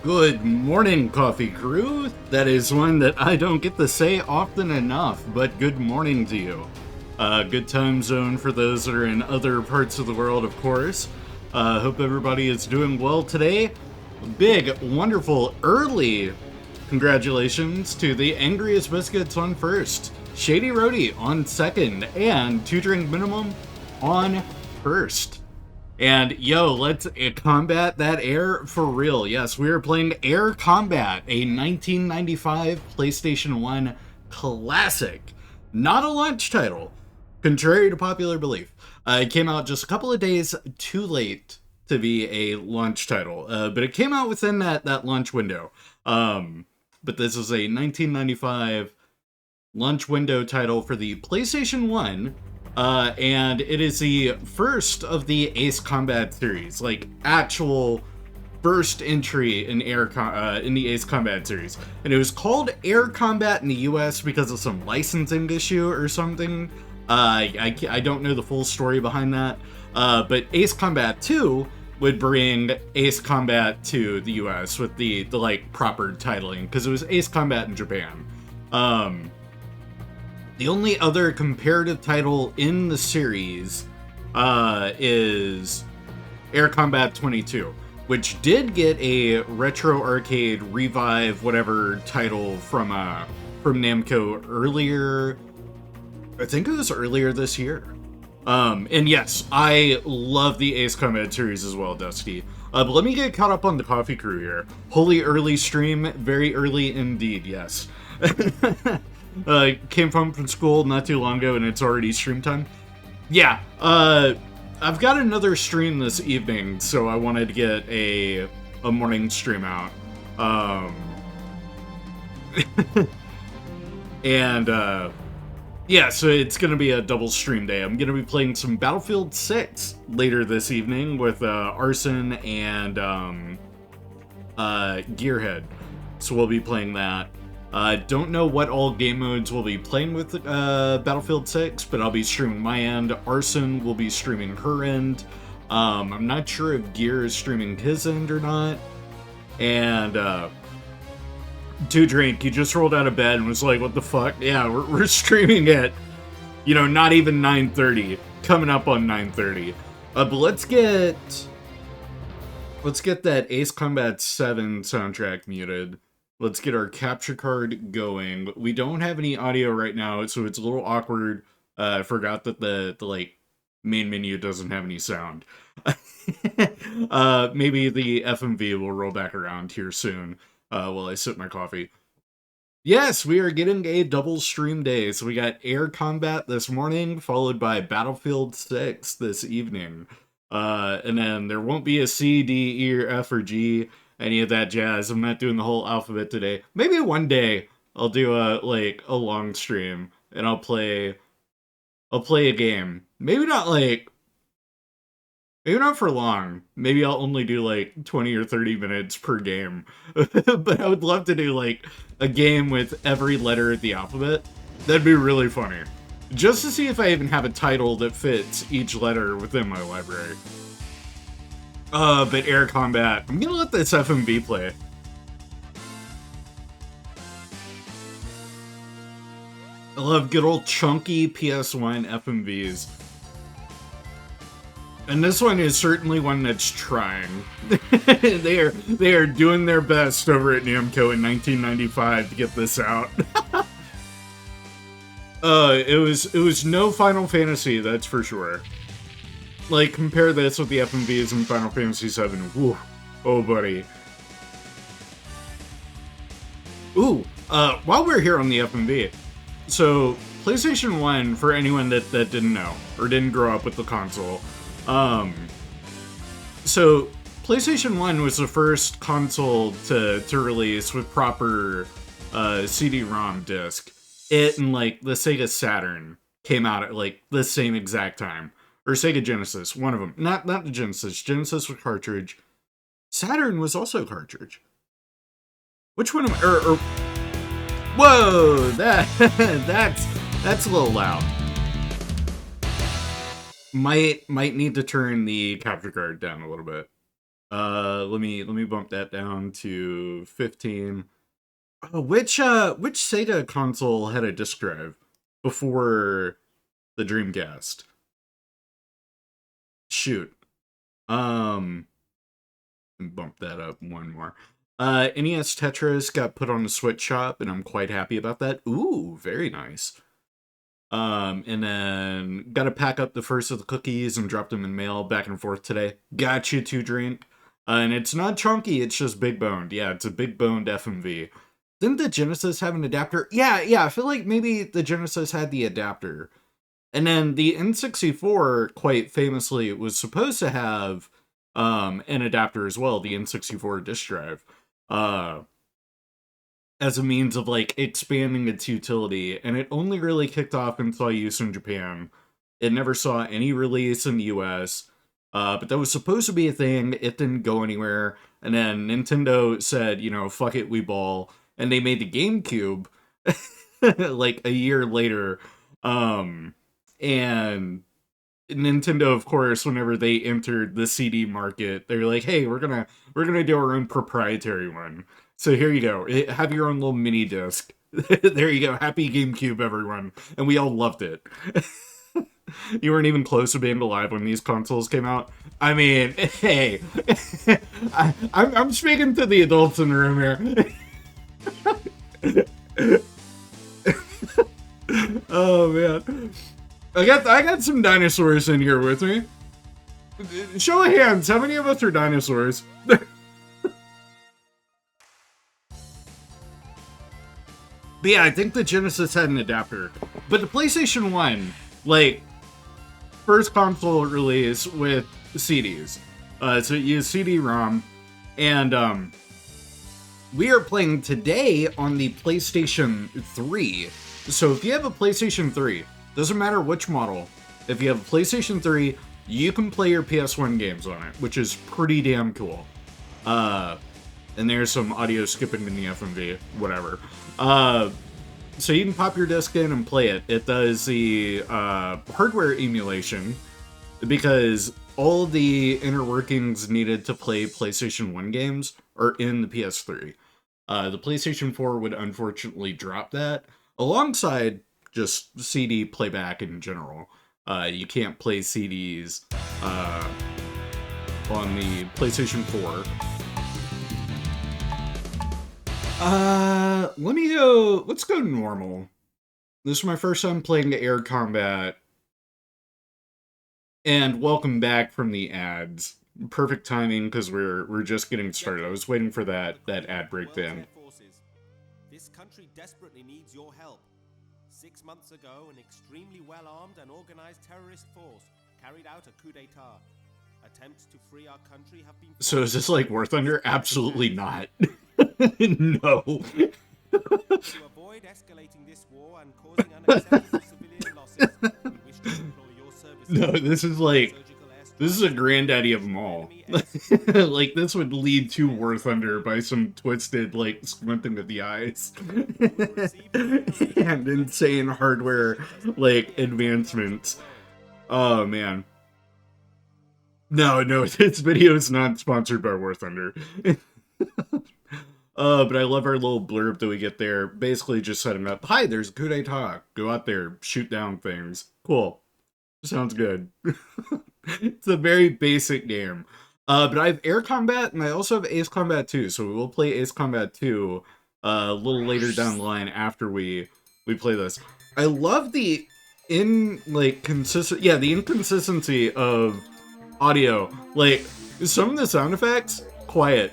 Good morning, coffee crew. That is one that I don't get to say often enough, but good morning to you. Good time zone for those that are in other parts of the world, of course. Hope everybody is doing well today. Big, wonderful, early congratulations to the Angriest Biscuits on first, Shady Roadie on second, and Two Drink Minimum on first. And yo, let's combat that air for real. Yes, we are playing Air Combat, a 1995 PlayStation 1 classic. Not a launch title, contrary to popular belief. It came out just a couple of days too late to be a launch title, but it came out within that launch window. But this is a 1995 launch window title for the PlayStation 1. And it is the first of the Ace Combat series, like actual first entry in in the Ace Combat series. And it was called Air Combat in the US because of some licensing issue or something. I don't know the full story behind that. But Ace Combat 2 would bring Ace Combat to the US with the like proper titling, because it was Ace Combat in Japan. The only other comparative title in the series is Air Combat 22, which did get a Retro Arcade Revive whatever title from Namco earlier. I think it was earlier this year. And yes, I love the Ace Combat series as well, Dusty. But let me get caught up on the coffee crew here. Holy early stream, very early indeed, yes. Came home from school not too long ago and it's already stream time. Yeah, I've got another stream this evening, so I wanted to get a morning stream out. And, yeah, so it's gonna be a double stream day. I'm gonna be playing some Battlefield 6 later this evening with, Arson and, Gearhead. So we'll be playing that. Don't know what all game modes we'll be playing with Battlefield 6, but I'll be streaming my end. Arson will be streaming her end. I'm not sure if Gear is streaming his end or not. And, Two Drink, he just rolled out of bed and was like, what the fuck? Yeah, we're streaming it. You know, not even 9:30. Coming up on 9:30. But let's get that Ace Combat 7 soundtrack muted. Let's get our capture card going. We don't have any audio right now, so it's a little awkward. I forgot that the like main menu doesn't have any sound. Maybe the FMV will roll back around here soon while I sip my coffee. Yes, we are getting a double stream day. So we got Air Combat this morning, followed by Battlefield 6 this evening. And then there won't be a C, D, E, or F, or G. Any of that jazz. I'm not doing the whole alphabet today. Maybe one day I'll do a long stream and I'll play a game. Maybe not for long. Maybe I'll only do like 20 or 30 minutes per game. But I would love to do like a game with every letter of the alphabet. That'd be really funny. Just to see if I even have a title that fits each letter within my library. But Air Combat. I'm gonna let this FMV play. I love good old chunky PS1 FMVs. And this one is certainly one that's trying. They are doing their best over at Namco in 1995 to get this out. It was no Final Fantasy, that's for sure. Like, compare this with the FMVs in Final Fantasy VII. Woo. Oh, buddy. Ooh, while we're here on the FMV, so, PlayStation 1, for anyone that didn't know, or didn't grow up with the console, so, PlayStation 1 was the first console to release with proper, CD-ROM disc. It and, like, the Sega Saturn came out at, like, the same exact time. Or Sega Genesis, one of them. Not the Genesis. Genesis was cartridge. Saturn was also cartridge. Which one am I? Whoa! That's a little loud. Might need to turn the capture card down a little bit. Let me bump that down to 15. Which Sega console had a disk drive before the Dreamcast? Shoot. Um, bump that up one more. NES Tetris got put on the Switch shop, and I'm quite happy about that. Ooh, very nice. And then got to pack up the first of the cookies and drop them in mail back and forth today. Got you to drink. And it's not chunky, it's just big boned. Yeah, it's a big boned FMV. Didn't the Genesis have an adapter? Yeah, I feel like maybe the Genesis had the adapter. And then the N64, quite famously, was supposed to have an adapter as well, the N64 disk drive, as a means of like expanding its utility. And it only really kicked off and saw use in Japan. It never saw any release in the US. But that was supposed to be a thing. It didn't go anywhere. And then Nintendo said, fuck it, we ball. And they made the GameCube like a year later. And Nintendo, of course, whenever they entered the CD market, they're like, "Hey, we're gonna do our own proprietary one. So here you go. Have your own little mini disc. There you go. Happy GameCube, everyone." And we all loved it. You weren't even close to being alive when these consoles came out. I mean, hey, I'm speaking to the adults in the room here. Oh man. I got some dinosaurs in here with me. Show of hands, how many of us are dinosaurs? But yeah, I think the Genesis had an adapter. But the PlayStation 1, like, first console release with CDs. So it used CD-ROM. And we are playing today on the PlayStation 3. So if you have a PlayStation 3, doesn't matter which model. If you have a PlayStation 3, you can play your PS1 games on it, which is pretty damn cool. And there's some audio skipping in the FMV, whatever. So you can pop your disc in and play it. It does the hardware emulation, because all the inner workings needed to play PlayStation 1 games are in the PS3. The PlayStation 4 would unfortunately drop that, alongside just CD playback in general. You can't play CDs on the PlayStation 4. Let's go normal. This is my first time playing Air Combat. And welcome back from the ads. Perfect timing, because we're just getting started. I was waiting for that ad break to end. This country desperately needs your help. 6 months ago, an extremely well-armed and organized terrorist force carried out a coup d'etat. Attempts to free our country have been... So is this like War Thunder? Absolutely not. No. To avoid escalating this war and causing unacceptable civilian losses, we wish to employ your services. No, this is a granddaddy of them all. Like, this would lead to War Thunder by some twisted, like, squinting of the eyes. And insane hardware, like, advancements. Oh, man. No, this video is not sponsored by War Thunder. But I love our little blurb that we get there. Basically just setting up, hi, there's a coup d'etat. Go out there, shoot down things. Cool. Sounds good. It's a very basic game. But I have Air Combat, and I also have Ace Combat 2, so we will play Ace Combat 2 a little later down the line after we play this. I love the inconsistency of audio. Like, some of the sound effects, quiet,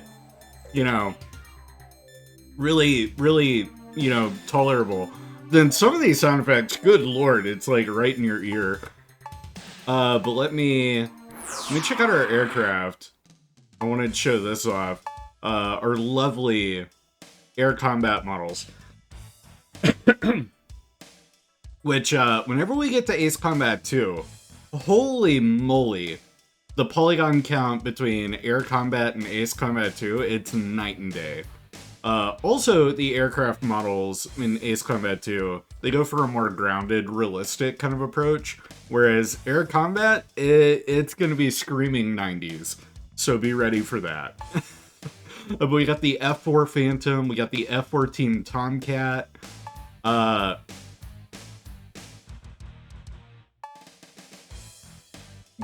really, really, tolerable. Then some of these sound effects, good lord, it's like right in your ear. But let me check out our aircraft. I wanted to show this off. Our lovely Air Combat models. Which, whenever we get to Ace Combat 2, holy moly, the polygon count between Air Combat and Ace Combat 2, it's night and day. Also, the aircraft models in Ace Combat 2, they go for a more grounded, realistic kind of approach, whereas Air Combat, it's going to be screaming 90s. so be ready for that. But we got the F4 Phantom, we got the F-14 Tomcat. Why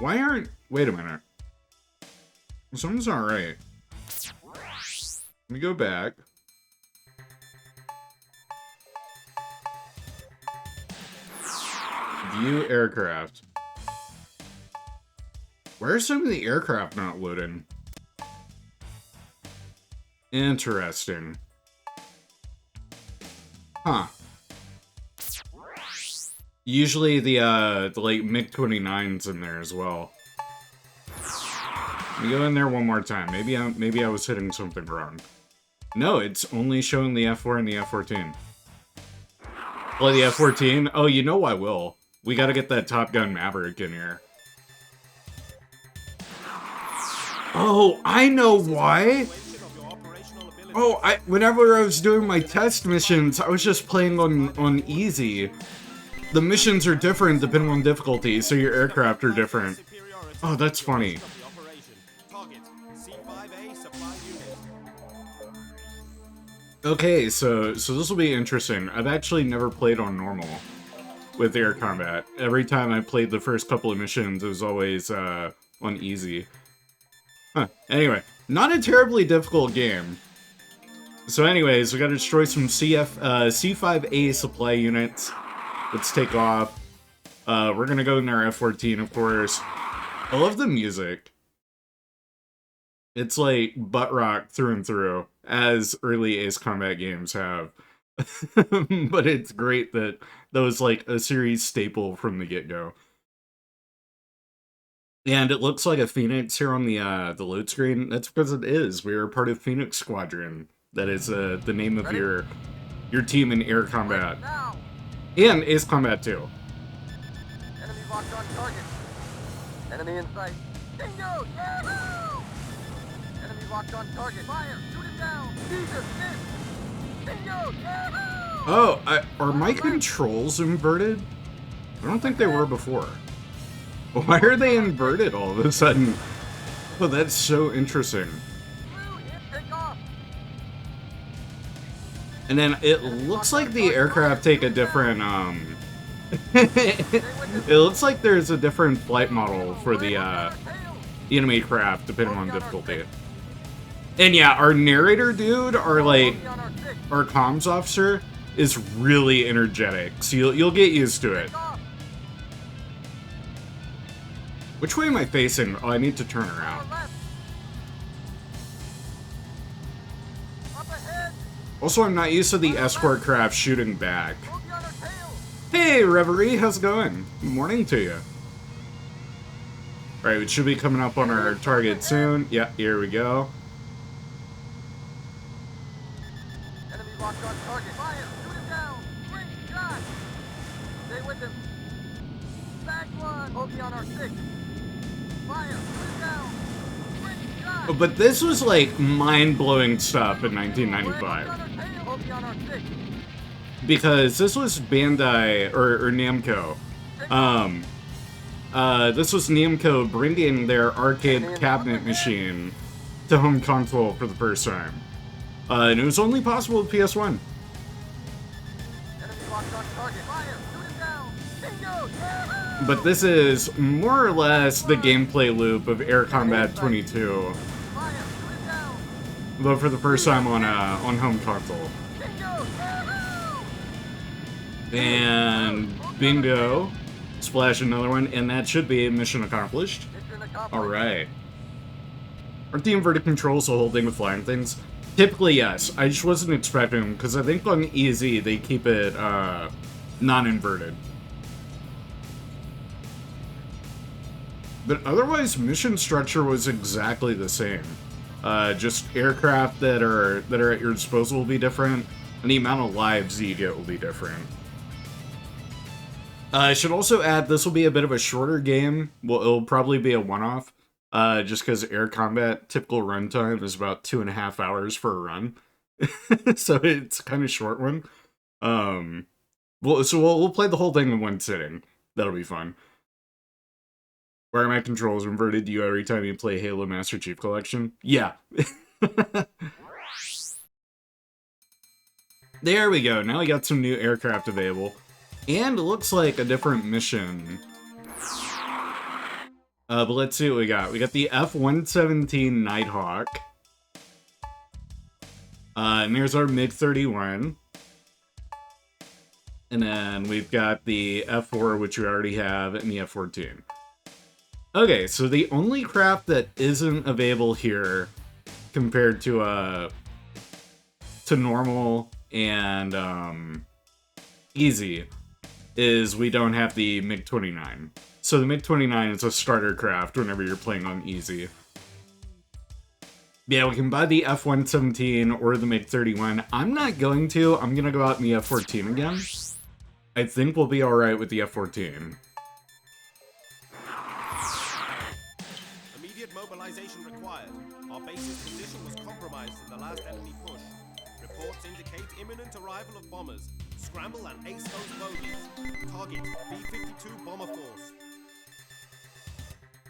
aren't... Wait a minute. Something's not right. Let me go back. View aircraft. Why are some of the aircraft not loading? Interesting. Huh. Usually the like MiG-29's in there as well. Let me go in there one more time. Maybe I was hitting something wrong. No, it's only showing the F4 and the F-14. Play the F-14? Oh, you know I will. We gotta get that Top Gun Maverick in here. Oh, I know why! Oh, whenever I was doing my test missions, I was just playing on easy. The missions are different depending on difficulty, so your aircraft are different. Oh, that's funny. Okay, so this will be interesting. I've actually never played on normal with air combat. Every time I played the first couple of missions, it was always on easy. Huh. Anyway, not a terribly difficult game. So anyways, we gotta destroy some C5A supply units. Let's take off. We're gonna go in our F-14, of course. I love the music. It's like butt rock through and through, as early Ace Combat games have. But it's great that was like a series staple from the get-go. And it looks like a Phoenix here on the load screen. That's because it is. We are part of Phoenix Squadron. That is the name of your team in air combat. And Ace Combat 2. Enemy locked on target. Enemy in sight. Bingo! Yahoo! Enemy locked on target. Fire! Shoot it down! Jesus! Miss! Bingo! Yahoo! Oh, are my controls inverted? I don't think they were before. Why are they inverted all of a sudden? Oh, that's so interesting. And then it looks like the aircraft take a different, it looks like there's a different flight model for the enemy craft, depending on difficulty. And yeah, our narrator dude, our comms officer, is really energetic, so you'll get used to it. Which way am I facing? Oh, I need to turn around. Also, I'm not used to the escort craft shooting back. Hey, Reverie, how's it going? Good morning to you. Alright, it should be coming up on our target soon. Yeah, here we go. Enemy locked on target. Fire! Shoot it down! Great shot! Stay with him. Back one! Bogey on our 6. Fire! Shoot it down! Great shot! But this was like mind-blowing stuff in 1995. Because this was Bandai, or Namco. This was Namco bringing their arcade cabinet machine to home console for the first time. And it was only possible with PS1. But this is more or less the gameplay loop of Air Combat 22. But for the first time on home console. And bingo. Splash another one, and that should be mission accomplished. Alright. Aren't the inverted controls the whole thing with flying things? Typically, yes. I just wasn't expecting them, because I think on easy, they keep it non-inverted. But otherwise, mission structure was exactly the same. Just aircraft that are at your disposal will be different, and the amount of lives that you get will be different. I should also add, this will be a bit of a shorter game. Well, it'll probably be a one-off, just because Air Combat typical runtime is about 2.5 hours for a run. So it's kind of short one. We'll play the whole thing in one sitting. That'll be fun. Why are my controls inverted to you every time you play Halo Master Chief Collection? Yeah. There we go. Now we got some new aircraft available. And it looks like a different mission. But let's see what we got. We got the F-117 Nighthawk. And there's our MiG-31. And then we've got the F-4, which we already have, and the F-14. Okay, so the only craft that isn't available here compared to normal and easy is we don't have the MiG-29. So the MiG-29 is a starter craft whenever you're playing on easy. Yeah, we can buy the F-117 or the MiG-31. I'm not going to. I'm going to go out in the F-14 again. I think we'll be alright with the F-14. Immediate mobilization required. Our base's position was compromised in the last enemy push. Reports indicate imminent arrival of bombers. Scramble and ace those bogies. Target B-52 bomber force.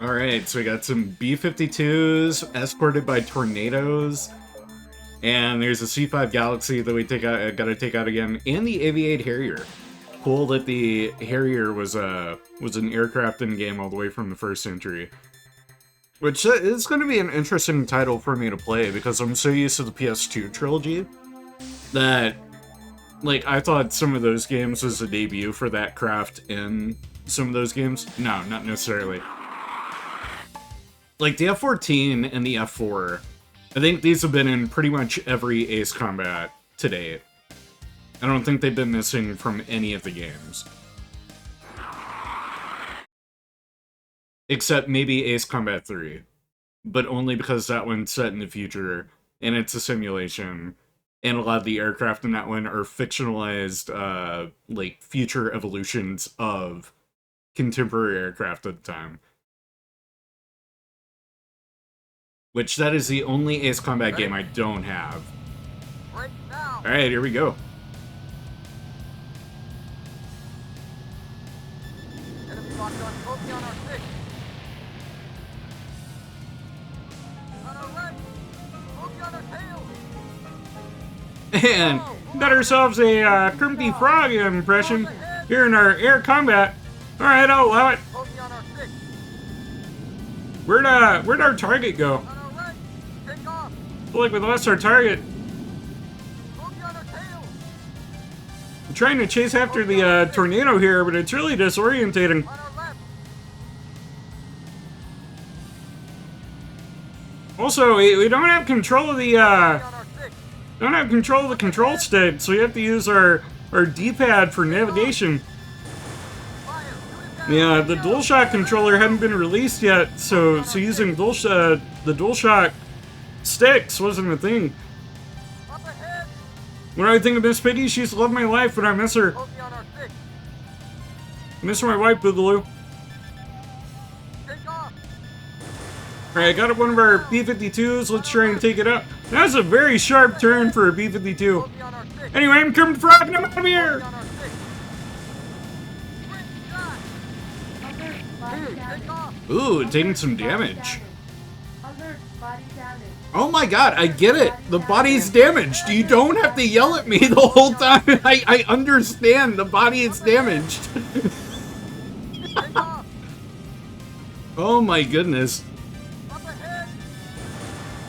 Alright, so we got some B-52s escorted by tornadoes. And there's a C-5 Galaxy that we gotta take out again. And the AV-8 Harrier. Cool that the Harrier was an aircraft in game all the way from the first century. Which is going to be an interesting title for me to play, because I'm so used to the PS2 trilogy that, like, I thought some of those games was a debut for that craft in some of those games. No, not necessarily. Like, the F-14 and the F-4, I think these have been in pretty much every Ace Combat to date. I don't think they've been missing from any of the games. Except maybe Ace Combat 3. But only because that one's set in the future, and it's a simulation. And a lot of the aircraft in that one are fictionalized, like, future evolutions of contemporary aircraft at the time. Which, that is the only Ace Combat game I don't have. Alright, here we go. Enemy locked on Kobe on our 6. On our right. Kobe on our tail. And got ourselves a Crimpy Frog impression here in our air combat. Alright, I'll allow it. Kobe on our 6. Where'd our target go? On our right. Take off. I feel like we lost our target. Kobe on our tail. I'm trying to chase after the tornado here, but it's really disorientating. On our left. Also, we don't have control of the On our 6. don't have control of the control stick, so we have to use our D-pad for navigation. Fire. Shoot it down. Yeah, the DualShock controller hadn't been released yet, so using the DualShock sticks wasn't a thing. Up ahead. When I think of Miss Piggy, she's loved my life, but I miss her. Kobe on our 6. I miss my wife, Boogaloo. Take off. Alright, I got up one of our B-52s. Let's try and take it out. That was a very sharp turn for a B-52. Kobe on our 6. Anyway, I'm coming to frog and I'm out of here! On our 6. Great shot. Alert, body damage. Take off. Ooh, taking some damage. Alert, body damage. Oh my god, I get it! The body's damaged! You don't have to yell at me the whole time! I understand, the body is damaged! Take off. Oh my goodness. Up ahead.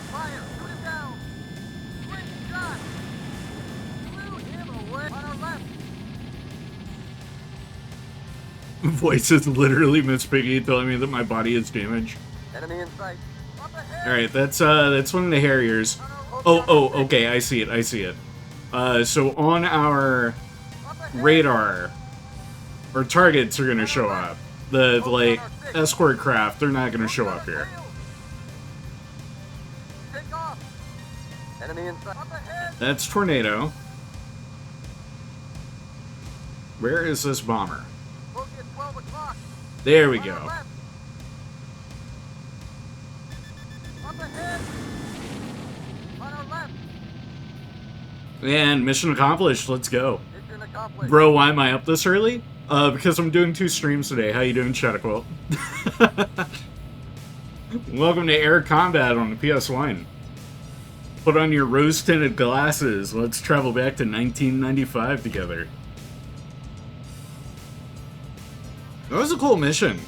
Fire. Shoot it down. Great shot. Blew him away. On our left. Voice is literally Miss Piggy telling me that my body is damaged. Enemy in sight. Up ahead. Alright, that's one of the Harriers. On our Oh, okay, I see it. So on our Up ahead. radar, our targets are gonna show up. The like, escort craft, they're not gonna show up here. Take off. Enemy in sight. Up ahead. That's Tornado. Where is this bomber? Bogey at 12 o'clock. There we On our go. left. Up ahead. On our left. And mission accomplished, let's go. Mission accomplished. Bro, why am I up this early? Because I'm doing 2 streams today. How you doing, Shadowquilt? Welcome to Air Combat on the PS1. Put on your rose-tinted glasses. Let's travel back to 1995 together. That was a cool mission.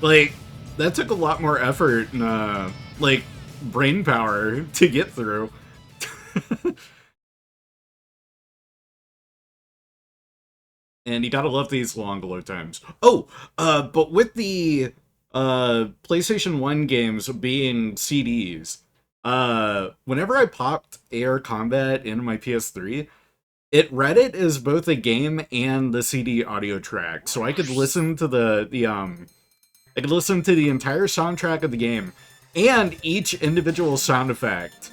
Like, that took a lot more effort and, like, brain power to get through. And you gotta love these long load times. Oh, but with the PlayStation 1 games being CDs, whenever I popped Air Combat into my PS3, it read it as both a game and the CD audio track, so I could listen to I could listen to the entire soundtrack of the game and each individual sound effect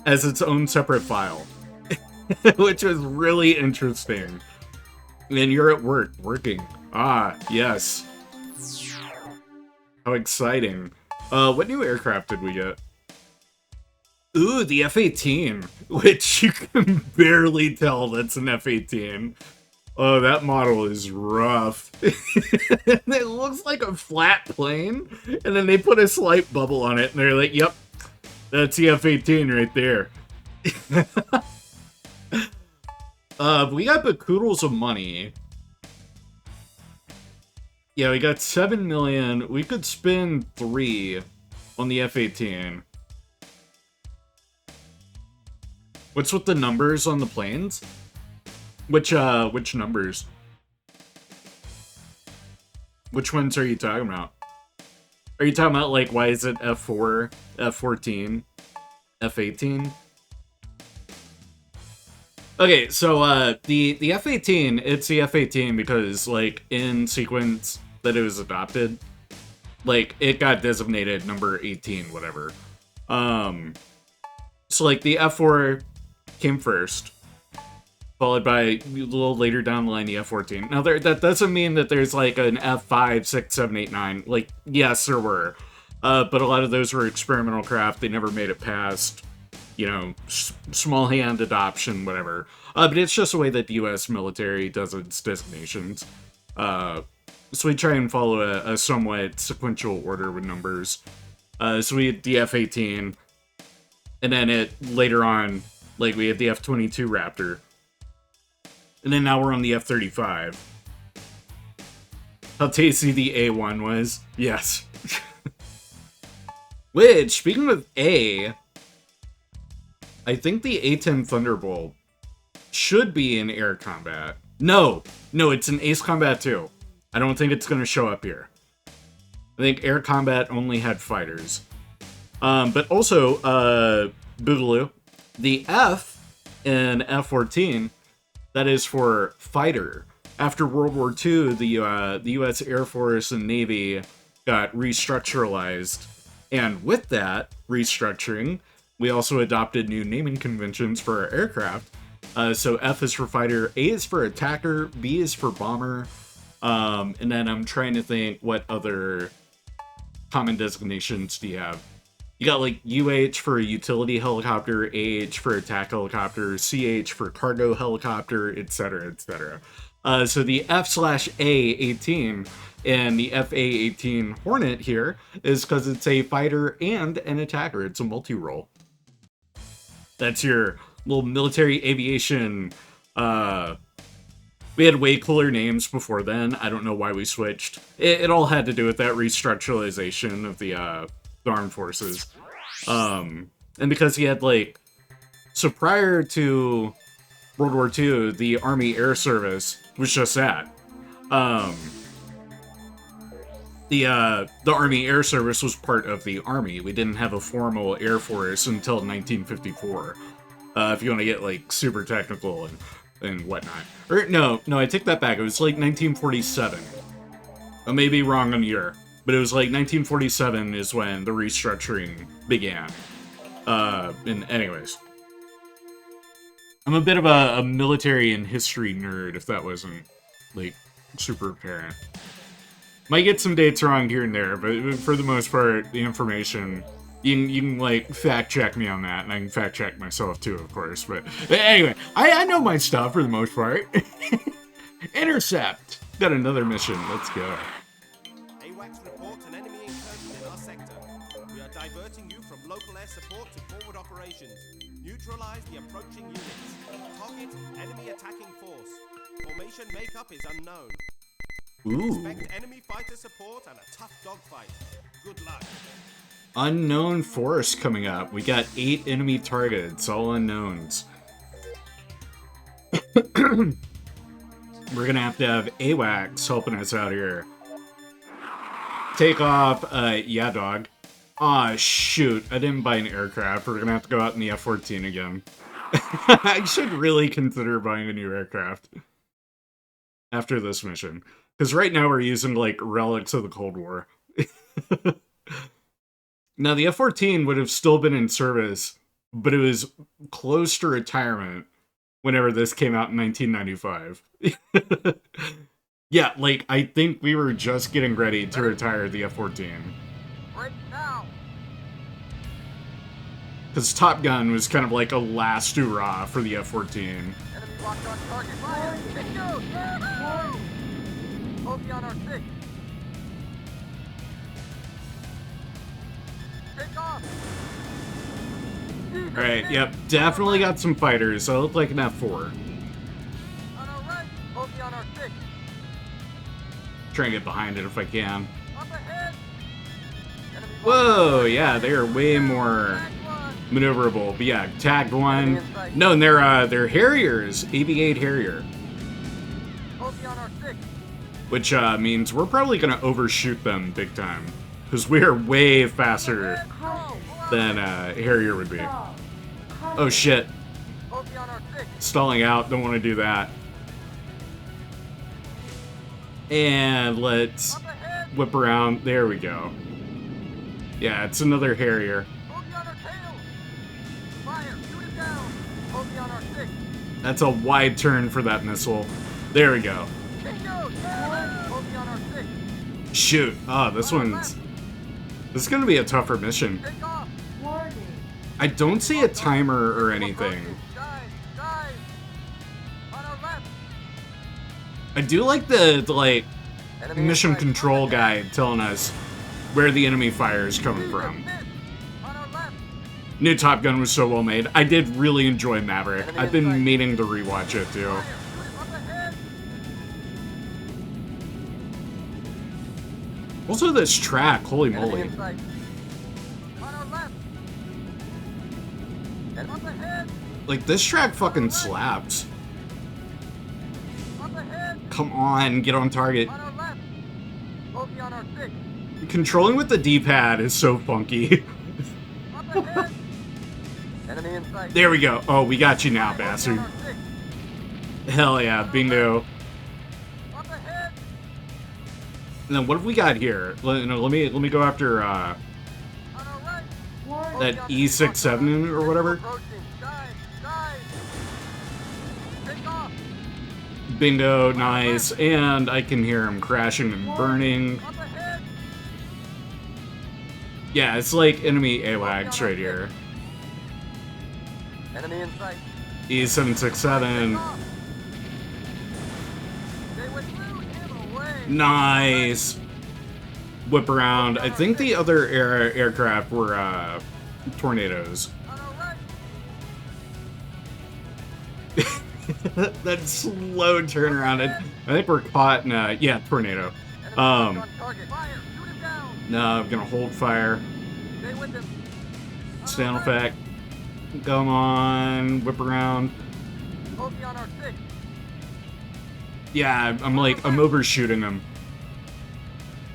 as its own separate file, which was really interesting. And you're at work, working. Ah, yes. How exciting. What new aircraft did we get? Ooh, the F-18, which you can barely tell that's an F-18. Oh, that model is rough. It looks like a flat plane, and then they put a slight bubble on it, and they're like, yep, that's the F-18 right there. We got bakoodles of money. Yeah, we got 7 million. We could spend 3 on the F-18. What's with the numbers on the planes? Which numbers? Which ones are you talking about? Are you talking about, like, why is it F4, F14, F18? Okay, so, the F-18, it's the F-18 because, like, in sequence that it was adopted, like, it got designated number 18, whatever. So, like, the F-4 came first, followed by, a little later down the line, the F-14. Now, that doesn't mean that there's, like, an F-5, 6, 7, 8, 9. Like, yes, there were. But a lot of those were experimental craft. They never made it past, you know, small hand adoption, whatever. But it's just the way that the U.S. military does its designations. So we try and follow a somewhat sequential order with numbers. So we had the F-18, and then later on, like, we had the F-22 Raptor. And then now we're on the F-35. How tasty the A1 was. Yes. Which, speaking of I think the A-10 Thunderbolt should be in Air Combat. No, it's in Ace Combat 2. I don't think it's going to show up here. I think Air Combat only had fighters. But also, Boogaloo, the F in F-14, that is for fighter. After World War II, the U.S. Air Force and Navy got restructuralized. And with that restructuring, we also adopted new naming conventions for our aircraft. So F is for fighter, A is for attacker, B is for bomber, and then I'm trying to think what other common designations do you have. You got, like, UH for utility helicopter, AH for attack helicopter, CH for cargo helicopter, etc., etc. So the F/A-18 and the FA-18 Hornet here is because it's a fighter and an attacker. It's a multi-role. That's your little military aviation. We had way cooler names before then. I don't know why we switched. It all had to do with that restructuralization of the armed forces. And because he had, like... So prior to World War II, the Army Air Service was just that. The Army Air Service was part of the Army. We didn't have a formal Air Force until 1954. If you want to get, like, super technical and whatnot. Or, no, I take that back. It was, like, 1947. I may be wrong on the year. But it was, like, 1947 is when the restructuring began. And anyways. I'm a bit of a military and history nerd, if that wasn't, like, super apparent. Might get some dates wrong here and there, but for the most part, the information, you can like, fact-check me on that, and I can fact-check myself, too, of course. But anyway, I know my stuff for the most part. Intercept. Got another mission. Let's go. AWACS report an enemy incursion in our sector. We are diverting you from local air support to forward operations. Neutralize the approaching units. Target enemy attacking force. Formation makeup is unknown. Ooh. Expect enemy fighter support and a tough dogfight. Good luck. Unknown force coming up. We got 8 enemy targets, all unknowns. We're gonna have AWACS helping us out here. Take off, yeah, dog. Aw, shoot. I didn't buy an aircraft. We're gonna have to go out in the F-14 again. I should really consider buying a new aircraft after this mission. Because right now we're using, like, relics of the Cold War. Now, the F-14 would have still been in service, but it was close to retirement whenever this came out in 1995. Yeah, like, I think we were just getting ready to retire the F-14. Break now. Because Top Gun was kind of like a last hurrah for the F-14. Enemy locked on target. Fire! Bingo! Yahoo! Oki on our 6. Take off! Alright, yep, definitely got some fighters. I look like an F4. On our right! Oki on our 6. Try and get behind it if I can. Up ahead! Enemy Whoa, yeah, they are way more maneuverable. But yeah, tagged one. No, and they're Harriers. AV-8 Harrier. Oki on our 6. Which means we're probably going to overshoot them big time. Because we are way faster than Harrier would be. Oh shit. Oki on our 6. Stalling out, don't want to do that. And let's Up ahead! whip around. There we go. Yeah, it's another Harrier. Oki on our tail! Fire! Shoot it down! Oki on our 6. That's a wide turn for that missile. There we go. Bingo! Yeah! Oki on our 6. Shoot. Oh, this one's... This is going to be a tougher mission. Take off! Warning. I don't see a timer or anything. Dive! Dive! On our left! I do like the like, Enemy mission inside. control guide telling us where the enemy fire is coming from. Miss! On our left! New Top Gun was so well made. I did really enjoy Maverick. I've been meaning to rewatch it too. Fire! Shoot it up ahead! Also this track, holy Enemy moly. in sight. On our left! And up ahead! Like this track fucking slaps. Up ahead! Come on, get on target. On our left! Oki on our 6. Controlling with the D-pad is so funky. Up ahead! Enemy in sight. There we go. Oh, we got you now, Oki on bastard. our 6. Hell yeah, bingo. Up ahead! And then what have we got here? Let me go after On our right! Warning. that E67 or whatever. Approaching. Dive! Dive! Take off! Bingo, nice. And I can hear him crashing and burning. Up ahead! Yeah, it's like enemy AWACS right here. Enemy in sight. E767. Off. They went through him away. Nice. Whip around. I think the other aircraft were tornadoes. On our right. That slow turnaround. I think we're caught in a, yeah, tornado. Enemy Um, on target. Fire! Shoot him down! No, I'm gonna hold fire. Stay with them. On Stand our right. effect. Come on, whip around. Oki on our 6. Yeah, I'm overshooting him.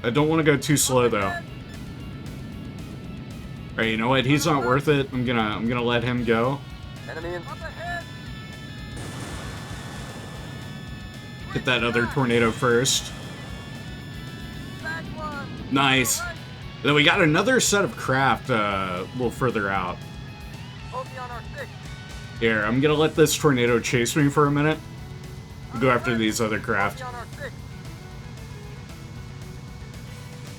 I don't want to go too slow though. Ahead. Alright, you know what? He's not worth it. I'm gonna let him go. Enemy in. Up ahead. Get that other tornado first. Back one. Nice. Right. Then we got another set of craft a little further out. Oki on our 6. Here, I'm gonna let this tornado chase me for a minute. Go after these other craft. Oki on our 6.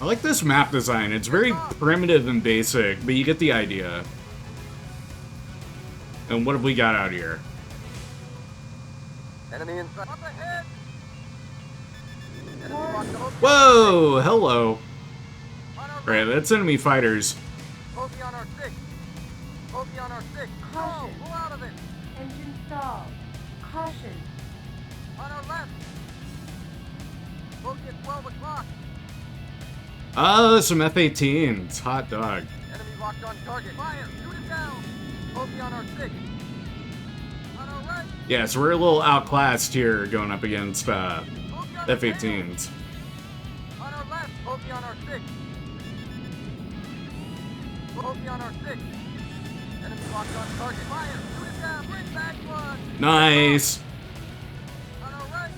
I like this map design. It's very primitive and basic, but you get the idea. And what have we got out here? Enemy in sight. Up ahead. Enemy locked on. Whoa! Hello. On our Right, that's enemy fighters. Bogey on our 6. Bogey on our 6. Caution. No, pull out of it. Engine stalled. Caution. On our left. Bogey at 12 o'clock. Some F-18s. Hot dog. Enemy locked on target. Fire! Shoot it down! Bogey on our 6. On our right. Yeah, so we're a little outclassed here going up against Bogey on our tail. F-18s. On our left. Bogey on our 6. Bogey on our 6. Enemy locked on target. Fire! Shoot it down! Bring back one! Nice. On our right.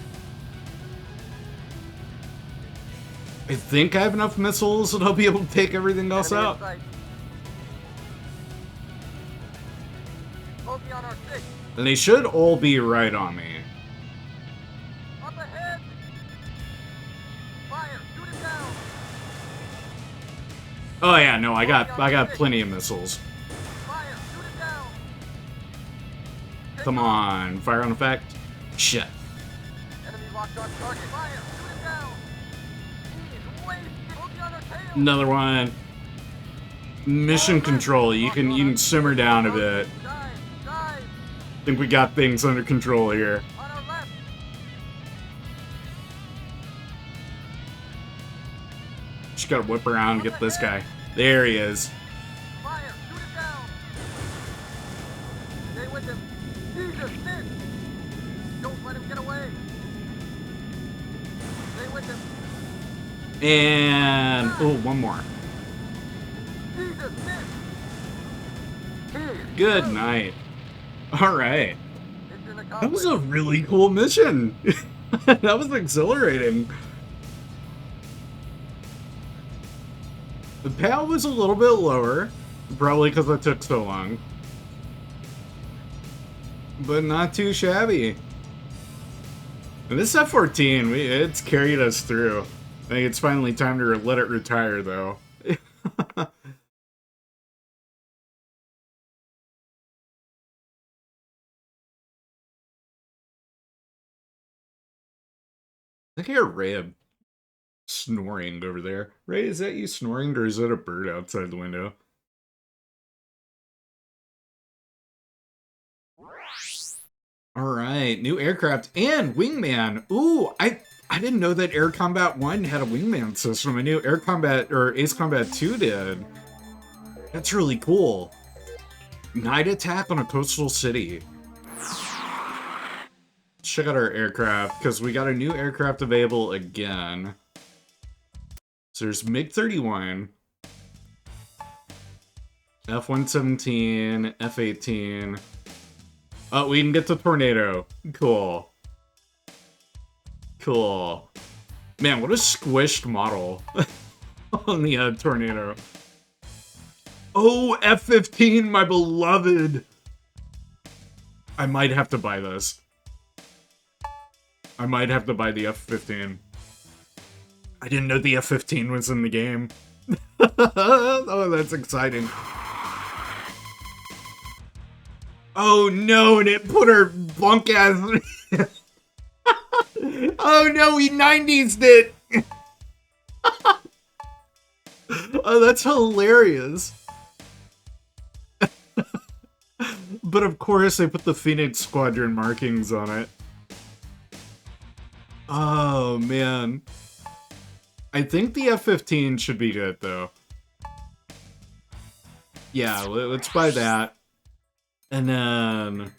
I think I have enough missiles that I'll be able to take everything else Enemy in out. sight. Bogey on our 6. And they should all be right on me. Up ahead! Fire! Shoot it down! Oh yeah, no, I got plenty of missiles. Fire! Shoot it down! Come on, fire on effect. Shit. Enemy locked on target. Fire! Shoot it down! He's wasted! Bogey on our tail! Another one. Mission control. You can simmer down a bit. Dive! Dive! I think we got things under control here. On our left! Just gotta whip around and get this guy. There he is. Fire! Shoot it down! Stay with him! Jesus, miss! Don't let him get away! Stay with him! And oh, one more. Jesus, miss! Good night. All right. Mission That was a accomplished. really cool mission. That was exhilarating. The payout was a little bit lower, probably because it took so long. But not too shabby. And this F-14, it's carried us through. I think it's finally time to let it retire, though. I think I hear Ray snoring over there. Ray, is that you snoring, or is that a bird outside the window? Alright, new aircraft and wingman. Ooh, I didn't know that Air Combat 1 had a wingman system. I knew Air Combat, or Ace Combat 2 did. That's really cool. Night attack on a coastal city. Let's check out our aircraft, because we got a new aircraft available again. So there's MiG-31, F-117, F-18. Oh, we can get the Tornado. Cool. Cool. Man, what a squished model on the Tornado. Oh, F-15, my beloved. I might have to buy this. I might have to buy the F-15. I didn't know the F-15 was in the game. Oh, that's exciting. Oh no, and it put her bunk ass. Oh no, we 90'd it. Oh, that's hilarious. But of course, they put the Phoenix Squadron markings on it. Oh man. I think the F-15 should be good, though. Yeah, let's buy that. And then...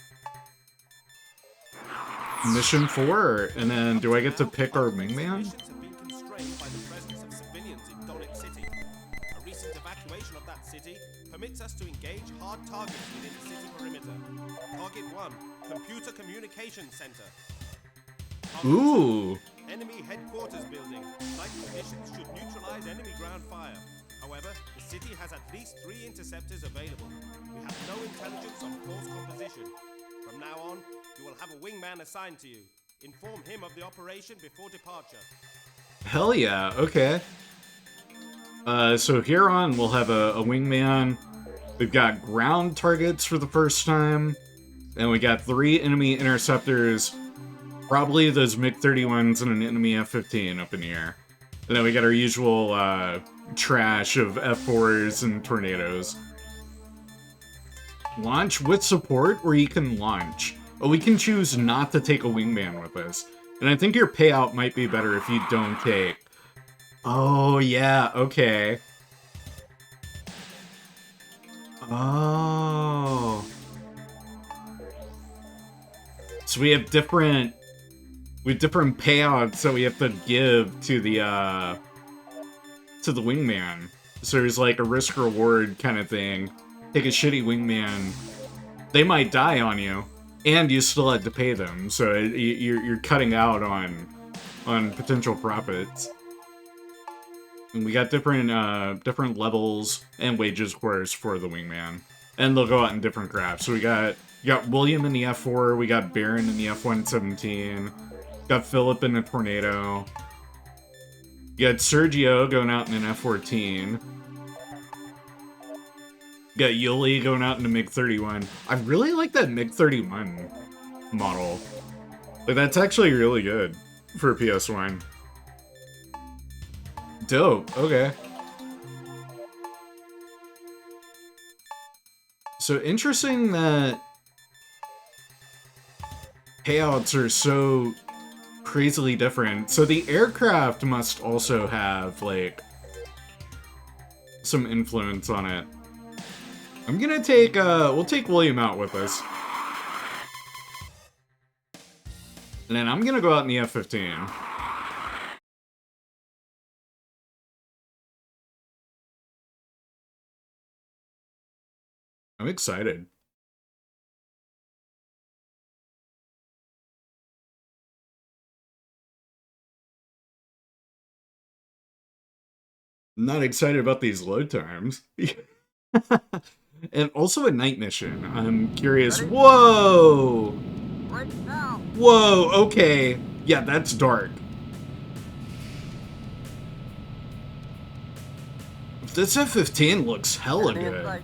Mission 4. And then, do I get to pick our wingman? Missions have been constrained by the presence of civilians in Donetsk City. A recent evacuation of that city permits us to engage hard targets within the city perimeter. Target 1, Computer Communications Center. Target Ooh. 2, Enemy Headquarters Building. Site conditions should neutralize enemy ground fire. However, the city has at least 3 interceptors available. We have no intelligence on force composition. From now on, you will have a wingman assigned to you. Inform him of the operation before departure. Hell yeah, okay. So here on, we'll have a wingman. We've got ground targets for the first time. And we got 3 enemy interceptors. Probably those MiG-31s and an enemy F-15 up in the air. And then we got our usual trash of F-4s and tornadoes. Launch with support, or you can launch. Oh, we can choose not to take a wingman with us. And I think your payout might be better if you don't take... Oh, yeah, okay. Oh. So we have different payouts that we have to give to the wingman. So there's like a risk reward kind of thing. Take a shitty wingman, they might die on you, and you still have to pay them. So you're cutting out on potential profits. And we got different levels and wages, of course, for the wingman, and they'll go out in different crafts. So we got William in the F4, we got Baron in the F-117, got Philip in the Tornado, you got Sergio going out in an F-14, you got Yuli going out in a MiG-31. I really like that MiG-31 model. Like, that's actually really good for a PS1. Dope, okay. So interesting that payouts are so crazily different. So the aircraft must also have, like, some influence on it. I'm gonna take, we'll take William out with us. And then I'm gonna go out in the F-15. I'm excited. I'm not excited about these load times. And also a night mission. I'm curious. Ready? Whoa! Right now. Whoa, okay. Yeah, that's dark. This F-15 looks hella Enemy in good. sight.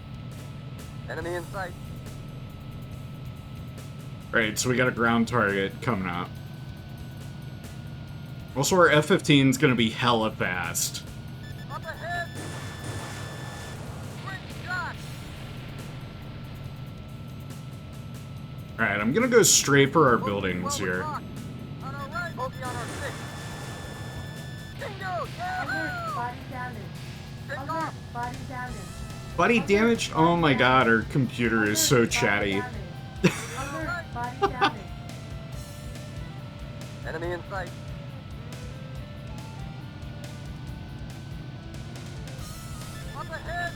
Enemy in sight. Right, so we got a ground target coming up. Also, our F-15's gonna be hella fast. Up ahead. Quick shot. Alright, I'm gonna go straight for our Bogey buildings forward here. lock. On our right. Bogey on our six. Bingo. Alert, Yeah. body damage. Take Alert, off. body damage. Body damage? Oh my god, our computer is so Alert, body chatty. damage. Alert, body damage. Enemy in sight. Up ahead.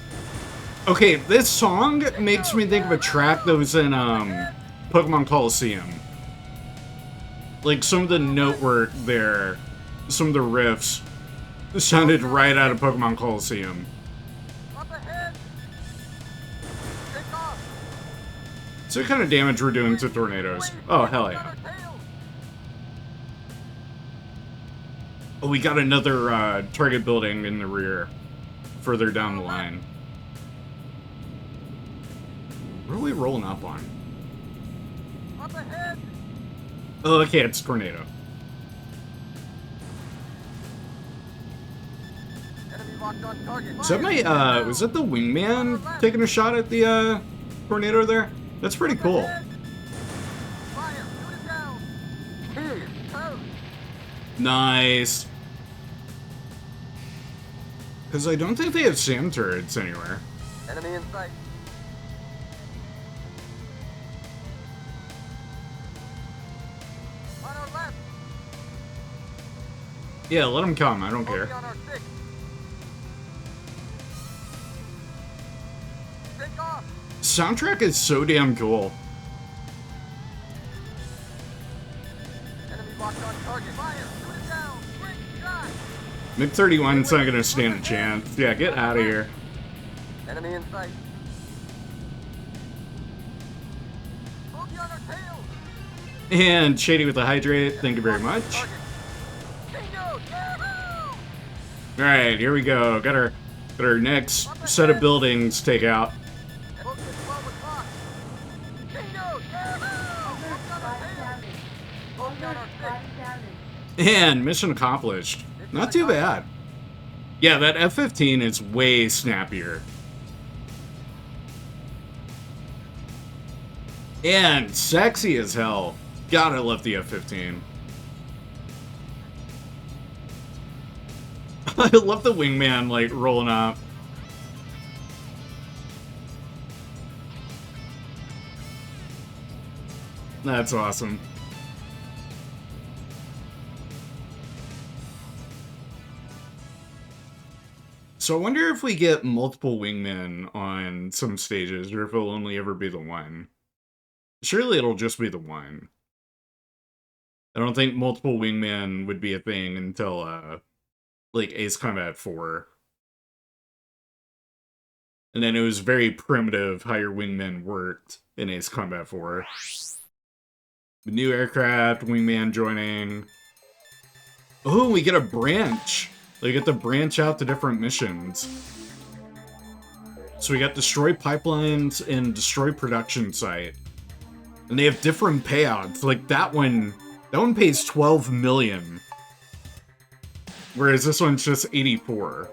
Okay, this song makes me think of a track that was in, Pokemon Coliseum. Like, some of the note work there, some of the riffs, sounded right out of Pokemon Coliseum. Up ahead. Take off. So what kind of damage we're doing to tornadoes? Oh, hell yeah. Oh, we got another, target building in the rear, further down the line. What are we rolling up on? Up ahead. Oh, okay, it's tornado. Enemy locked on target. Is that my, was that the wingman taking a shot at the, tornado there? That's pretty cool. Fire. Shoot it down. Here. Turn. Nice. Because I don't think they have SAM turrets anywhere. Enemy in sight. On our left. Yeah, let them come. I don't Bogey care. on our six. Take off. Soundtrack is so damn cool. Enemy locked on target. Fire. Shoot it down. Quick shot. MiG-31's not gonna stand a chance. Yeah, get out of here. Enemy in sight. Bogey on our tail. And Shady with the hydrate. Thank you very much. Target. Bingo. Yahoo! Alright, here we go. Got our next set of buildings to take out. Bogey at 12 o'clock. Bingo. Yahoo! Bogey on our Body tail. damage. Okie on our six. Body damage. And mission accomplished. Not too bad. Yeah, that F-15 is way snappier. And sexy as hell. God, I love the F-15. I love the wingman, like, rolling up. That's awesome. So I wonder if we get multiple wingmen on some stages, or if it'll only ever be the one. Surely it'll just be the one. I don't think multiple wingmen would be a thing until, like, Ace Combat 4. And then it was very primitive how your wingmen worked in Ace Combat 4. The new aircraft, wingman joining. Oh, we get a branch. They get to branch out to different missions. So we got destroy pipelines and destroy production site. And they have different payouts. Like that one pays 12 million. Whereas this one's just 84.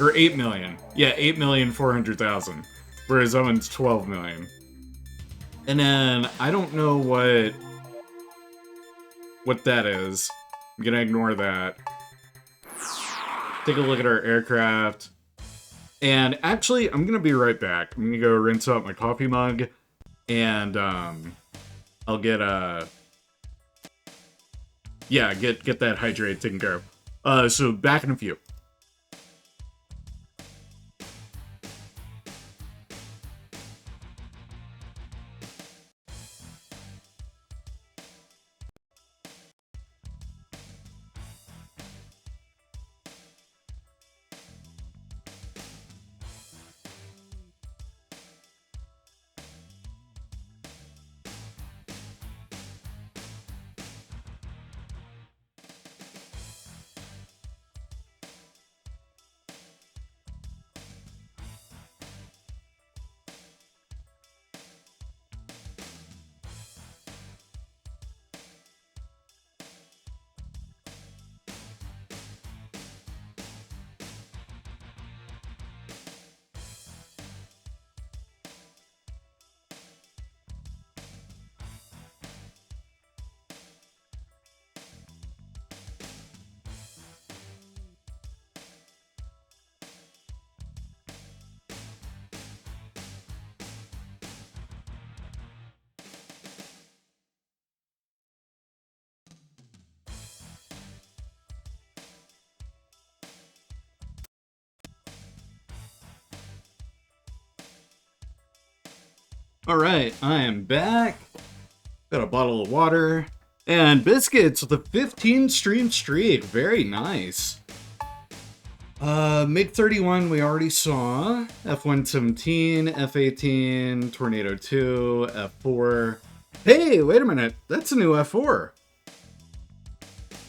Or 8 million. Yeah, 8,400,000. Whereas that one's 12 million. And then I don't know what that is. I'm gonna ignore that. Take a look at our aircraft. And actually, I'm gonna be right back. I'm gonna go rinse out my coffee mug. And I'll get get that hydrate taken care of. So back in a few. Alright, I am back. Got a bottle of water. And biscuits with a 15 stream streak. Very nice. MiG-31 we already saw. F-117, F-18, Tornado 2, F-4. Hey, wait a minute. That's a new F-4.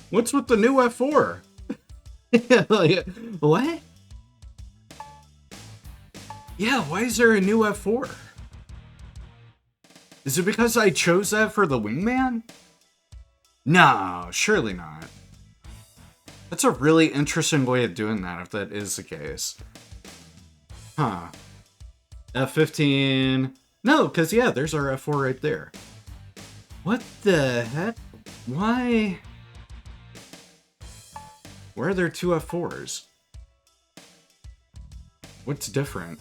What's with the new F-4? Like, what? Yeah, why is there a new F-4? Is it because I chose that for the wingman? No, surely not. That's a really interesting way of doing that, if that is the case. Huh. F-15... No, because yeah, there's our F-4 right there. What the heck? Why? Why are there two F-4s? What's different?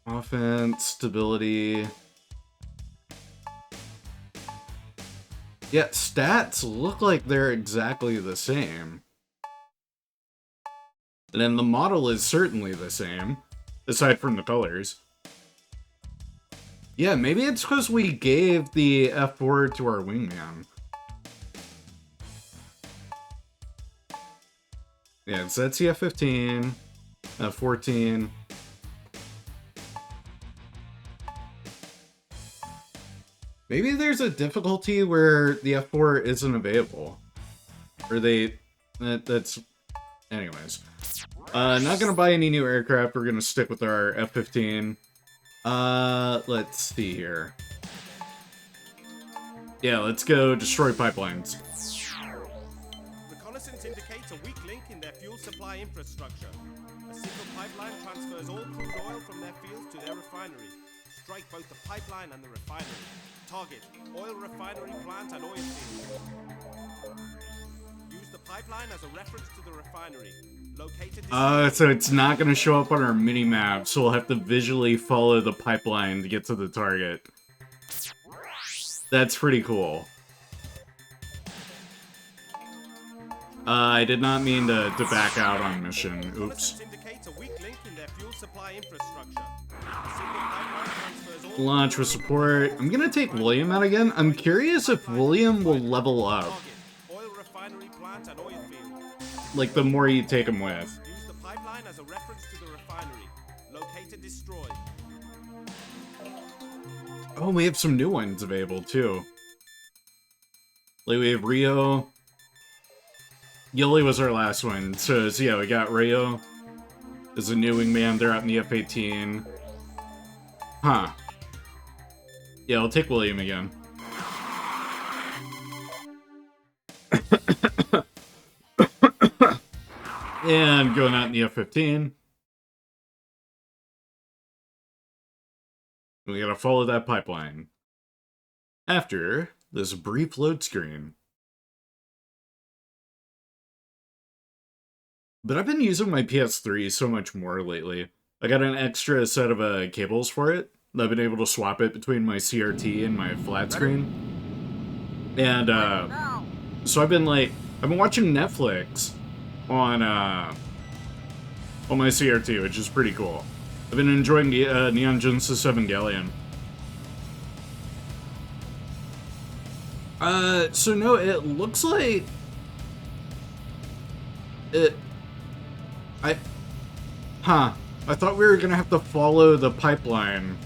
Offense, stability. Yeah, stats look like they're exactly the same. And then the model is certainly the same, aside from the colors. Yeah, maybe it's because we gave the F4 to our wingman. Yeah, so that's the F-15, F-14. Maybe there's a difficulty where the F4 isn't available. Or that's... Anyways. Not gonna buy any new aircraft, we're gonna stick with our F-15. Let's see here. Yeah, let's go destroy pipelines. Reconnaissance indicates a weak link in their fuel supply infrastructure. A single pipeline transfers all crude oil from their fields to their refinery. Strike both the pipeline and the refinery. Target, oil refinery plant and oil field. Use the pipeline as a reference to the refinery. Located So it's not gonna show up on our mini-map, so we'll have to visually follow the pipeline to get to the target. That's pretty cool. I did not mean to back out on mission. Oops. indicates a weak link in their fuel supply infrastructure. A single pipeline transfers all Launch with support. I'm gonna take William out again. I'm curious if William will level up. target, oil refinery plant and oil field. Like, the more you take him with. Use the pipeline as a reference to the refinery. Located destroyed. Oh, we have some new ones available, too. Like, we have Rio. Yuli was our last one. So yeah, we got Rio. There's a new wingman. They're out in the F-18. Huh. Yeah, I'll take William again. And going out in the F-15. We gotta follow that pipeline. After this brief load screen. But I've been using my PS3 so much more lately. I got an extra set of cables for it. I've been able to swap it between my CRT and my flat screen. And so I've been watching Netflix on my CRT, which is pretty cool. I've been enjoying the Neon Genesis Evangelion. So no, it looks like I thought we were gonna have to follow the pipeline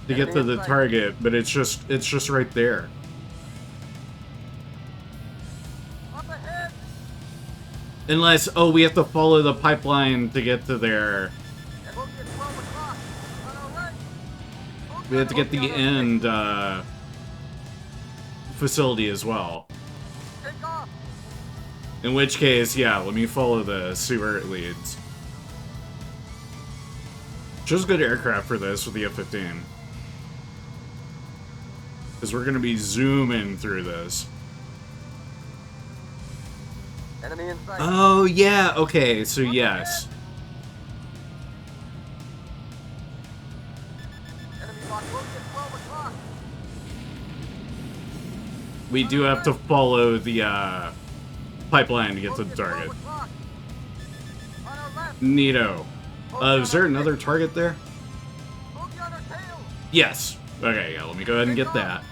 to get to the target, but it's just right there. Up ahead! Unless, oh, we have to follow the pipeline to get to their. Bogey at 12 o'clock. On our right. We have to get the Bogey on our end facility as well. six. Take off. In which case, yeah, let me follow the see where it leads. Chose good aircraft for this with the F-15. Because we're going to be zooming through this. Enemy in sight. Oh, yeah, okay, so yes. Enemy lock. Bogey at 12 o'clock. We do have to follow the pipeline to get to the Bogey at 12 target. o'clock. On our left. Neato. Is there another target there? Bogey on our tail. Yes. Okay, yeah, let me go ahead and get that.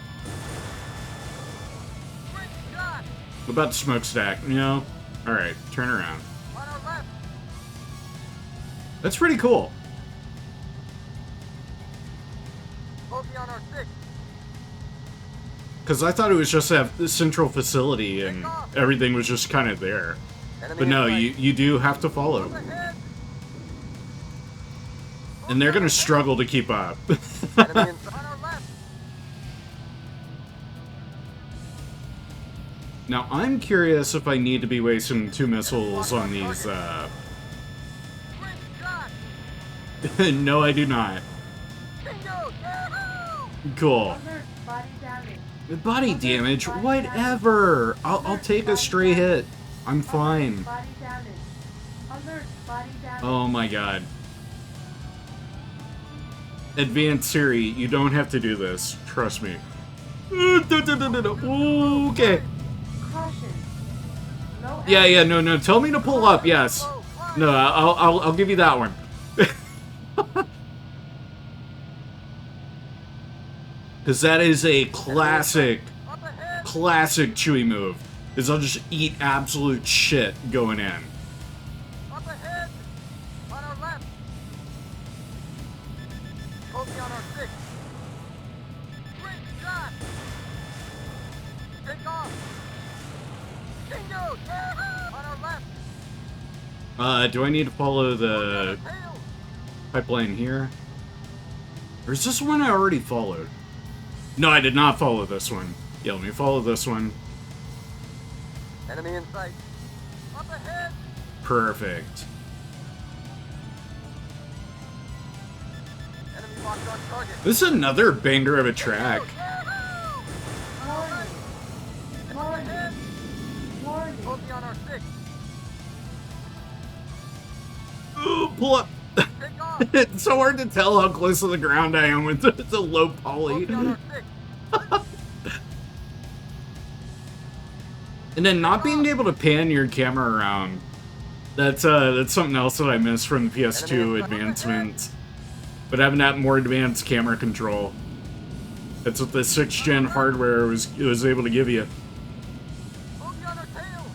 Great shot. What about the smokestack? No? Alright, turn around. On our left. That's pretty cool. Bogey on our six. Because I thought it was just a central facility and everything was just kind of there. Enemy But no, in sight. you do have to follow. Up ahead. And they're going to struggle to keep up. Enemy in sight. On our left. Now, I'm curious if I need to be wasting 2 missiles on these, Great shot. No, I do not. Bingo. Yahoo! Cool. Alert, body damage. Body damage? Whatever. I'll take a stray hit. I'm fine. Body damage. Alert, body damage. Oh my god. Advanced Siri, you don't have to do this. Trust me. Okay. Caution. No Yeah, no. Tell me to pull up, yes. No, I'll give you that one. Because that is a classic Up ahead. Chewie move. Is I'll just eat absolute shit going in. Up ahead. On our left. Bogey on our six. Great shot. Take off. Bingo. Yahoo! On our left. Do I need to follow the Tail. pipeline here? Or is this one I already followed? No, I did not follow this one. Yeah, let me follow this one. Enemy in sight. Up ahead! Perfect. Enemy locked on target. This is another banger of a track. Warning. Warning. Warning. Bogey on our 6. Ooh, pull up. Take off! It's so hard to tell how close to the ground I am with the low poly. Bogey on our 6. And then not being able to pan your camera around. That's something else that I miss from the PS2 advancements. But having that more advanced camera control. That's what the 6th gen hardware was able to give you. Bogey on our tail!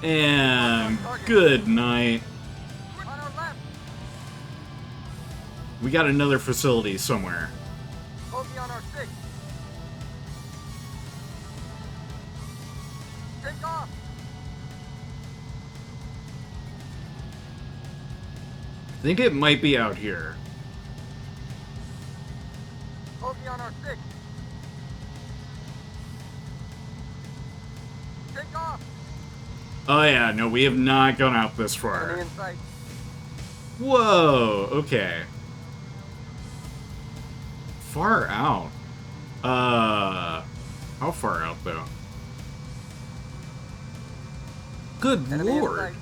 And good night. On our left! We got another facility somewhere. Bogey on our 6. Take off! I think it might be out here. Bogey on our 6. Take off! Oh yeah, no, we have not gone out this Enemy far. in sight. Whoa, okay. Far out. How far out though? Good Enemy in lord. sight.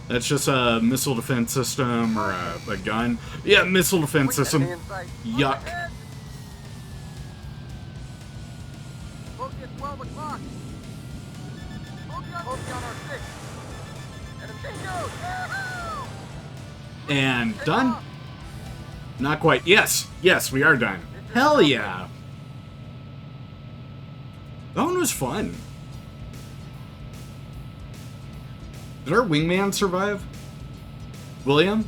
That's just a missile defense system or a gun. Yeah, missile defense system. Enemy in sight. Yuck. Up ahead. Bogey at 12 o'clock. Bogey on our 6. Enemy bingo! Yahoo! And Take done? off. Not quite. Yes, yes, we are done. Hell yeah. That one was fun. Did our wingman survive? William?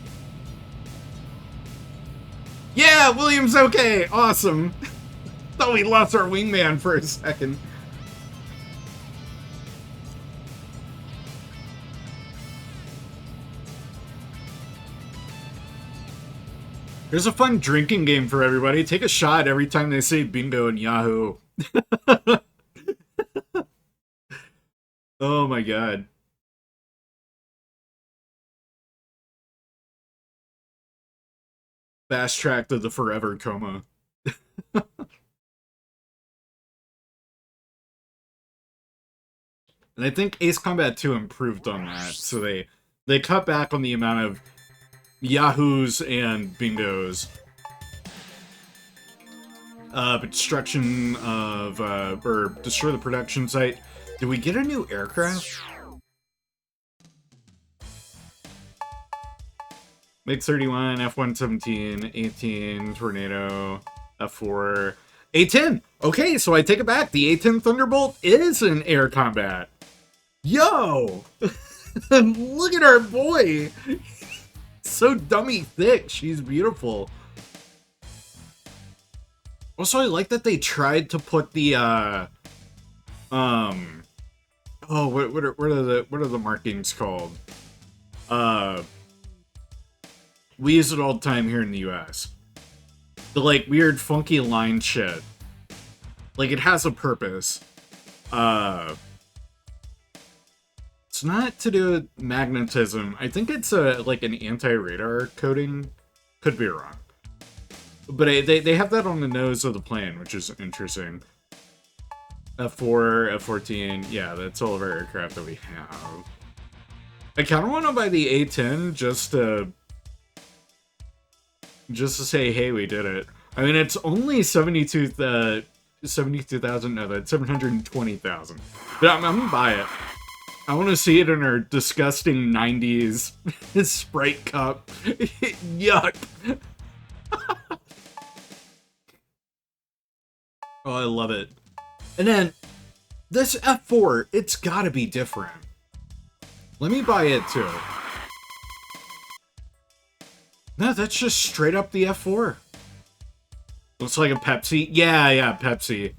Yeah, William's okay. Awesome. Thought we lost our wingman for a second. Here's a fun drinking game for everybody. Take a shot every time they say bingo and Yahoo. Oh my god. Fast track to the forever coma. And I think Ace Combat 2 improved on that, so they cut back on the amount of Yahoos and bingos. Destruction of, or destroy the production site. Did we get a new aircraft? MiG-31, F-117, 18, Tornado, F-4, A-10! Okay, so I take it back. The A-10 Thunderbolt is in air combat. Yo! Look at our boy! So dummy thick. She's beautiful. Also, I like that they tried to put the, oh, what are the markings called? We use it all the time here in the US. The, like, weird funky line shit. Like, it has a purpose. It's not to do with magnetism. I think it's like an anti-radar coating. Could be wrong. But they have that on the nose of the plane, which is interesting. F4, F-14, yeah, that's all of our aircraft that we have. I kind of want to buy the A-10 just to say, hey, we did it. I mean, it's only 72,000, no, that's 720,000. But I'm gonna buy it. I want to see it in our disgusting 90s Sprite cup. Yuck. Oh, I love it. And then, this F4, it's gotta be different. Let me buy it too. No, that's just straight up the F4. Looks like a Pepsi. Yeah, Pepsi.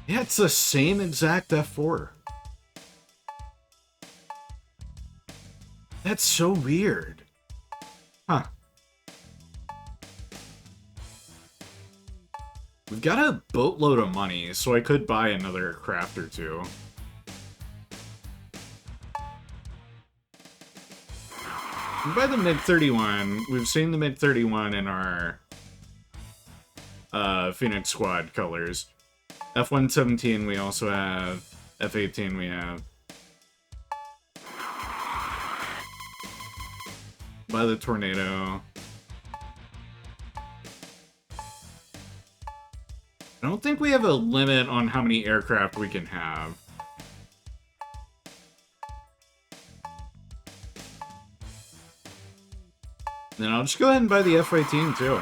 Yeah, it's the same exact F4. That's so weird. Huh. We've got a boatload of money, so I could buy another craft or two. We buy the MiG-31. We've seen the MiG-31 in our Phoenix Squad colors. F-117 we also have. F-18 we have. Buy the Tornado. I don't think we have a limit on how many aircraft we can have. Then I'll just go ahead and buy the F-18 too.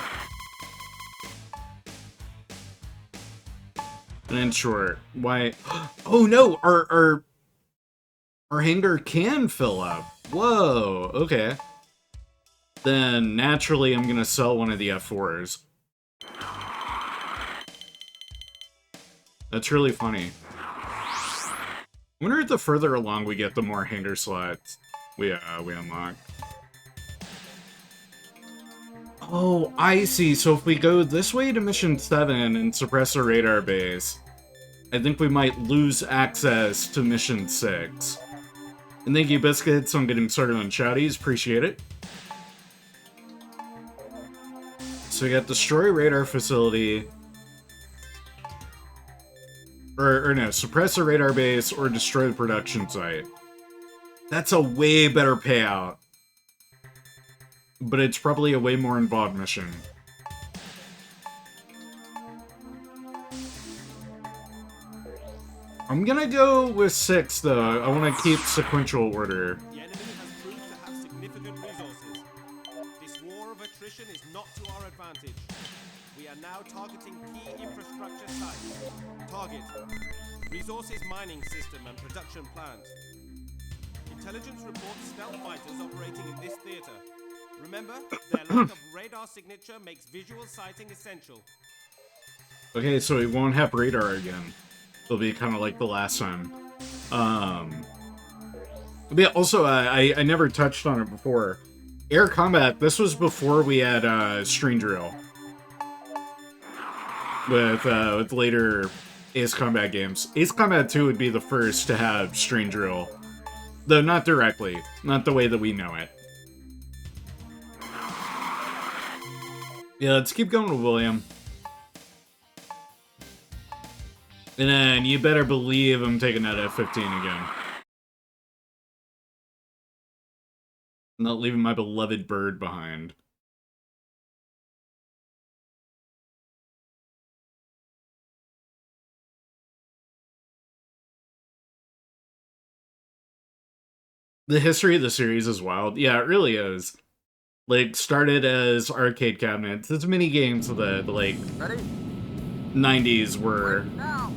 And then sure, why? Oh no, our hangar can fill up. Whoa, okay. Then naturally I'm gonna sell one of the F4s. That's really funny. I wonder if the further along we get, the more hangar slots we unlock. Oh, I see. So if we go this way to Mission 7 and suppress a radar base, I think we might lose access to Mission 6. And thank you, Biscuits, on getting started on Shouties. Appreciate it. So we got Destroy Radar Facility. Or no, suppress a radar base or destroy the production site. That's a way better payout. But it's probably a way more involved mission. I'm gonna go with 6, though. I want to keep sequential order. The enemy has proved to have significant resources. This war of attrition is not to our advantage. We are now targeting key infrastructure sites. Target: resources mining system and production plant. Intelligence reports stealth fighters operating in this theater. Remember, their lack of radar signature makes visual sighting essential. Okay, so we won't have radar again. It'll be kind of like the last time. But yeah, also, I never touched on it before. Air combat, this was before we had string drill. With later Ace Combat games. Ace Combat 2 would be the first to have string drill. Though not directly. Not the way that we know it. Yeah, let's keep going with William. And then you better believe I'm taking that F-15 again. I'm not leaving my beloved bird behind. The history of the series is wild. Yeah, it really is. Like, started as arcade cabinets. It's mini games of the like, Ready? 90s were... Now!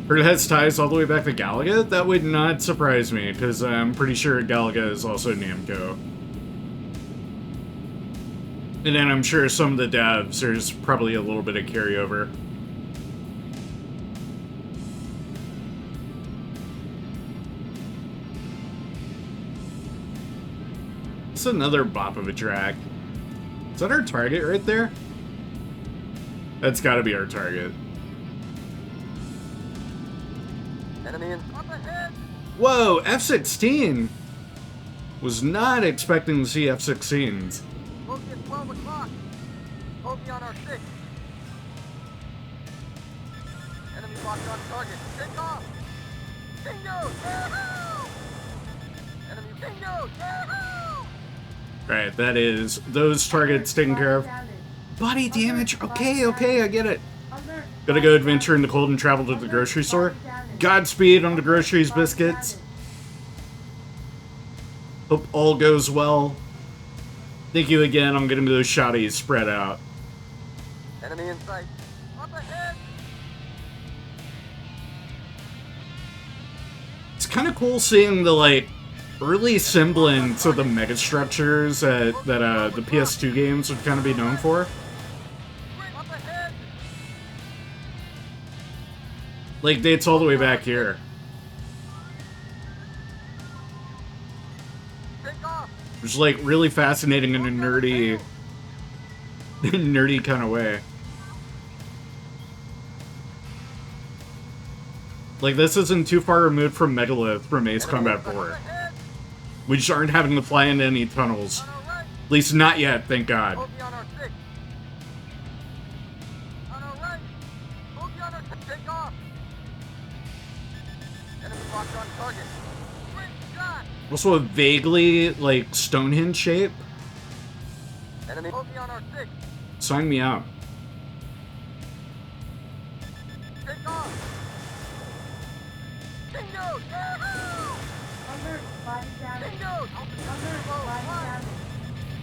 Or it has ties all the way back to Galaga? That would not surprise me, because I'm pretty sure Galaga is also Namco. And then I'm sure some of the devs, there's probably a little bit of carryover. It's another bop of a track. Is that our target right there? That's gotta be our target. Enemy in up ahead! Whoa, F-16! Was not expecting to see F-16s. Bogey at 12 o'clock. Bogey on our 6. Enemy locked on target. Take off! Bingo! Yahoo! Enemy bingo! Yahoo! Right, that is those targets taken care of. Body damage. Okay, I get it. Gotta go adventure in the cold and travel to the grocery store. Godspeed on the groceries, Biscuits. Hope all goes well. Thank you again on getting those shotties spread out. Enemy in sight. Up ahead! It's kind of cool seeing the, like, early semblance of the megastructures that the PS2 games would kind of be known for. Up ahead! Like, it's all the way back here. Which is like really fascinating in a nerdy, nerdy kind of way. Like, this isn't too far removed from Megalith from Ace Combat 4. We just aren't having to fly into any tunnels. At least not yet, thank God. Bogey on our 6. On our right. Bogey on our 6. Take off. Enemy locked on target. Great shot. Also a vaguely, like, Stonehenge shape. Enemy bogey on our 6. Sign me up. Take off. Dingoes! Yahoo! Alert, body damage. Dingoes! Alert, body damage.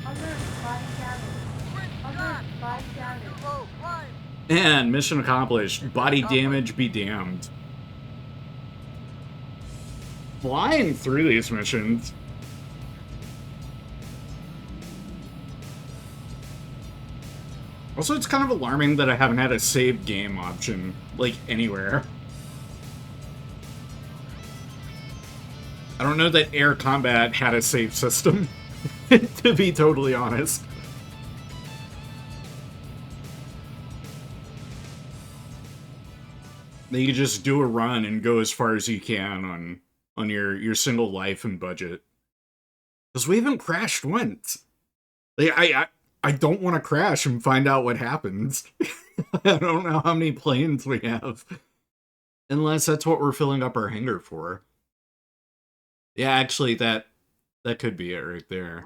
Alert, body damage. Great Alert, shot. body damage. Too low. Flying. And mission accomplished. Body damage be damned. Flying through these missions. Also, it's kind of alarming that I haven't had a save game option, like, anywhere. I don't know that Air Combat had a save system, to be totally honest. That you just do a run and go as far as you can on your single life and budget. Because we haven't crashed once. Like, I don't want to crash and find out what happens. I don't know how many planes we have. Unless that's what we're filling up our hangar for. Yeah, actually, that could be it right there.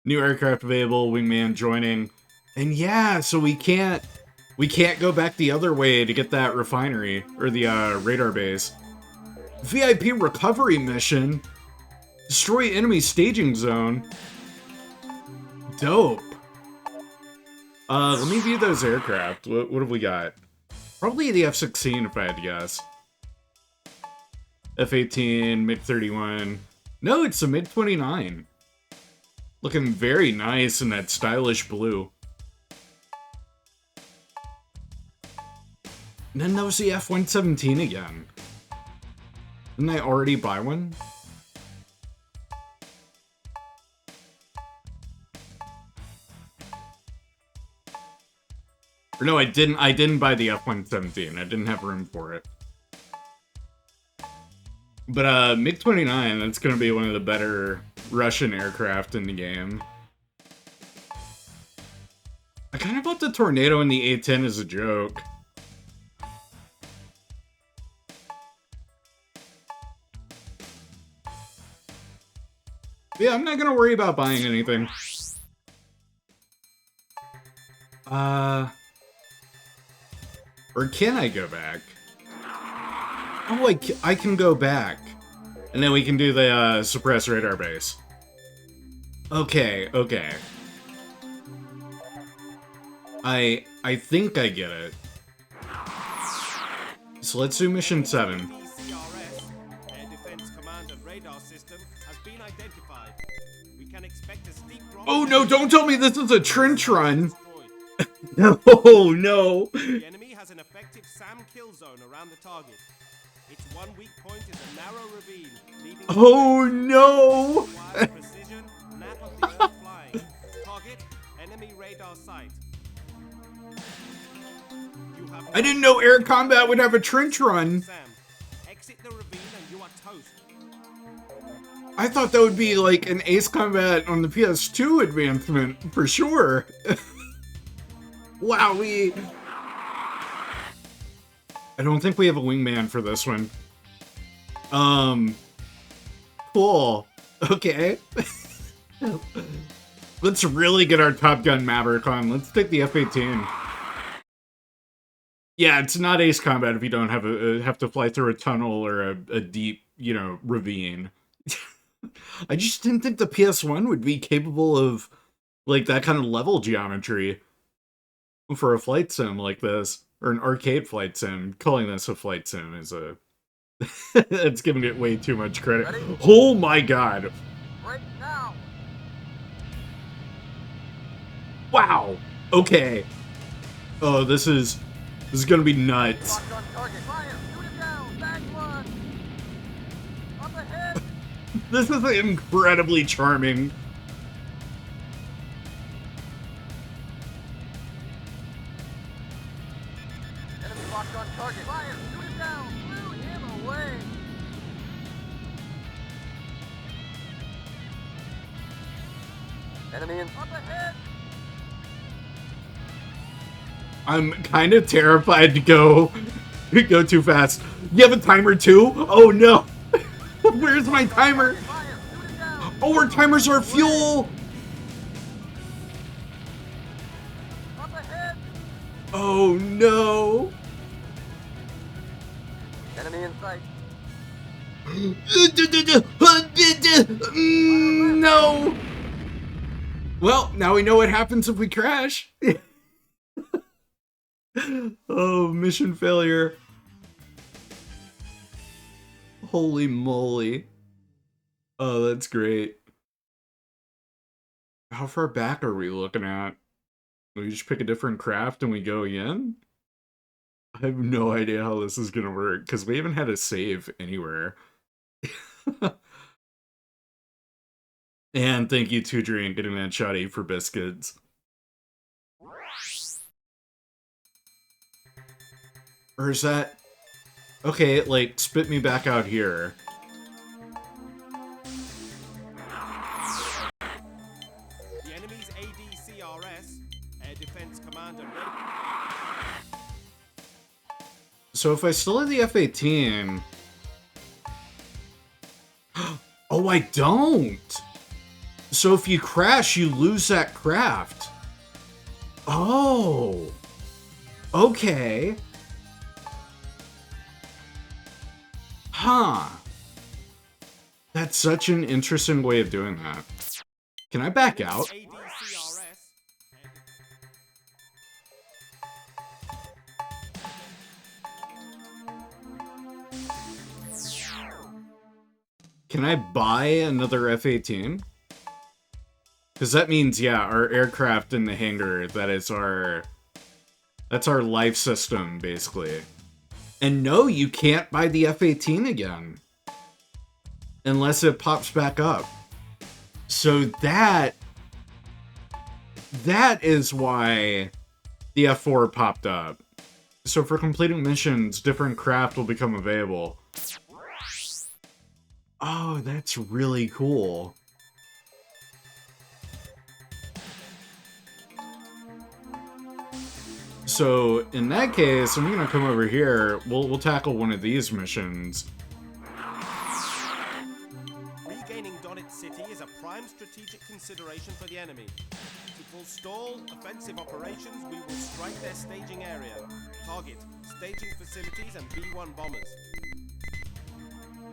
New aircraft available, wingman joining. And yeah, so we can't go back the other way to get that refinery, or the radar base. VIP recovery mission. Destroy enemy staging zone. Dope. Let me view those aircraft. What have we got? Probably the F-16 if I had to guess. F-18, MiG-31. No, it's a MiG-29. Looking very nice in that stylish blue. And then that was the F-117 again. Didn't I already buy one? Or no, I didn't buy the F-117. I didn't have room for it. But MiG-29, that's gonna be one of the better Russian aircraft in the game. I kind of bought the Tornado and the A-10 as a joke. Yeah, I'm not gonna worry about buying anything. Or can I go back? Oh, I can go back. And then we can do the suppress radar base. Okay, okay. I think I get it. So let's do mission 7. Air Defense Command and Radar System has been identified. We can expect a steep drop. Oh no, don't tell me this is a trench run! No, no! The enemy has an effective SAM kill zone around the target. Its one weak point is a narrow ravine leading Oh no! precision, nap of the earth flying. Target, enemy radar site. You have I didn't know air combat would have a trench run. SAM. Exit the ravine and you are toast. I thought that would be like an Ace Combat on the PS2 advancement, for sure. Wowie! I don't think we have a wingman for this one. Cool. Okay. Let's really get our Top Gun Maverick on. Let's take the F-18. Yeah, it's not Ace Combat if you don't have to fly through a tunnel or a deep, you know, ravine. I just didn't think the PS1 would be capable of, like, that kind of level geometry for a flight sim like this. Or an arcade flight sim. Calling this a flight sim is a... it's giving it way too much credit. Ready? Oh my god! Right now. Wow! Okay. Oh, this is gonna be nuts. Locked on target. Fire. Shoot it down. Back one. Up ahead. This is incredibly charming. Enemy locked on target. Fire! Shoot it down! Blew him away! Enemy in... Up ahead! I'm kind of terrified to go too fast. You have a timer too? Oh no! Where's my timer? Fire! Shoot it down! Oh, our timer's our fuel! Up ahead! Oh no! Enemy in sight. No! Well, now we know what happens if we crash. Oh, mission failure. Holy moly. Oh, that's great. How far back are we looking at? We just pick a different craft and we go again? I have no idea how this is gonna work, because we haven't had a save anywhere. And thank you to Drink getting that shoddy for biscuits. Or is that... Okay, like, spit me back out here. The enemy's ADCRS, Air Defense Commander, So if I still have the F-18... Oh, I don't! So if you crash, you lose that craft. Oh! Okay. Huh. That's such an interesting way of doing that. Can I back out? ADCRS. Can I buy another F-18? Because that means, yeah, our aircraft in the hangar, that's our life system, basically. And no, you can't buy the F-18 again. Unless it pops back up. So that is why the F4 popped up. So for completing missions, different craft will become available. Oh, that's really cool. So in that case, I'm gonna come over here. We'll tackle one of these missions. Regaining Donetsk City is a prime strategic consideration for the enemy. To forestall offensive operations, we will strike their staging area. Target, staging facilities and B-1 bombers.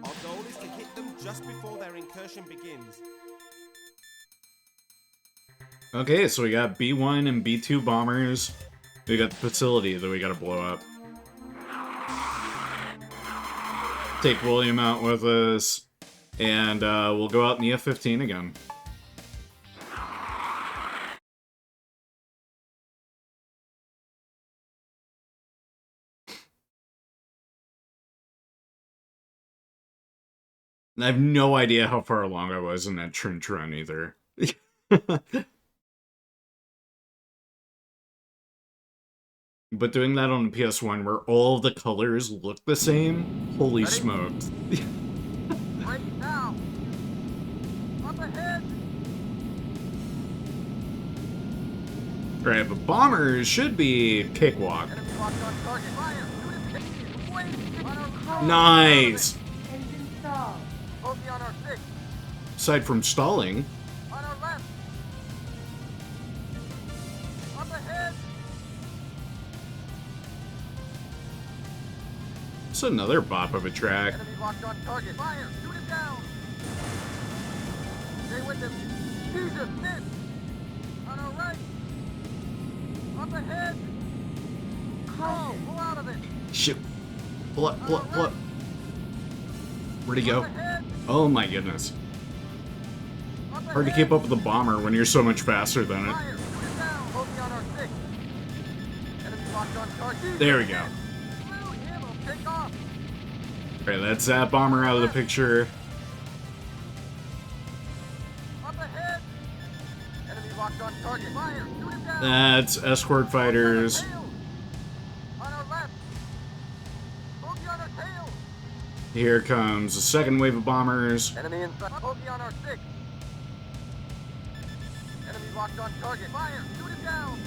Our goal is to hit them just before their incursion begins. Okay, so we got B1 and B2 bombers. We got the facility that we gotta blow up. Take William out with us, and we'll go out in the F-15 again. And I have no idea how far along I was in that trench run either. But doing that on the PS1 where all the colors look the same, holy Ready? smokes. Right now! Up ahead! Right, but bombers should be cakewalk. Enemy locked on target. Fire! Shoot it! Wait! On our Nice! Engine stall. Bogey on our 6. Aside from stalling, On our left. Up ahead! it's another bop of a track. Enemy locked on target. Fire! Shoot it down! Stay with him. Jesus, miss! On our right. Up ahead! Go! Pull out of it! Shoot. Pull up, pull up, pull up. Where'd he Up go? ahead! Oh my goodness. Up Hard to ahead! keep up with the bomber when you're so much faster than it. Fire! Shoot it down! Bogey on our 6. Enemy locked on target. There we go. Blew him! He'll take off! Alright, that's that bomber out of the picture. down. That's escort fighters. On our left. Bogey on our tail. Here comes a second wave of bombers. Enemy inside. Bogey on our 6. Enemy locked on target. Fire. Shoot it down.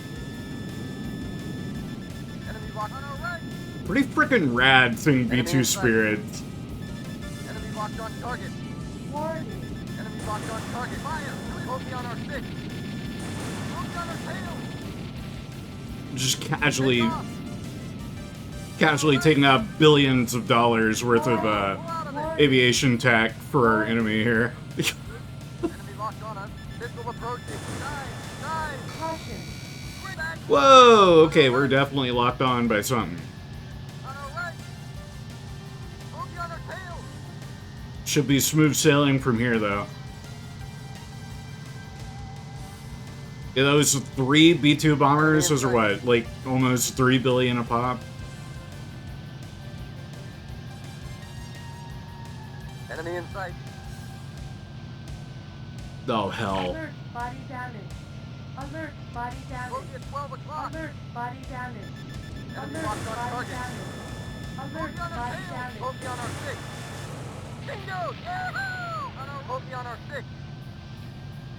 Enemy locked on our right. Pretty freaking rad thing Enemy B2 inside. Spirits. Enemy locked on target. Warning. Enemy locked on target. Fire. Shoot it. Bogey on our 6. Bogey on our tail. Just Take casually off. taking out billions of dollars worth of Pull out of it. aviation tech for our enemy here. Enemy locked on us. Missile approaching. Dive. Caution. Bring back. Whoa, okay, we're definitely locked on by something. On our right. Bogey on our tail. Should be smooth sailing from here, though. Yeah, those 3 B2 bombers, those are what, like almost 3 billion a pop? Enemy in sight. Oh, hell. Alert. Body damage. Alert. Body damage. Bogey at 12 o'clock. Alert. Body damage. Enemy Alert. locked on Body target. damage. Alert. Bogey on our Body tail. damage. Bogey on our 6. Bingo! Yahoo! On our bogey on our 6.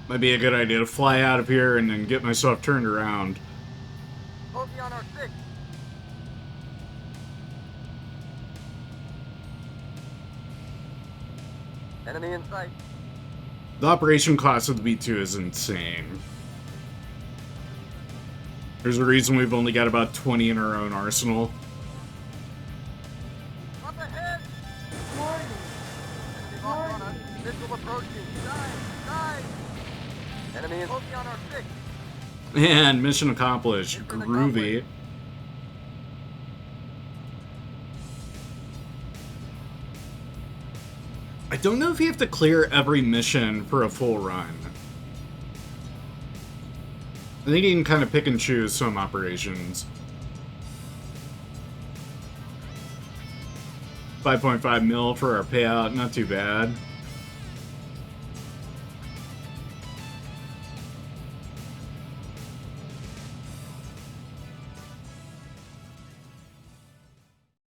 Might be a good idea to fly out of here and then get myself turned around. Bogey on our 6. Enemy in sight. The operation cost of the B2 is insane. There's a reason we've only got about 20 in our own arsenal. Up ahead. Warning. Enemy locked on us. Missile approaching. Dive. Enemy in bogey on our 6. And mission accomplished. Mission Groovy. I don't know if you have to clear every mission for a full run. I think you can kind of pick and choose some operations. 5.5 mil for our payout, not too bad.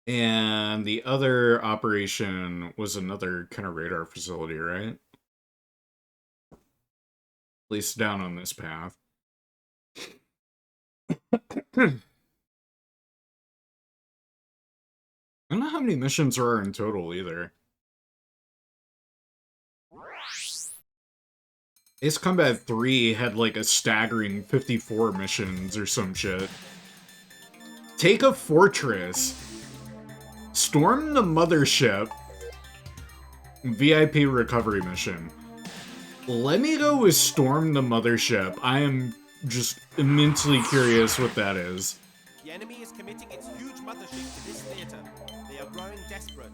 And the other operation was another kind of radar facility, right? At least down on this path. I don't know how many missions there are in total either. Ace Combat 3 had like a staggering 54 missions or some shit. Take a fortress. Storm the mothership. VIP recovery mission. Let me go with Storm the mothership. I am just immensely curious what that is. The enemy is committing its huge mothership to this theater. They are growing desperate.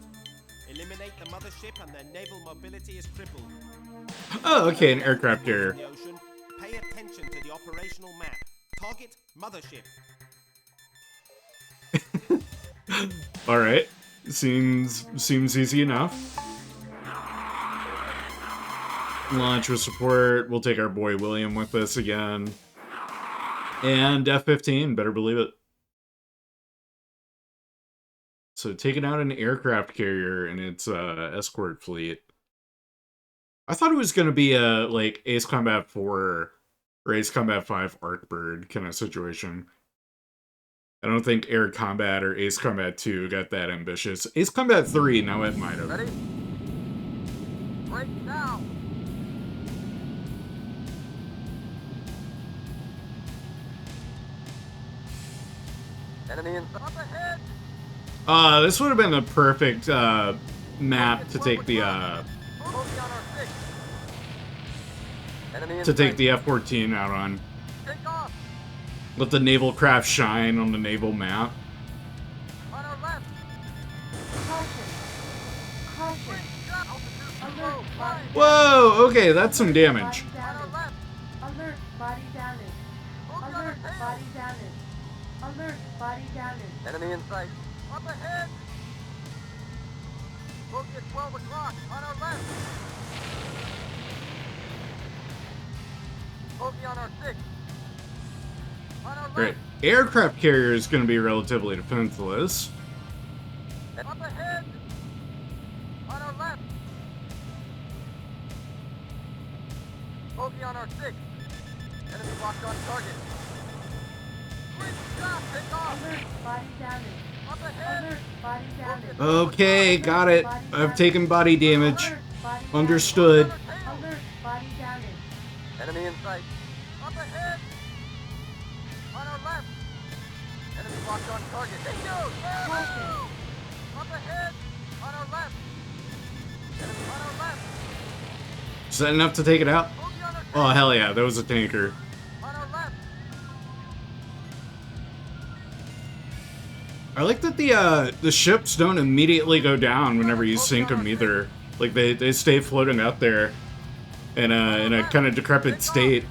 Eliminate the mothership and their naval mobility is crippled. Oh, okay, an aircraft carrier. In the ocean, pay attention to the operational map. Target mothership. Alright. Seems easy enough. Launch with support. We'll take our boy William with us again. And F-15, better believe it. So taking out an aircraft carrier and its escort fleet. I thought it was going to be a like Ace Combat 4 or Ace Combat 5 Arcbird kind of situation. I don't think Air Combat or Ace Combat 2 got that ambitious. Ace Combat 3, now it might have. Ready? Break now. Enemy in up ahead. This would have been the perfect map to take the Bogey on our 6. Enemy in to take sight. the F-14 out on. Take off. Let the naval craft shine on the naval map. On our left. Caution. Caution. Shot. Altitude too Alert. low. Body Fine. Whoa, okay, that's some Body damage. On our damage. left. Alert. Body damage. Bogey on our Alert. tail. Body damage. Alert. Body damage. Enemy in sight. Up ahead. Bogey at 12 o'clock. On our left. Bogey on our 6. On our Great. Aircraft carrier is going to be relatively defenseless. left. Up ahead. On our left. Bogey on our 6. Enemy locked on target. Great shot. Take off. Alert, body damage. Up ahead. Alert, body damage. Okay, got it. I've taken body damage. Alert, body damage. Understood. Alert, body damage. Enemy in sight. Up ahead. On our left. Enemy locked on target. Take those. Caution. Up ahead. On our left. Enemy on our left. Is that enough to take it out? Bogey on our Oh, tail. hell yeah, that was a tanker. On our left. I like that the ships don't immediately go down whenever you sink them either. Like they stay floating out there in a kind of decrepit state.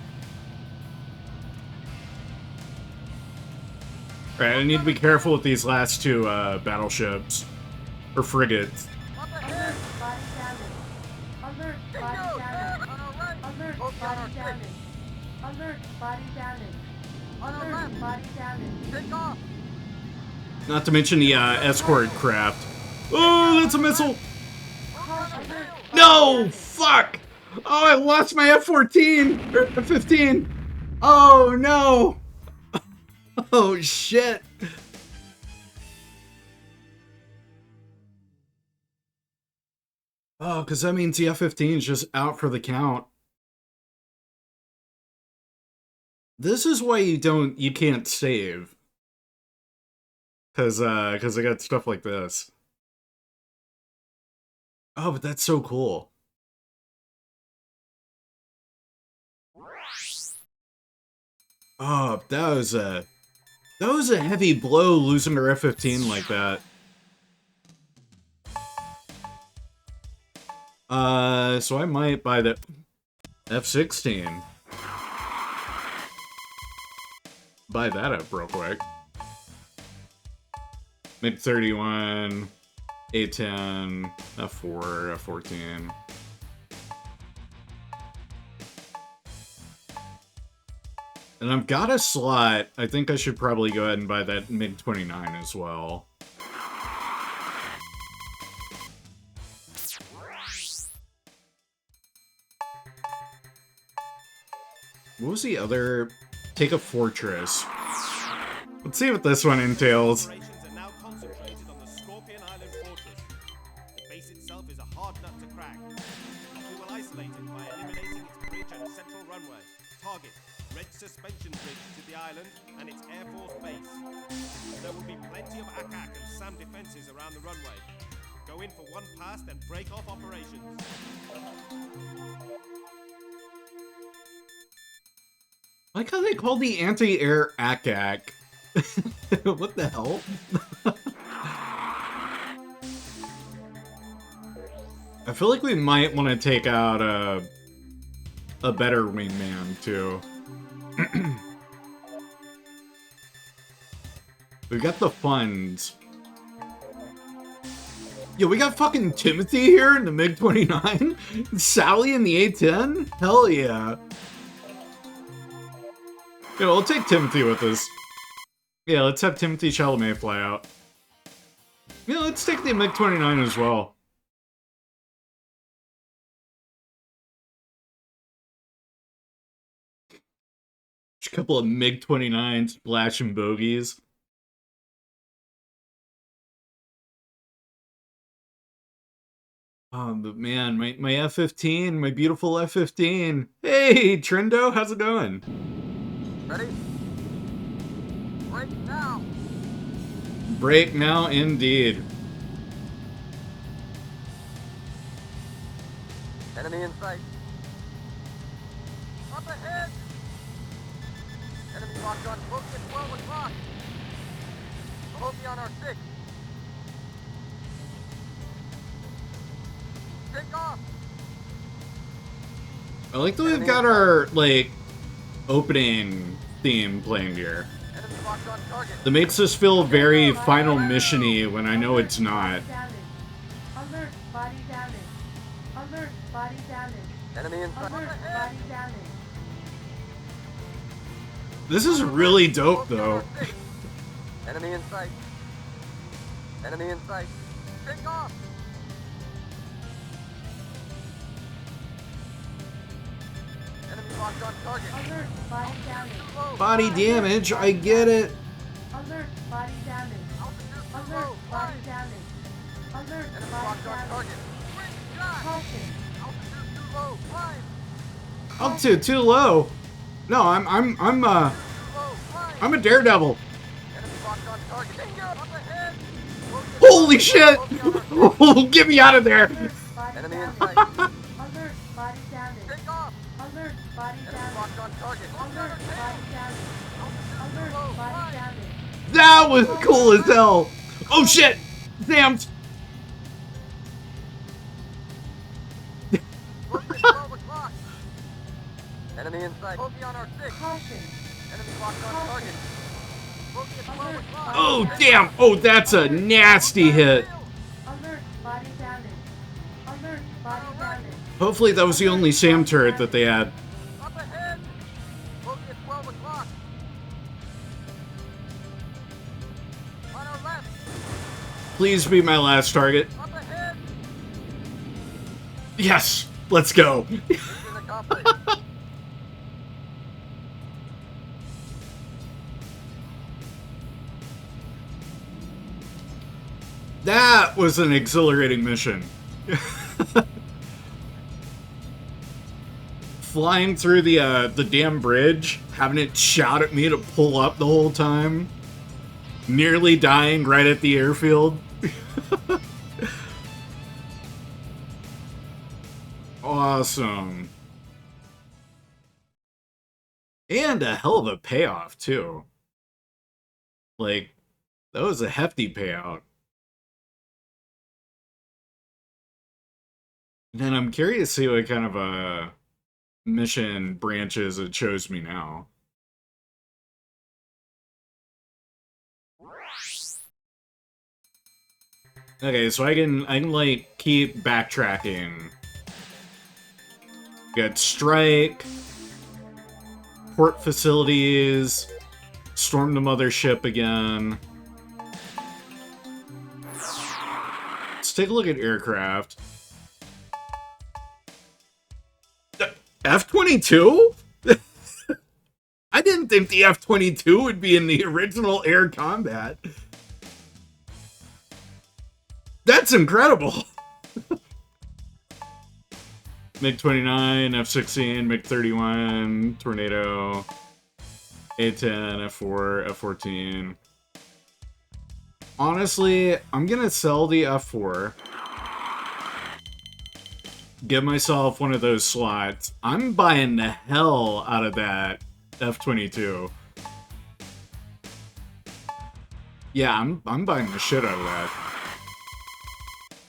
Right, I need to be careful with these last two battleships or frigates. Up Alert, ahead. body damage. Alert, Take body those. damage. On our right. Alert, Bogey on our body 6. damage. Alert, body damage. On our Alert, left. body damage. Take off. Not to mention the escort craft. Oh, that's a missile! Caution. No! Fuck! Oh, I lost my F-14! Or F-15! Oh, no! Oh, shit! Oh, because that means the F-15 is just out for the count. This is why you can't save. Because I got stuff like this. Oh, but that's so cool. Oh, that was a heavy blow losing her F-15 like that. So I might buy the F-16. Buy that up real quick. MiG-31, A-10, F-4, F-14. And I've got a slot. I think I should probably go ahead and buy that MiG-29 as well. What was the other? Take a fortress. Let's see what this one entails. Operations are now concentrated on the Scorpion Island fortress. The base itself is a hard nut to crack. We will isolate it by eliminating its bridge and central runway. Target: Red Suspension Bridge to the island and its Air Force base. There will be plenty of ACAC and SAM defenses around the runway. Go in for one pass, then break off operations. I like how they call the anti-air ACAC. What the hell? I feel like we might want to take out a better wingman too. We got the funds. Yo, we got fucking Timothy here in the MiG-29? Sally in the A-10? Hell yeah. Yeah, we'll take Timothy with us. Yeah, let's have Timothy Chalamet fly out. Yeah, let's take the MiG-29 as well. Just a couple of MiG-29s splashing bogeys. But man, my F-15, my beautiful F-15. Hey, Trendo, how's it going? Ready? Break now. Break now, indeed. Enemy in sight. Up ahead. Enemy locked on Bogey at 12 o'clock. Bogey on our 6. Take off. I like that we've got our, like, opening theme playing here. Enemy locked on target. That makes us feel very final mission-y when I know it's not. Damage. Alert, body damage. Alert, body damage. Enemy in sight. Alert, Up ahead. body damage. This is really dope, though. Enemy in sight. Enemy in sight. Take off! Enemy locked on target. Alert, body damage. Body damage, I get it. Alert, body damage. Altitude too Alert, low. body Fine. damage. Alert, Enemy body locked on damage. target. Great shot. Caution. Altitude too low. Fine. Altitude too low. No, Too low. Fine. I'm a daredevil. Enemy locked on target. Danger up ahead. Holy shit! Oh, get me out of there! Alert, body Enemy in damage. sight. Alert, body damage. Take off. Alert, body Enemy damage. locked on target. Alert, body damage. Altitude too Alert, low. body Fine. damage. That was cool as hell. Oh shit! Damn. Look at 12 o'clock. Enemy in sight. Bogey on our 6. Caution. Enemy locked on target. Bogey at 12 o'clock. Oh damn! Oh, that's a nasty hit. Alert, body damage. Alert, body damage. Hopefully that was the only SAM turret that they had. Up ahead. Bogey at 12 o'clock. On our left. Please be my last target. Up ahead. Yes! Let's go. Mission accomplished. That was an exhilarating mission. Flying through the damn bridge, having it shout at me to pull up the whole time. Nearly dying right at the airfield. Awesome. And a hell of a payoff, too. Like, that was a hefty payout. Then I'm curious to see what kind of mission branches it shows me now. Okay, so I can like keep backtracking. Got strike, port facilities, storm the mothership again. Let's take a look at aircraft. F-22? I didn't think the F-22 would be in the original air combat. That's incredible. MiG-29, F-16, MiG-31, Tornado, A-10, F-4, F-14. Honestly, I'm gonna sell the F-4. Give myself one of those slots. I'm buying the hell out of that F-22. Yeah, I'm buying the shit out of that.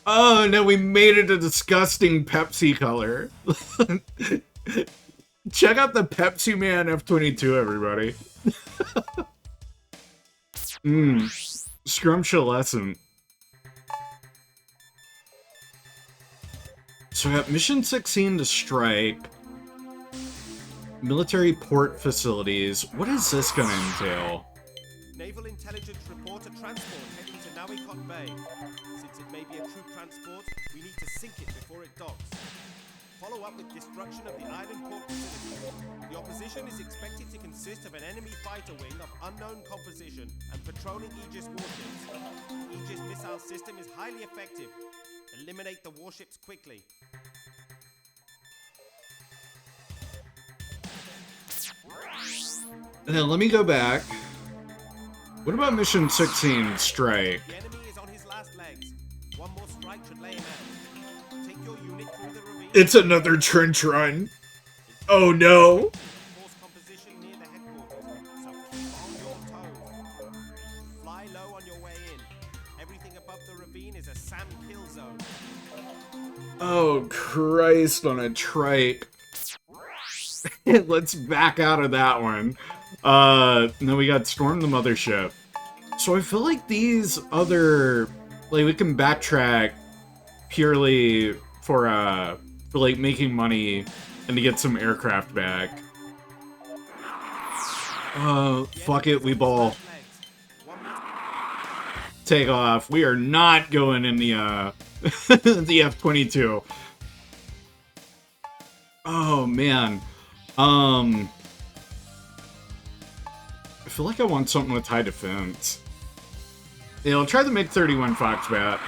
Oh, no, we made it a disgusting Pepsi color. Check out the Pepsi Man F-22, everybody. Scrumptious. So I got Mission 16 to strike. Military port facilities. What is this gonna entail? Naval intelligence report a transport heading to Nawikot Bay. Since it may be a troop transport, we need to sink it before it docks. Follow up with destruction of the island port facility. The opposition is expected to consist of an enemy fighter wing of unknown composition and patrolling Aegis warships. Aegis missile system is highly effective. Eliminate the warships quickly. Now let me go back. What about Mission 16 strike? The enemy is on his last legs. One more strike should lay him out. Take your unit through the ravine. It's another trench run. Oh no. Force composition near the headquarters, so keep on your toes. Fly low on your way in. Everything above the ravine is a SAM kill zone. Oh Christ on a trike. Let's back out of that one. Then we got Storm the Mothership. So I feel like these other, like, we can backtrack purely for like making money and to get some aircraft back. Fuck it, we ball. Take off. We are not going in the, the F-22. Oh, man. I feel like I want something with high defense. Yeah, I'll try the MiG-31 Foxbat.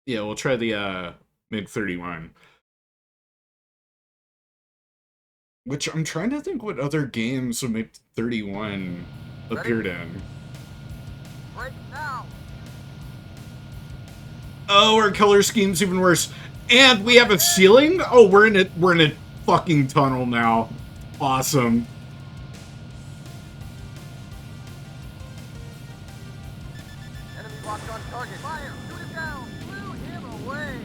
Yeah, we'll try the MiG-31. Which I'm trying to think what other games the MiG-31 appeared in. Right now. Oh, our color scheme's even worse. And we have a ceiling? Oh, we're in a fucking tunnel now. Awesome. Enemy locked on target. Fire! Shoot him down! Blew him away!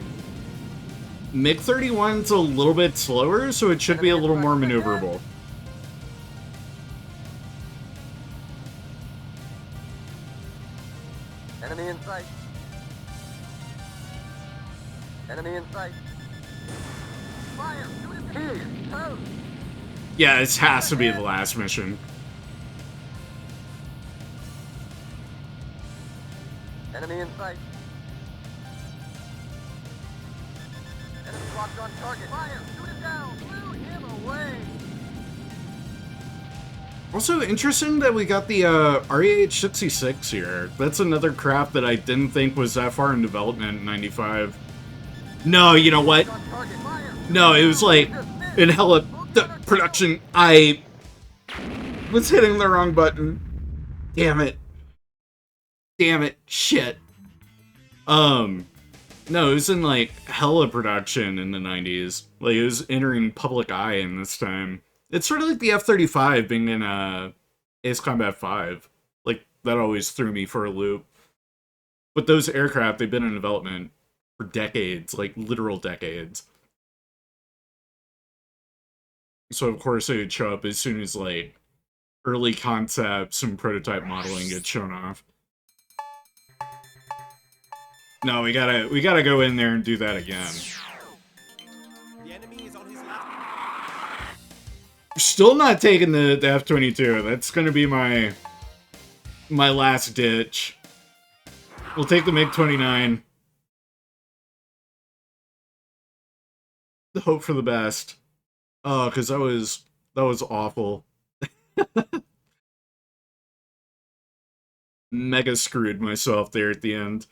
MiG-31's a little bit slower, so it should be a little more maneuverable. Enemy in sight. Enemy in sight. Fire! Shoot him down! Toast! Yeah, this has to be the last mission. Enemy in sight. Enemy locked on target. Fire! Shoot him down! Blew him away! Also, interesting that we got the REH-66 here. That's another craft that I didn't think was that far in development in 95. No, you know what? On target. Fire! No, it was like, in hella production, I was hitting the wrong button. Damn it. Damn it. Shit. No, it was in, like, hella production in the 90s. Like, it was entering public eye in this time. It's sort of like the F-35 being in, Ace Combat 5. Like, that always threw me for a loop. But those aircraft, they've been in development for decades. Like, literal decades. So, of course, they would show up as soon as, like, early concepts and prototype modeling get shown off. No, we gotta go in there and do that again. The enemy is on his left. Still not taking the F-22. That's gonna be my last ditch. We'll take the MiG-29. Hope for the best. Oh, because that was awful. Mega screwed myself there at the end.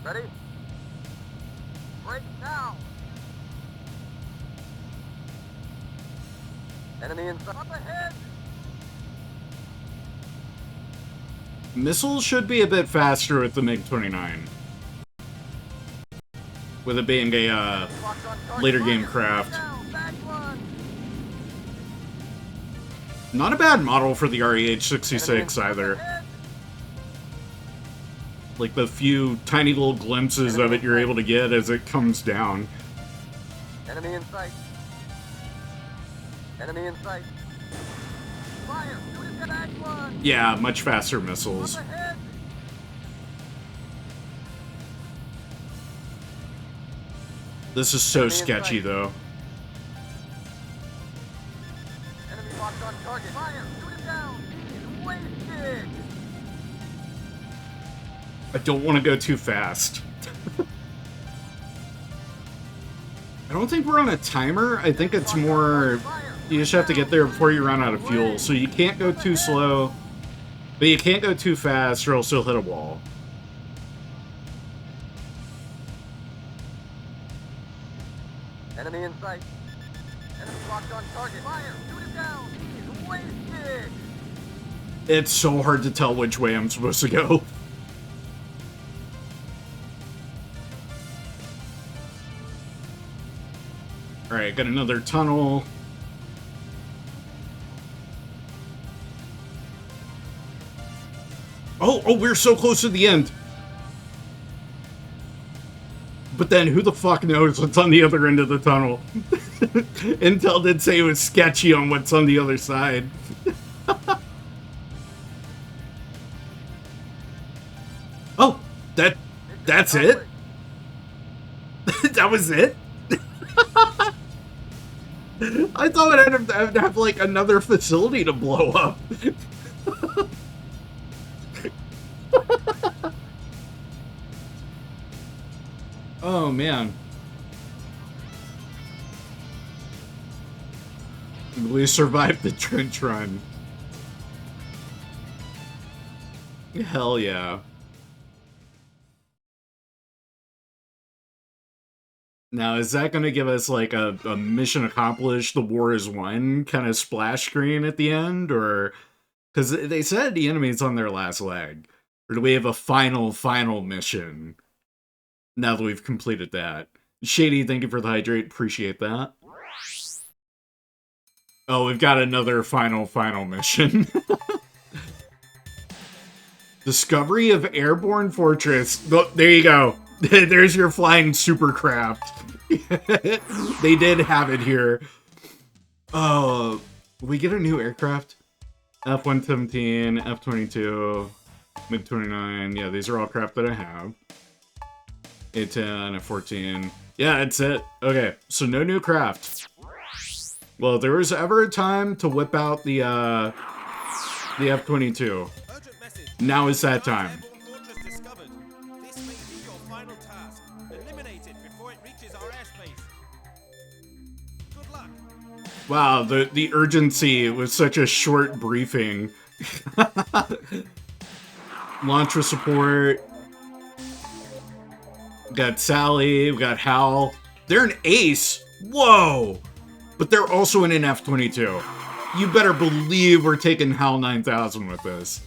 Ready? Break now! Enemy in sight. Up ahead! Missiles should be a bit faster with the MiG-29. With it being a Locked on target. later game Fire! craft. Down. Back one. Not a bad model for the REH-66 either. Ahead. Like the few tiny little glimpses of it you're able to get as it comes down. Enemy in sight. Enemy in sight. Fire! Shoot him down. Back one. Yeah, much faster missiles. Up ahead. This is so Enemy in sketchy sight. though. Enemy locked on target. Fire! Shoot him down. He's wasted. I don't want to go too fast. I don't think we're on a timer. I think it's more, you just have to get there before you run out of fuel. So you can't go too slow, but you can't go too fast or else you'll hit a wall. Enemy in sight. Enemy locked on target. Fire! Shoot him down. He's wasted. It's so hard to tell which way I'm supposed to go. Alright, got another tunnel. Oh, we're so close to the end. But then who the fuck knows what's on the other end of the tunnel? Intel did say it was sketchy on what's on the other side. Oh, that's it? That was it? I thought I'd have like another facility to blow up. Oh man. We survived the trench run. Hell yeah. Now, is that going to give us like a mission accomplished, the war is won kind of splash screen at the end? Or, because they said the enemy's on their last leg. Or do we have a final mission now that we've completed that? Shady, thank you for the hydrate. Appreciate that. Oh, we've got another final mission. Discovery of Airborne Fortress. Oh, there you go. There's your flying supercraft. They did have it here. Oh, we get a new aircraft? F-117, F-22, MiG-29. Yeah, these are all crap that I have. A-10, F-14. Yeah, that's it. Okay, so no new craft. Well, if there was ever a time to whip out the F-22, now is that time. Wow, the urgency was such a short briefing. Launch with support. We got Sally, we got Hal. They're an ace. Whoa! But they're also in an F-22. You better believe we're taking HAL 9000 with this.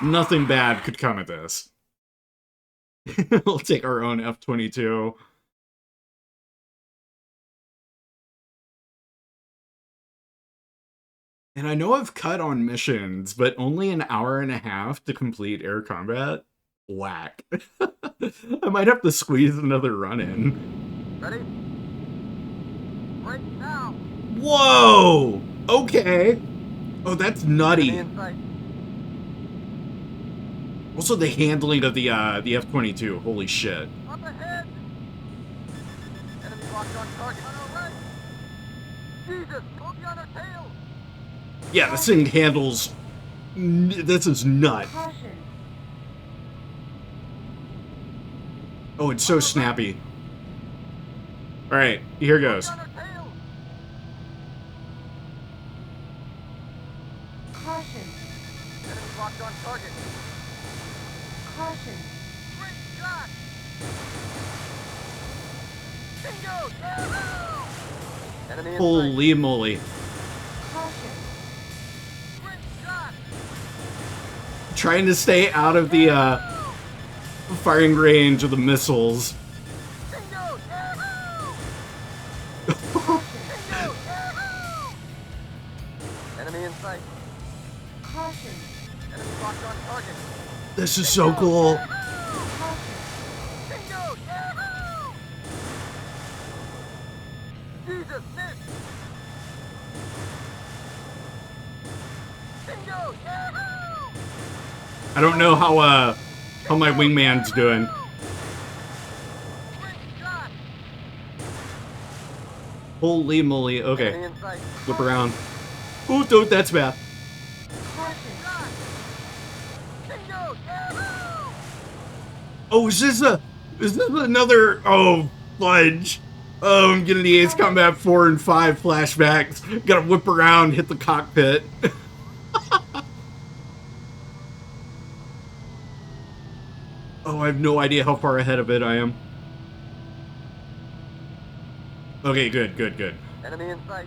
Nothing bad could come of this. We'll take our own F-22. And I know I've cut on missions, but only an hour and a half to complete air combat? Whack. I might have to squeeze another run in. Ready? Right now. Whoa! Okay. Oh, that's nutty. Also, the handling of the F-22. Holy shit. Up ahead. Enemy locked on target. On our right. Jesus, we'll be on our tail. Yeah, this thing handles... This is nuts. Oh, it's so snappy. Alright, here goes. Caution. Enemy locked on target. Caution. Great shot. Bingo! Yeah! Enemy in Holy moly. Caution. Great shot. Trying to stay out of the firing range of the missiles. Bingo! Yeah! Bingo! Yeah! Enemy in sight. Caution. Enemy locked on target. This is so cool. Caution. Bingo! Yeah! Jesus, miss! Bingo! Yeah! I don't know how my wingman's doing. Great shot! Holy moly. Enemy Okay. in sight. Flip around. Ooh, dude, that's bad. Caution. Shot! Bingo! Yeah! Oh, is this another... Oh, fudge. Oh, I'm getting the Ace Combat 4 and 5 flashbacks. Gotta whip around, hit the cockpit. Oh, I have no idea how far ahead of it I am. Okay, good. Enemy in sight.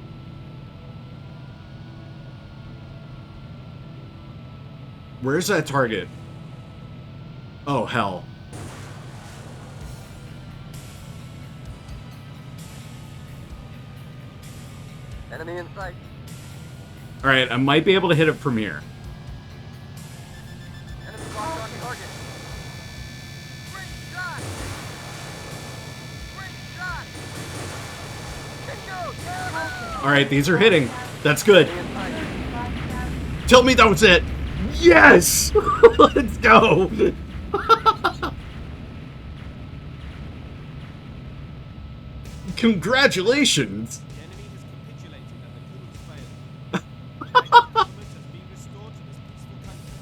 Where's that target? Oh, hell. Enemy in sight. Alright, I might be able to hit it from here. Enemy locked on target. Great shot! Great shot! Bingo! Yeah! Alright, these are hitting. That's good. Stay in tight. Tell me that was it. Yes! Let's go. Congratulations. The enemy has capitulated and the coup has failed. Government has been restored to this peaceful country.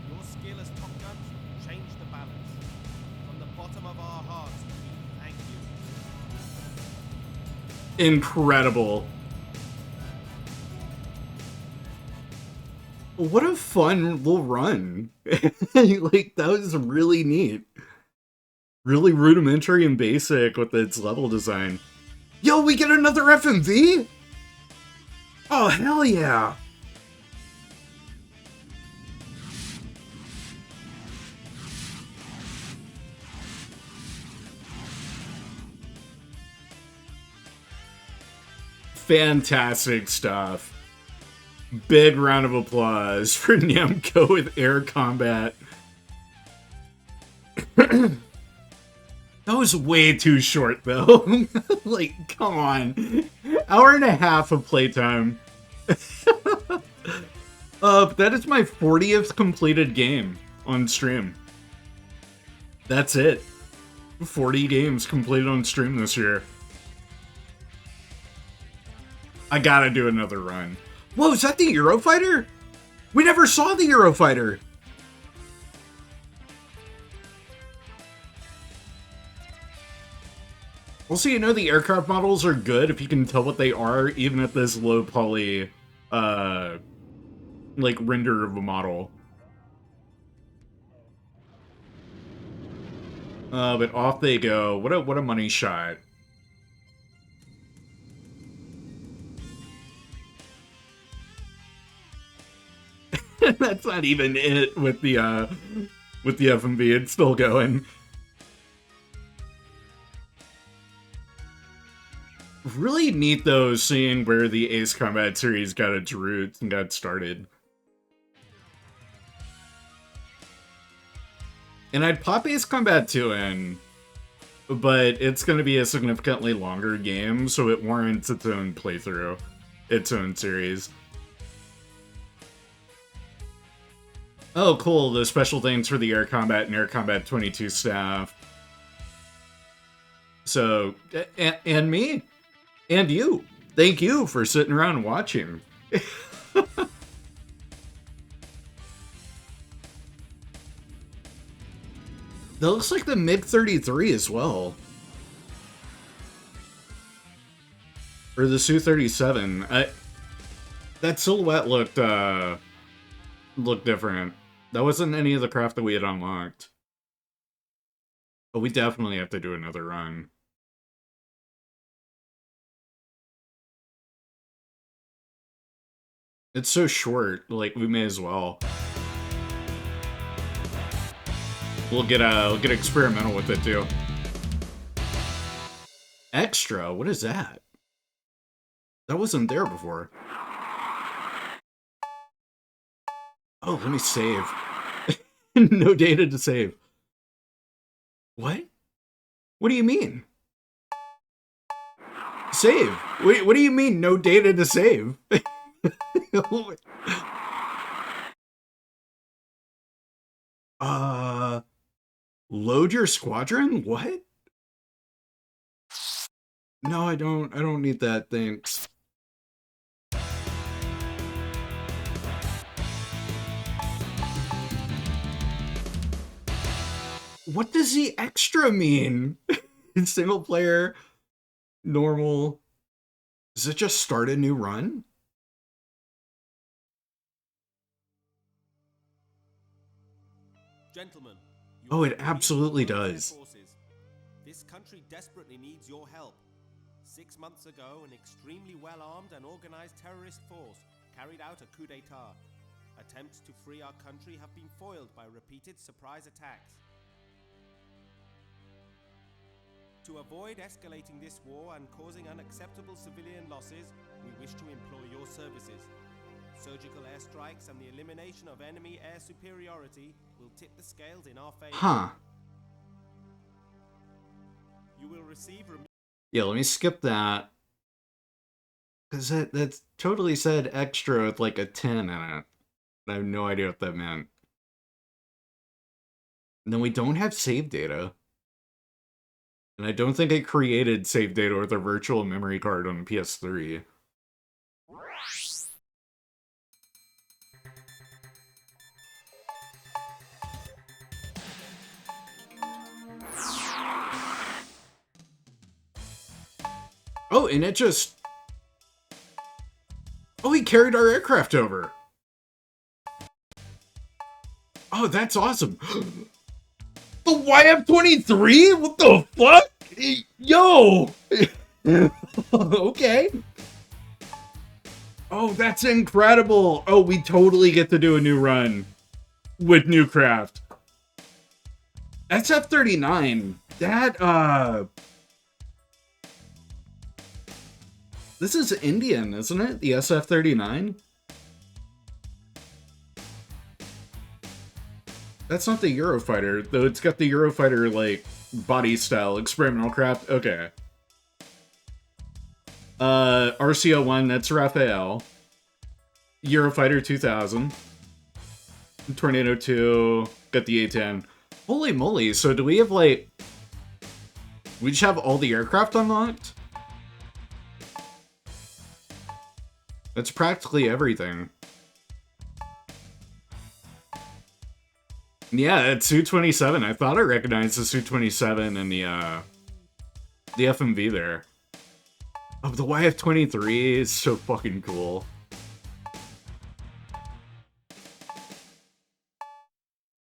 Your skill as top guns changed the balance. From the bottom of our hearts, we thank you. Incredible. What a fun little run. Like, that was really neat. Really rudimentary and basic with its level design. Yo, we get another FMV? Oh, hell yeah. Fantastic stuff. Big round of applause for Namco with air combat. That was way too short, though. Like, come on. Hour and a half of playtime. That is my 40th completed game on stream. That's it. 40 games completed on stream this year. I gotta do another run. Whoa, is that the Eurofighter? We never saw the Eurofighter. Also, you know, the aircraft models are good if you can tell what they are, even at this low poly, like, render of a model. But off they go. What a money shot. That's not even it with the FMV. It's still going. Really neat, though, seeing where the Ace Combat series got its roots and got started. And I'd pop Ace Combat 2 in, but it's going to be a significantly longer game, so it warrants its own playthrough, its own series. Oh, cool. The special things for the Air Combat and Air Combat 22 staff. So, and me. And you. Thank you for sitting around and watching. That looks like the MiG-33 as well. Or the Su-37. That silhouette looked different. That wasn't any of the craft that we had unlocked. But we definitely have to do another run. It's so short, like, we may as well. We'll get experimental with it, too. Extra? What is that? That wasn't there before. Oh, let me save. No data to save. What? What do you mean? Save? Wait, what do you mean, no data to save? Load your squadron? What? No, I don't need that, thanks. What does the extra mean? Single player, normal. Does it just start a new run? Gentlemen, Oh, it absolutely does. This country desperately needs your help. 6 months ago, an extremely well-armed and organized terrorist force carried out a coup d'etat. Attempts to free our country have been foiled by repeated surprise attacks. To avoid escalating this war and causing unacceptable civilian losses, we wish to employ your services. Surgical airstrikes and the elimination of enemy air superiority will tip the scales in our favor. Huh. You will receive... Yeah, let me skip that. Because that's totally said extra with like a 10 in it. I have no idea what that meant. And then we don't have save data. And I don't think I created save data with a virtual memory card on PS3. Oh, and it just... Oh, he carried our aircraft over. Oh, that's awesome. The YF-23? What the fuck? Yo! Okay. Oh, that's incredible. Oh, we totally get to do a new run with new craft. SF-39. That, This is Indian, isn't it? The SF-39? That's not the Eurofighter, though it's got the Eurofighter, like, body style, experimental craft. Okay. RCO-1, that's Raphael. Eurofighter 2000. Tornado 2, got the A-10. Holy moly, so do we have, like... We just have all the aircraft unlocked? That's practically everything. Yeah, it's Su-27. I thought I recognized the Su-27 and the FMV there. Oh, the YF-23 is so fucking cool.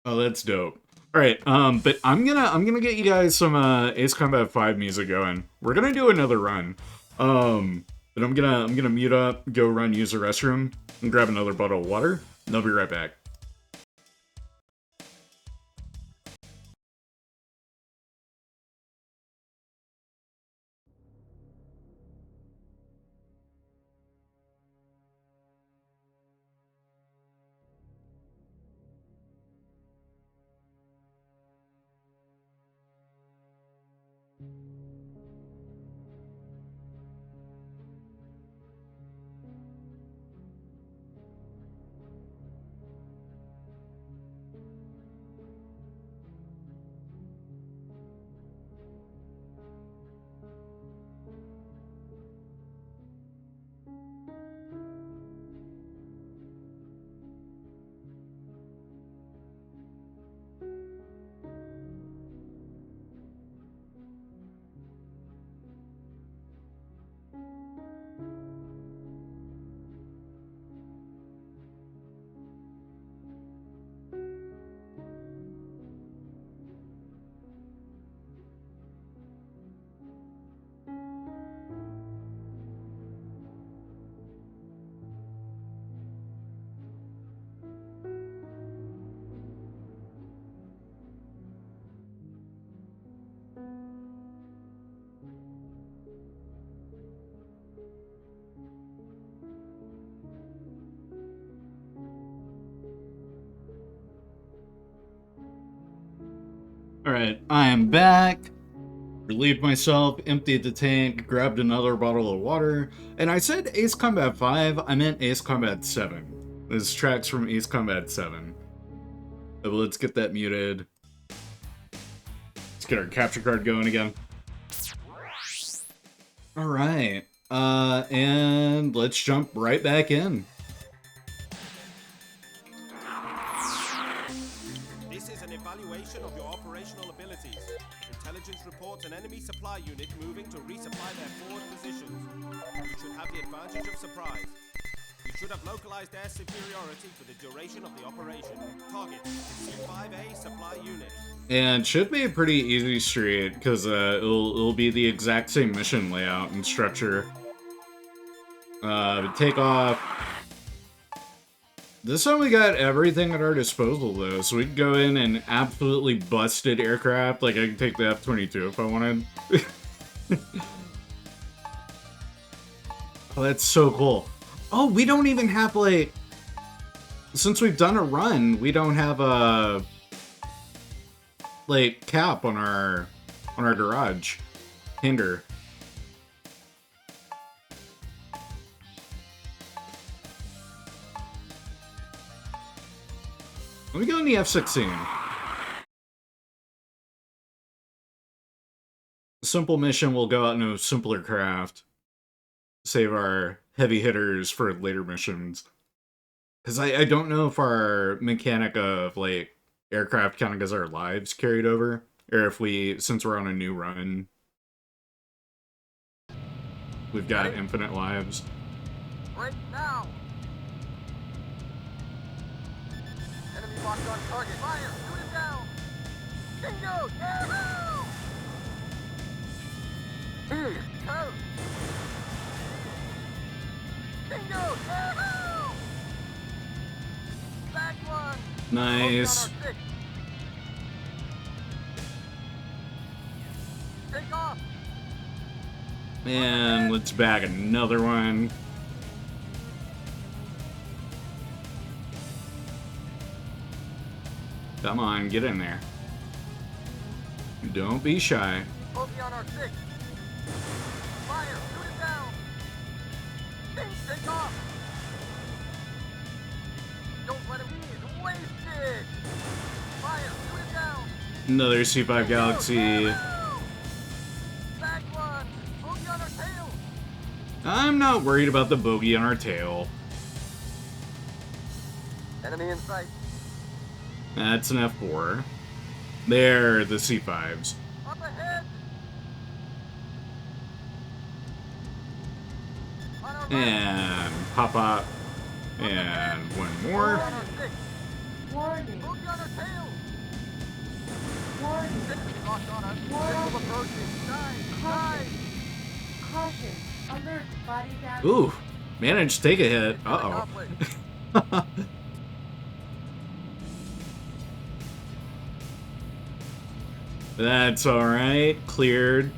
Oh, that's dope. All right, but I'm gonna get you guys some Ace Combat 5 music going. We're gonna do another run. But I'm gonna mute up, go run, use the restroom, and grab another bottle of water, and I'll be right back. Alright, I am back. Relieved myself, emptied the tank, grabbed another bottle of water, and I said Ace Combat 5, I meant Ace Combat 7. This track's from Ace Combat 7. So let's get that muted. Let's get our capture card going again. Alright, and let's jump right back in. This is an evaluation of your operational abilities. Intelligence reports an enemy supply unit moving to resupply their forward positions. You should have the advantage of surprise. You should have localized air superiority for the duration of the operation. Target, C5A supply unit. And should be a pretty easy street, because it'll be the exact same mission layout and structure. Take off. This time we got everything at our disposal, though, so we can go in and absolutely busted aircraft. Like, I can take the F-22 if I wanted. Oh, that's so cool. Oh, we don't even have, like... Since we've done a run, we don't have a... like, cap on our garage. Hinder. Let me go in the F-16. Simple mission, we'll go out in a simpler craft. Save our heavy hitters for later missions. Because I don't know if our mechanic of, like, aircraft kind of gets our lives carried over. Or if we, since we're on a new run, we've got infinite lives. Right now! Enemy locked on target. Fire! Shoot him down! Bingo! Yahoo! East coast! Bingo! Yahoo! Back one! Nice. Take off! And let's bag another one. Come on, get in there. Don't be shy. Bogey on our six. Fire! Shoot it down! Take off! Don't let him ease! Wasted! Fire! Shoot it down! Another C5 Galaxy. Back one! Bogey on our tail! I'm not worried about the bogey on our tail. Enemy in sight. That's an F4. They're the C5s. Up ahead! On our right. And pop. And one more. On our six. Warning. Bogey on our tail! Warning. Enemy locked on us. Warning. Missile approaching. Dive! Dive! Caution. Alert. Body damage. Ooh, managed to take a hit. Uh-oh. Conflict. That's alright. Cleared.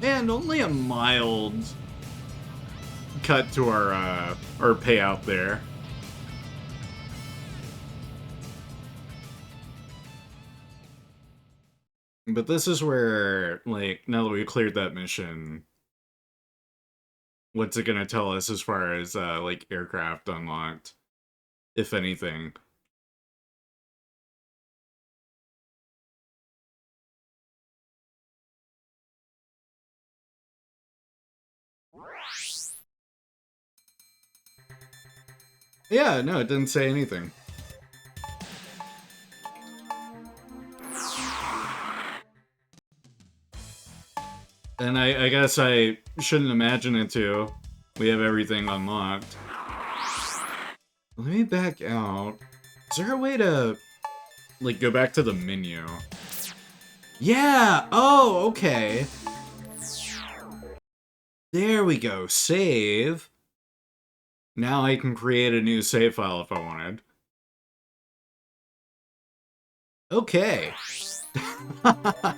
And only a mild cut to our payout there. But this is where, like, now that we've cleared that mission, what's it gonna tell us as far as, like, aircraft unlocked? If anything. Yeah, no, it didn't say anything. And I guess I shouldn't imagine it too. We have everything unlocked. Let me back out. Is there a way to, like, go back to the menu? Yeah! Oh, okay. There we go. Save. Now I can create a new save file if I wanted. Okay. And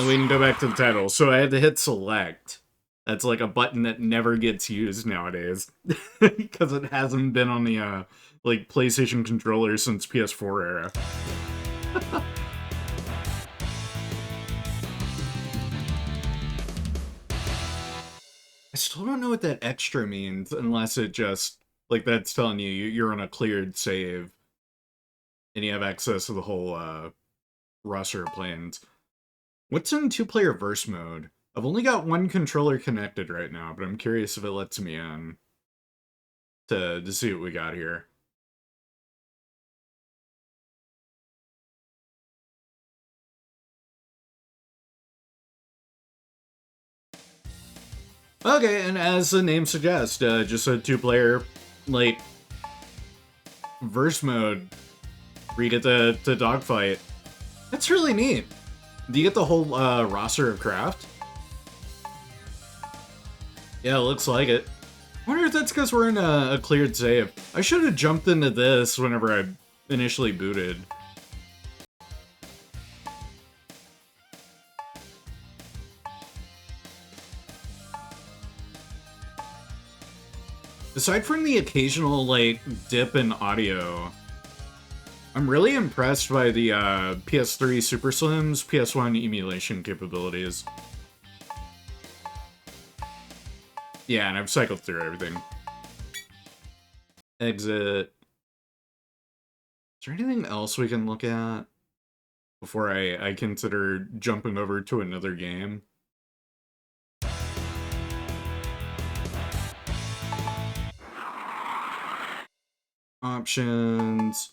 we can go back to the title. So I had to hit select. That's like a button that never gets used nowadays. Because it hasn't been on the, like, PlayStation controller since PS4 era. I still don't know what that extra means, unless it just, like, that's telling you you're on a cleared save. And you have access to the whole, roster of planes. What's in two-player verse mode? I've only got one controller connected right now, but I'm curious if it lets me in to see what we got here. Okay, and as the name suggests, just a two-player, like, verse mode where you get to dogfight. That's really neat. Do you get the whole roster of craft? Yeah, it looks like it. I wonder if that's because we're in a cleared save. I should have jumped into this whenever I initially booted. Aside from the occasional, like, dip in audio, I'm really impressed by the PS3 Super Slim's PS1 emulation capabilities. Yeah, and I've cycled through everything. Exit. Is there anything else we can look at before I consider jumping over to another game? Options.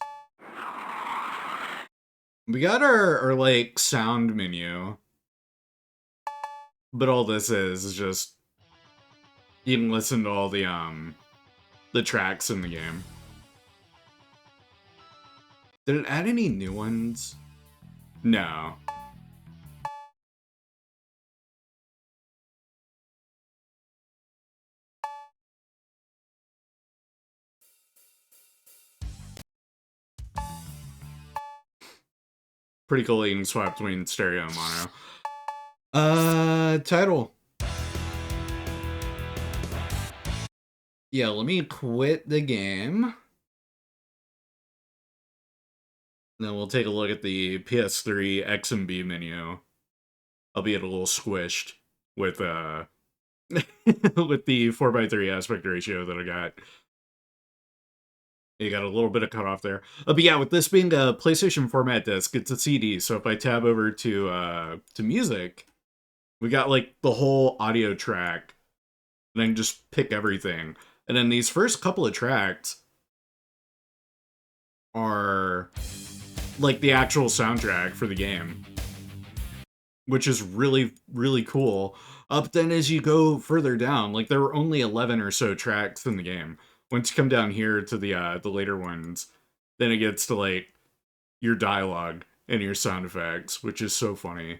We got our like sound menu. But all this is just you can listen to all the tracks in the game. Did it add any new ones? No. Pretty cool you can swap between stereo and mono. Title. Yeah, let me quit the game. Then we'll take a look at the PS3 X and B menu. Albeit a little squished with with the 4:3 aspect ratio that I got. You got a little bit of cutoff there. But yeah, with this being a PlayStation format disc, it's a CD. So if I tab over to music, we got like the whole audio track, and then just pick everything. And then these first couple of tracks are like the actual soundtrack for the game, which is really, really cool. But then as you go further down, like there were only 11 or so tracks in the game. Once you come down here to the later ones, then it gets to like your dialogue and your sound effects, which is so funny.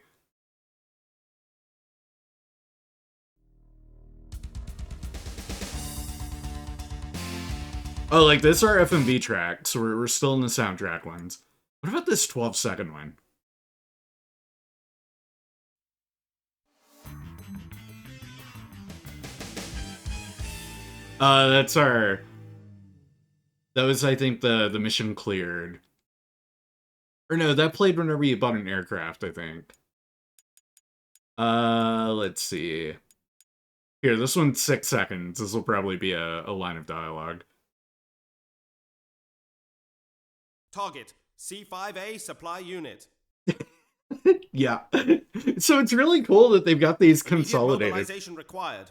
Oh, like this are FMV tracks, so we're still in the soundtrack ones. What about this 12-second one? That's our... That was, I think, the mission cleared. Or no, that played whenever you bought an aircraft, I think. Let's see. Here, this one's 6 seconds. This will probably be a line of dialogue. Target, C5A supply unit. Yeah. So it's really cool that they've got these Immediate consolidated. mobilization required.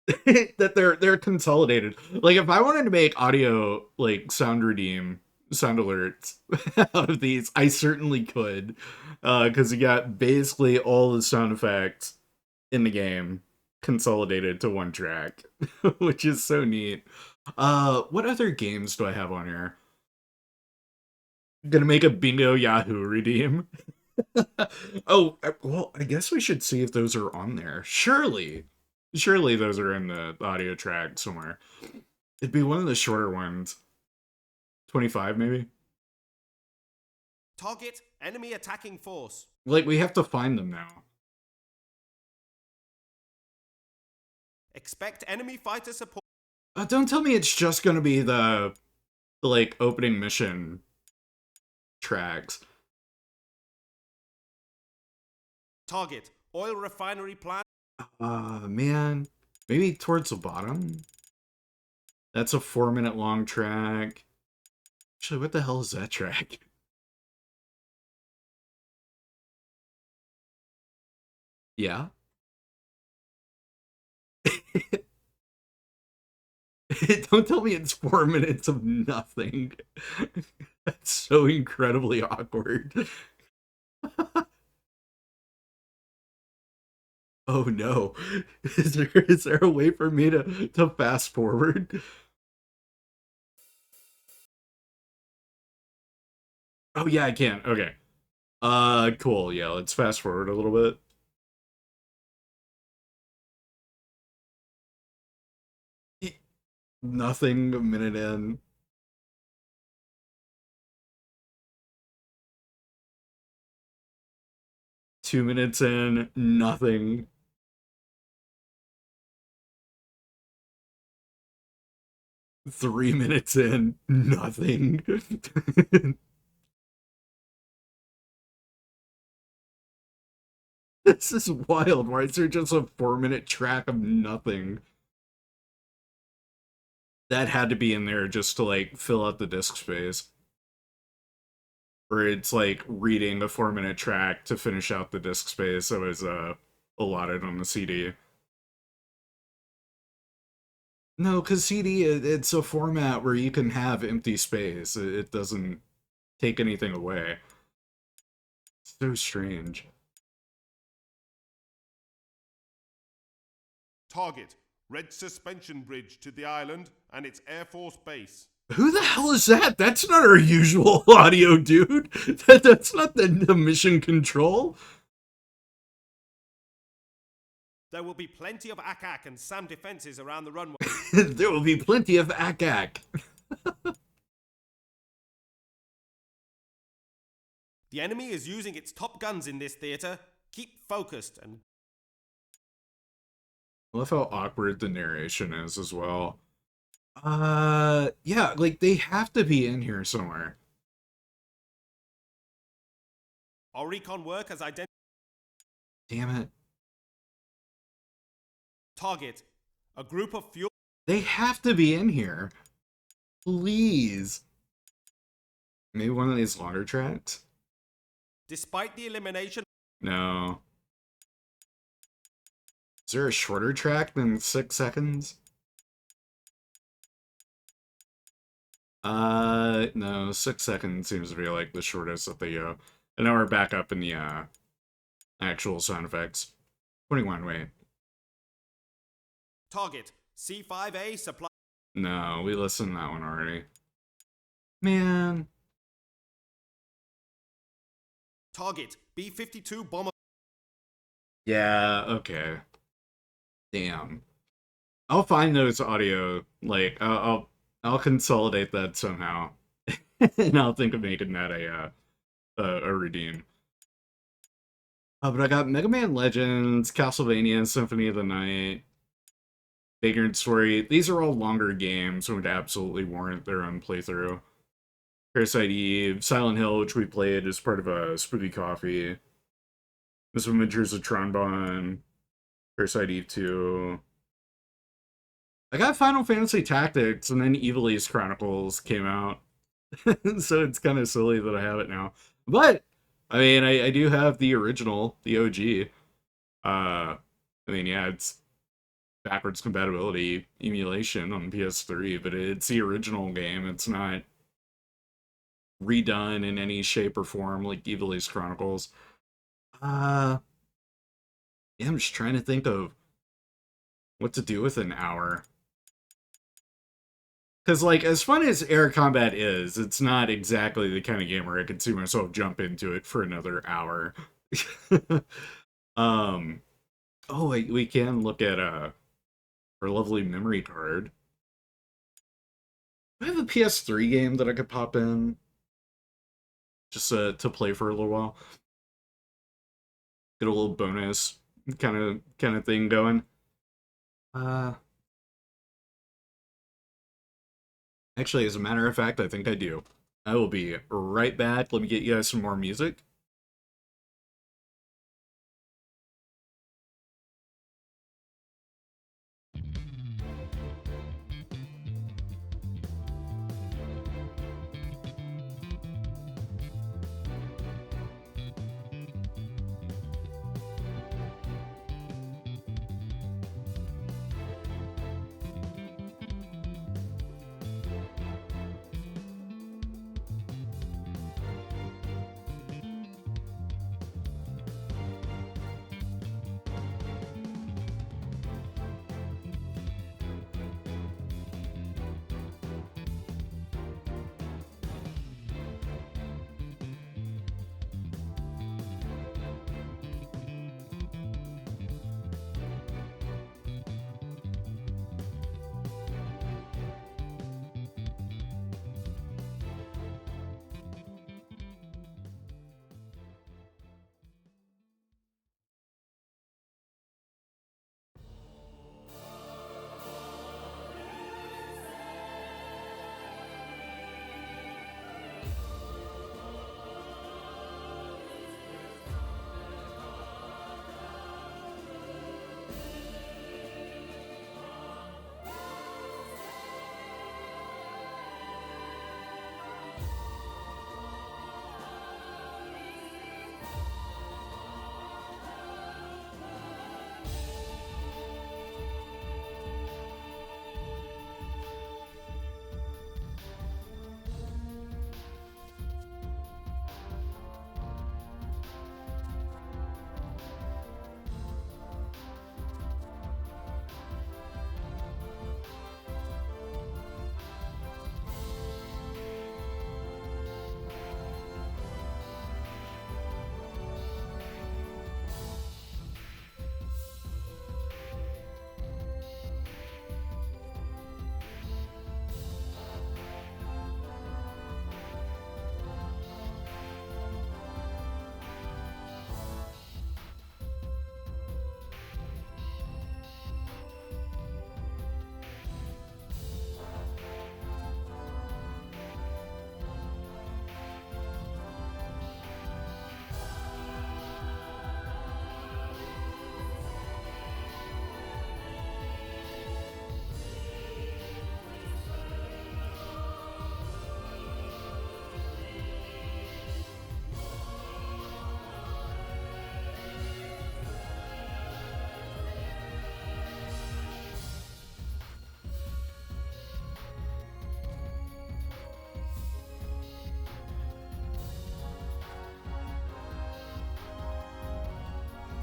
That they're consolidated. Like if I wanted to make audio like sound alerts out of these, I certainly could. Because you got basically all the sound effects in the game consolidated to one track, which is so neat. What other games do I have on here? Gonna make a Bingo Yahoo redeem. Oh, well, I guess we should see if those are on there. Surely those are in the audio track somewhere. It'd be one of the shorter ones. 25, maybe? Target, enemy attacking force. Like, we have to find them now. Expect enemy fighter support. Don't tell me it's just gonna be the like, opening mission tracks. Target, oil refinery plant. Man. Maybe towards the bottom? That's a 4-minute long track. Actually, what the hell is that track? Yeah? Don't tell me it's 4 minutes of nothing. That's so incredibly awkward. Oh no. Is there a way for me to fast forward? Oh yeah, I can. Okay. Cool. Yeah, let's fast forward a little bit. Nothing a minute in. Two minutes in, nothing. Three minutes in, nothing. This is wild. Why is there just a 4-minute track of nothing? That had to be in there just to like fill out the disk space. Or it's like reading a 4-minute track to finish out the disk space that was allotted on the CD. No, because CD, it's a format where you can have empty space. It doesn't take anything away. So strange. Target, red suspension bridge to the island and its Air Force base. Who the hell is that? That's not our usual audio, dude. That's not the mission control. There will be plenty of ACAC and SAM defenses around the runway. There will be plenty of ACAC. The enemy is using its top guns in this theater. Keep focused and... I love how awkward the narration is as well. Yeah, like they have to be in here somewhere. Our recon work has identified... Damn it. Target, a group of fuel... They have to be in here. Please. Maybe one of these longer tracks? Despite the elimination... No. Is there a shorter track than 6 seconds? No, 6 seconds seems to be like the shortest that they go. And now we're back up in the, actual sound effects. 21, wait. Target, C5A supply... No, we listened to that one already. Man. Target, B-52 bomber... Yeah, okay. Damn. I'll find those audio, like, I'll consolidate that somehow. And I'll think of making that a redeem. But I got Mega Man Legends, Castlevania, Symphony of the Night, Vagrant Story. These are all longer games and would absolutely warrant their own playthrough. Parasite Eve, Silent Hill, which we played as part of a Spooky Coffee. This Adventures of Tronbon, Parasite Eve 2. I got Final Fantasy Tactics, and then Evil East Chronicles came out. So it's kind of silly that I have it now. But, I mean, I do have the original, the OG. I mean, yeah, it's backwards compatibility emulation on PS3, but it's the original game. It's not redone in any shape or form like Evil East Chronicles. Yeah, I'm just trying to think of what to do with an hour. Because, like, as fun as Air Combat is, it's not exactly the kind of game where I could see myself jump into it for another hour. Oh, we can look at our lovely memory card. Do I have a PS3 game that I could pop in? Just to play for a little while. Get a little bonus kind of thing going. Actually, as a matter of fact, I think I do. I will be right back. Let me get you guys some more music.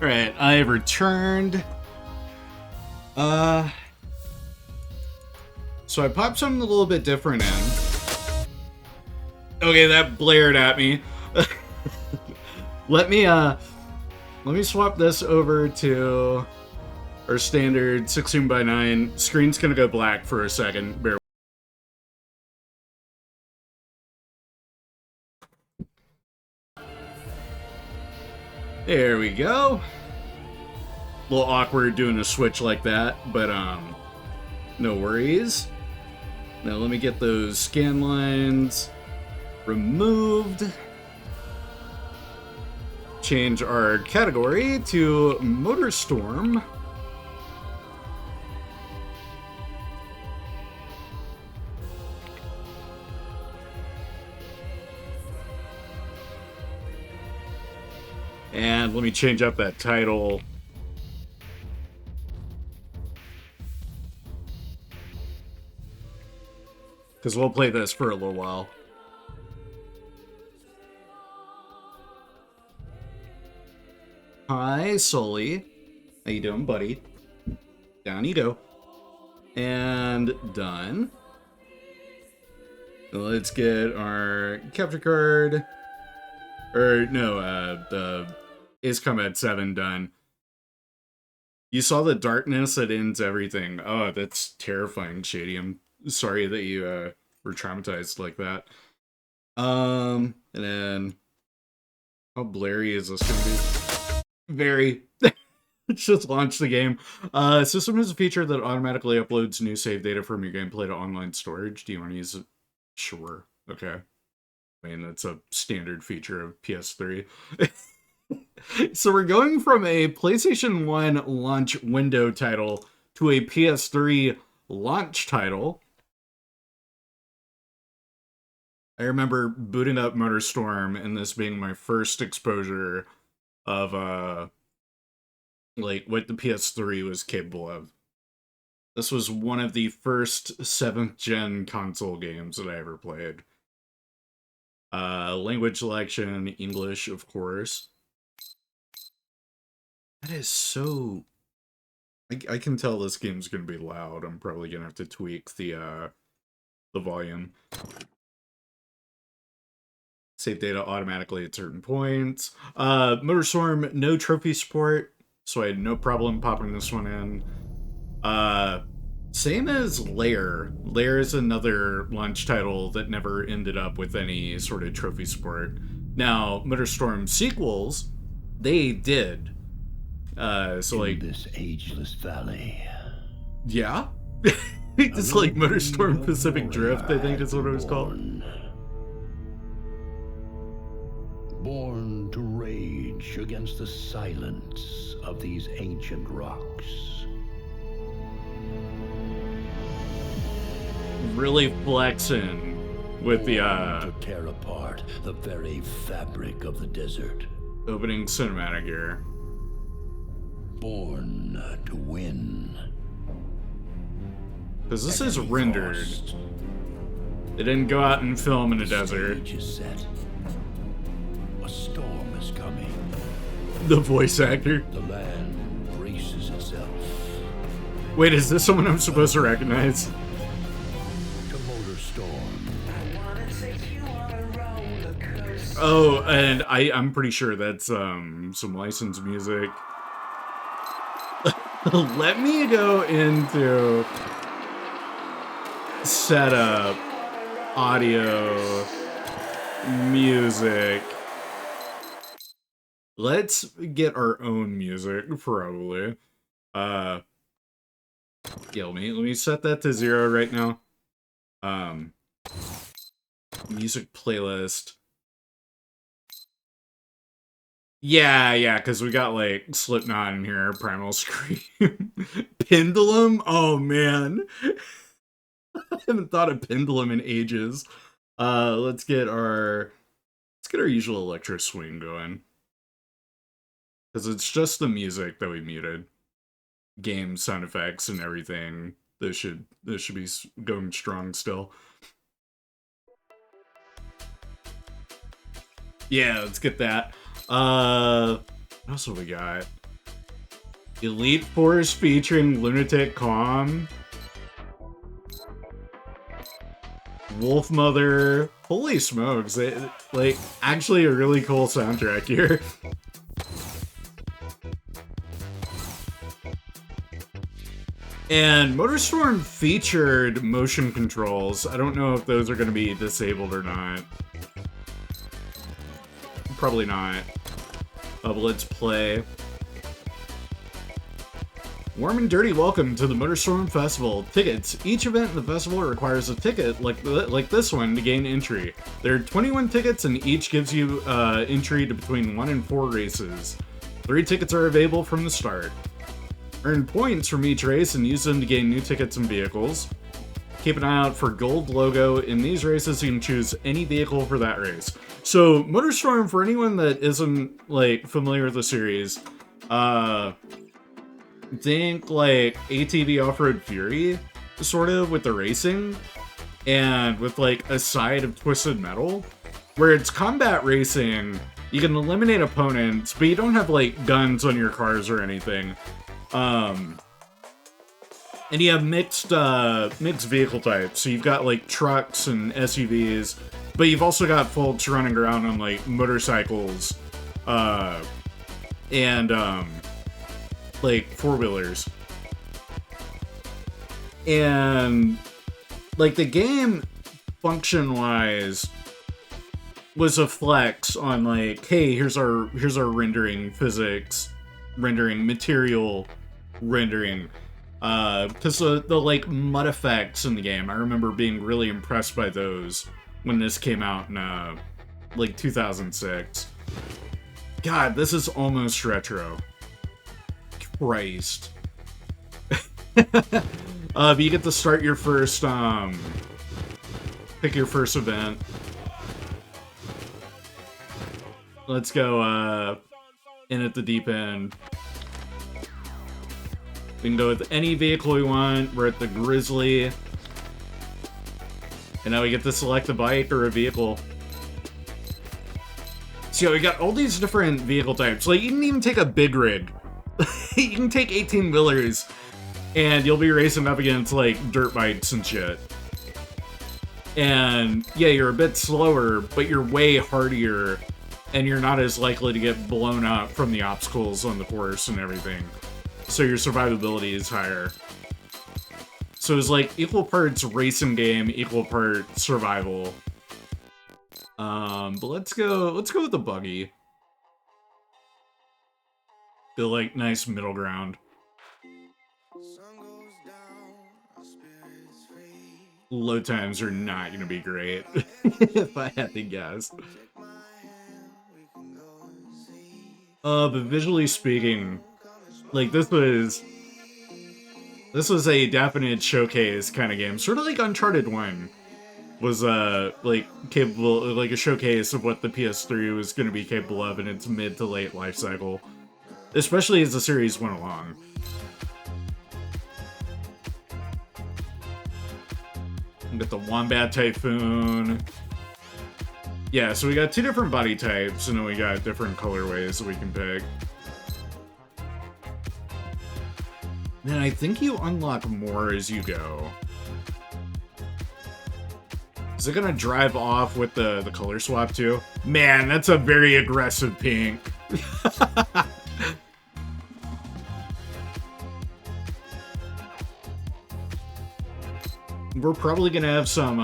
Alright, I have returned. So I popped something a little bit different in. Okay, that blared at me. Let me swap this over to our standard 16:9. Screen's gonna go black for a second. Bear. There we go. A little awkward doing a switch like that, but no worries. Now let me get those scan lines removed. Change our category to Motorstorm. And let me change up that title. Because we'll play this for a little while. Hi, Sully. How you doing, buddy? Down you go. And done. Let's get our capture card. Or, no, the Ace Combat 7 done. You saw the darkness that ends everything. Oh, that's terrifying, Shady. I'm sorry that you were traumatized like that. And then how blurry is this gonna be? Very. Let's just launch the game. System has a feature that automatically uploads new save data from your gameplay to online storage. Do you want to use it? Sure. Okay. I mean, that's a standard feature of PS3. So we're going from a PlayStation 1 launch window title to a PS3 launch title. I remember booting up Motorstorm and this being my first exposure of like what the PS3 was capable of. This was one of the first 7th gen console games that I ever played. Language selection, English, of course. That is so... I can tell this game's gonna be loud. I'm probably gonna have to tweak the volume. Save data automatically at certain points. Motorstorm, no trophy support, so I had no problem popping this one in. Same as Lair. Lair is another launch title that never ended up with any sort of trophy support. Now, Motorstorm sequels, they did. So like this ageless valley. Yeah? It's like Motorstorm Pacific Drift, I think is what it was called. Born to rage against the silence of these ancient rocks. Really flexing with the to tear apart the very fabric of the desert. opening cinematic here. Born to win. Because this is rendered. They didn't go out and film in a desert. Stage is set. A storm is coming. The voice actor. The land braces itself. Wait, is this someone I'm supposed to recognize? To Motorstorm. Oh, and I'm pretty sure that's some licensed music. Let me go into setup, audio, music. Let's get our own music, probably. Yeah, let me set that to 0 right now. Music playlist. Yeah, because we got, like, Slipknot in here, Primal Scream. Pendulum? Oh, man. I haven't thought of Pendulum in ages. Let's get our usual electro swing going. Because it's just the music that we muted. Game sound effects and everything. This should be going strong still. Yeah, let's get that. What else have we got? Elite Force featuring Lunatic Calm. Wolf Mother. Holy smokes. Like, actually a really cool soundtrack here. And Motorstorm featured motion controls. I don't know if those are going to be disabled or not. Probably not. But let's play. Warm and dirty welcome to the Motorstorm Festival. Tickets. Each event in the festival requires a ticket like this one to gain entry. There are 21 tickets and each gives you entry to between 1 and 4 races. 3 tickets are available from the start. Earn points from each race and use them to gain new tickets and vehicles. Keep an eye out for gold logo. In these races, you can choose any vehicle for that race. So, Motorstorm, for anyone that isn't, like, familiar with the series, think, like, ATV Off-Road Fury, sort of, with the racing, and with, like, a side of Twisted Metal, where it's combat racing. You can eliminate opponents, but you don't have, like, guns on your cars or anything. And you have mixed vehicle types. So you've got like trucks and SUVs, but you've also got folks running around on like motorcycles, and like four-wheelers. And like the game, function-wise, was a flex on like, hey, here's our rendering physics, rendering material. Rendering, because the like mud effects in the game, I remember being really impressed by those when this came out in like 2006. God, this is almost retro. Christ. But you get to start your first pick your first event. Let's go in at the deep end. We can go with any vehicle we want. We're at the Grizzly. And now we get to select a bike or a vehicle. So yeah, we got all these different vehicle types. Like, you can even take a big rig. You can take 18-wheelers. And you'll be racing up against, like, dirt bikes and shit. And, yeah, you're a bit slower, but you're way hardier. And you're not as likely to get blown up from the obstacles on the course and everything. So your survivability is higher. So it's like equal parts racing game, equal parts survival. But let's go with the buggy. The like nice middle ground. Load times are not gonna be great, if I had to guess. But visually speaking, like, this was a definite showcase kind of game. Sort of like Uncharted 1 was, like, capable, like, a showcase of what the PS3 was going to be capable of in its mid to late life cycle. Especially as the series went along. We got the Wombat Typhoon. Yeah, so we got 2 different body types, and then we got different colorways that we can pick. And I think you unlock more as you go. Is it gonna drive off with the color swap too? Man, that's a very aggressive pink. We're probably gonna have some,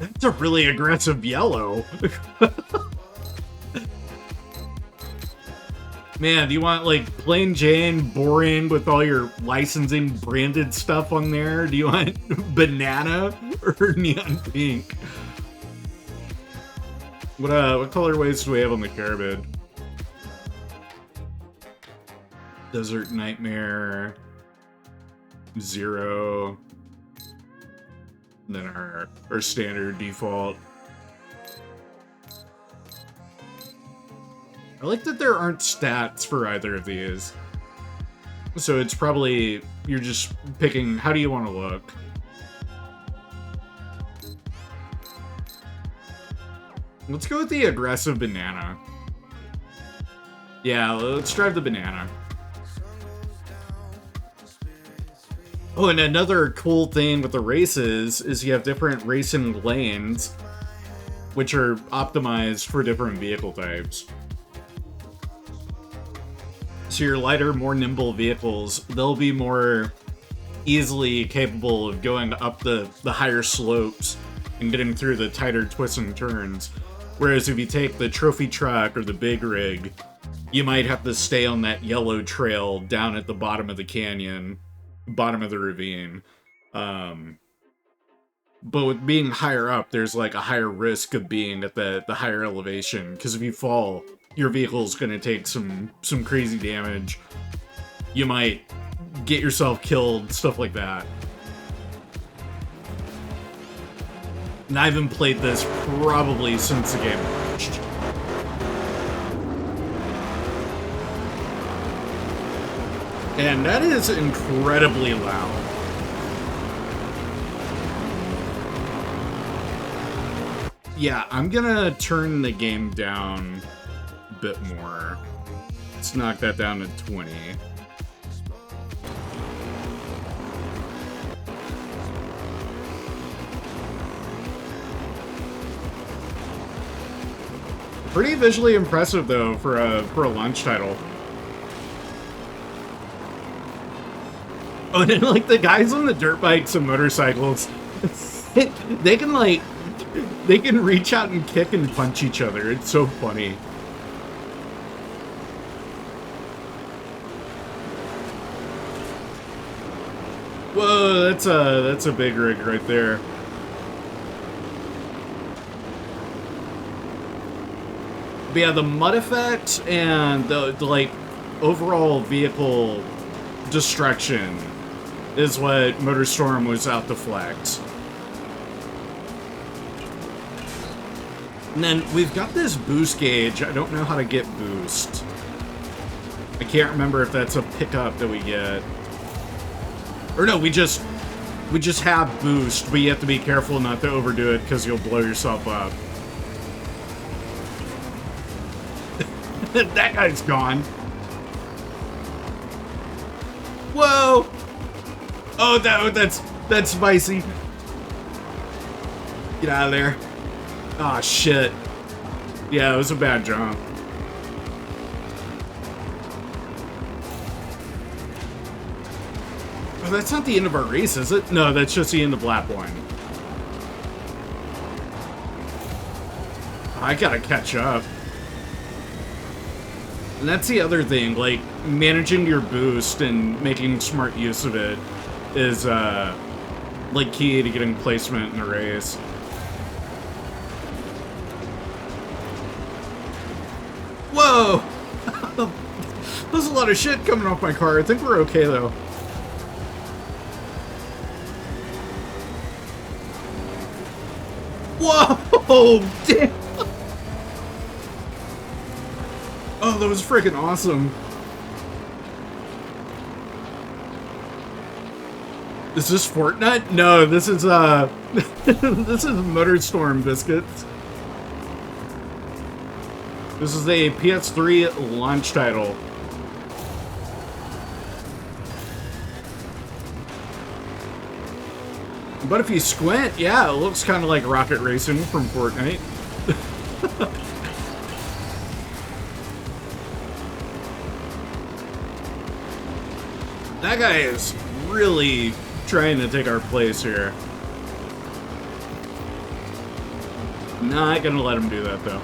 that's a really aggressive yellow. Man, do you want, like, plain Jane, boring, with all your licensing branded stuff on there? Do you want banana or neon pink? What colorways do we have on the Carabid? Desert Nightmare, Zero, and then our standard default. I like that there aren't stats for either of these. So it's probably, you're just picking, how do you want to look? Let's go with the aggressive banana. Yeah, let's drive the banana. Oh, and another cool thing with the races is you have different racing lanes, which are optimized for different vehicle types. So your lighter, more nimble vehicles, they'll be more easily capable of going up the higher slopes and getting through the tighter twists and turns. Whereas if you take the trophy truck or the big rig, you might have to stay on that yellow trail down at the bottom of the canyon, bottom of the ravine. But with being higher up, there's like a higher risk of being at the higher elevation, because if you fall, your vehicle's gonna take some crazy damage. You might get yourself killed, stuff like that. And I haven't played this probably since the game launched. And that is incredibly loud. Yeah, I'm gonna turn the game down a bit more. Let's knock that down to 20. Pretty visually impressive though for a launch title. Oh, and then like the guys on the dirt bikes and motorcycles, they can reach out and kick and punch each other. It's so funny. Whoa, that's a big rig right there. But yeah, the mud effect and the like overall vehicle destruction is what Motorstorm was out to flex. And then we've got this boost gauge. I don't know how to get boost. I can't remember if that's a pickup that we get. Or no, we just have boost, but you have to be careful not to overdo it because you'll blow yourself up. That guy's gone. Whoa! Oh, that's spicy. Get out of there. Ah, oh, shit. Yeah, it was a bad jump. Oh, that's not the end of our race, is it? No, that's just the end of lap 1. I gotta catch up. And that's the other thing, like, managing your boost and making smart use of it is, like, key to getting placement in a race. Whoa! There's a lot of shit coming off my car. I think we're okay, though. Whoa! Damn! Oh, that was freaking awesome. Is this Fortnite? No, this is, this is Motorstorm biscuits. This is a PS3 launch title. But if you squint, yeah, it looks kind of like Rocket Racing from Fortnite. That guy is really trying to take our place here. Not gonna let him do that, though.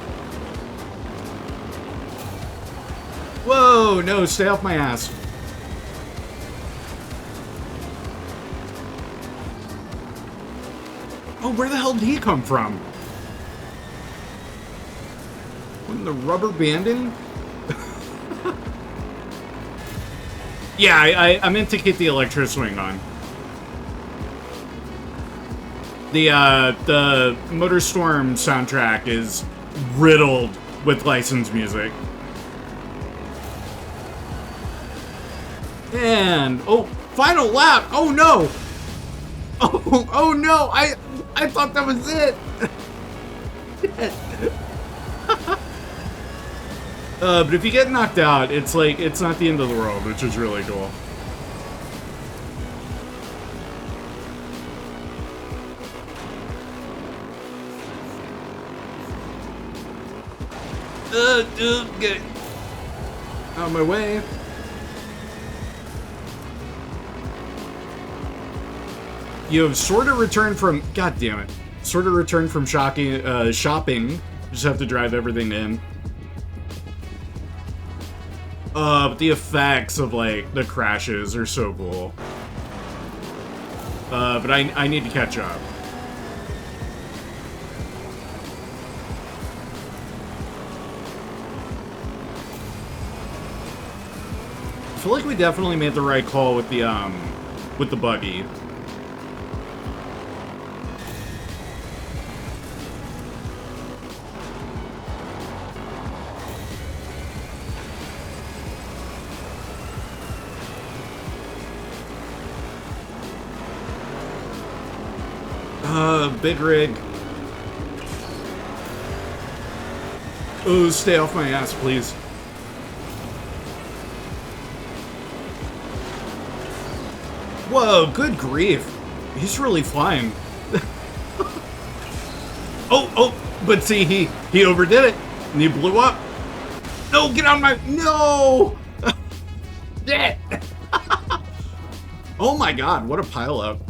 Whoa, no, stay off my ass. Oh, where the hell did he come from? When the rubber banding? Yeah, I meant to get the electro swing on. The Motorstorm soundtrack is riddled with licensed music. And oh, final lap! Oh no! Oh no! I thought that was it. But if you get knocked out, it's like it's not the end of the world, which is really cool. Get out of my way. You have sort of returned from... God damn it. Sort of returned from shopping. Just have to drive everything in. But the effects of, like, the crashes are so cool. But I need to catch up. I feel like we definitely made the right call with the buggy. Big rig. Oh, stay off my ass, please. Whoa, good grief. He's really flying. Oh, but see, he overdid it, and he blew up. No, get on my... No! Shit! Oh my god, what a pileup.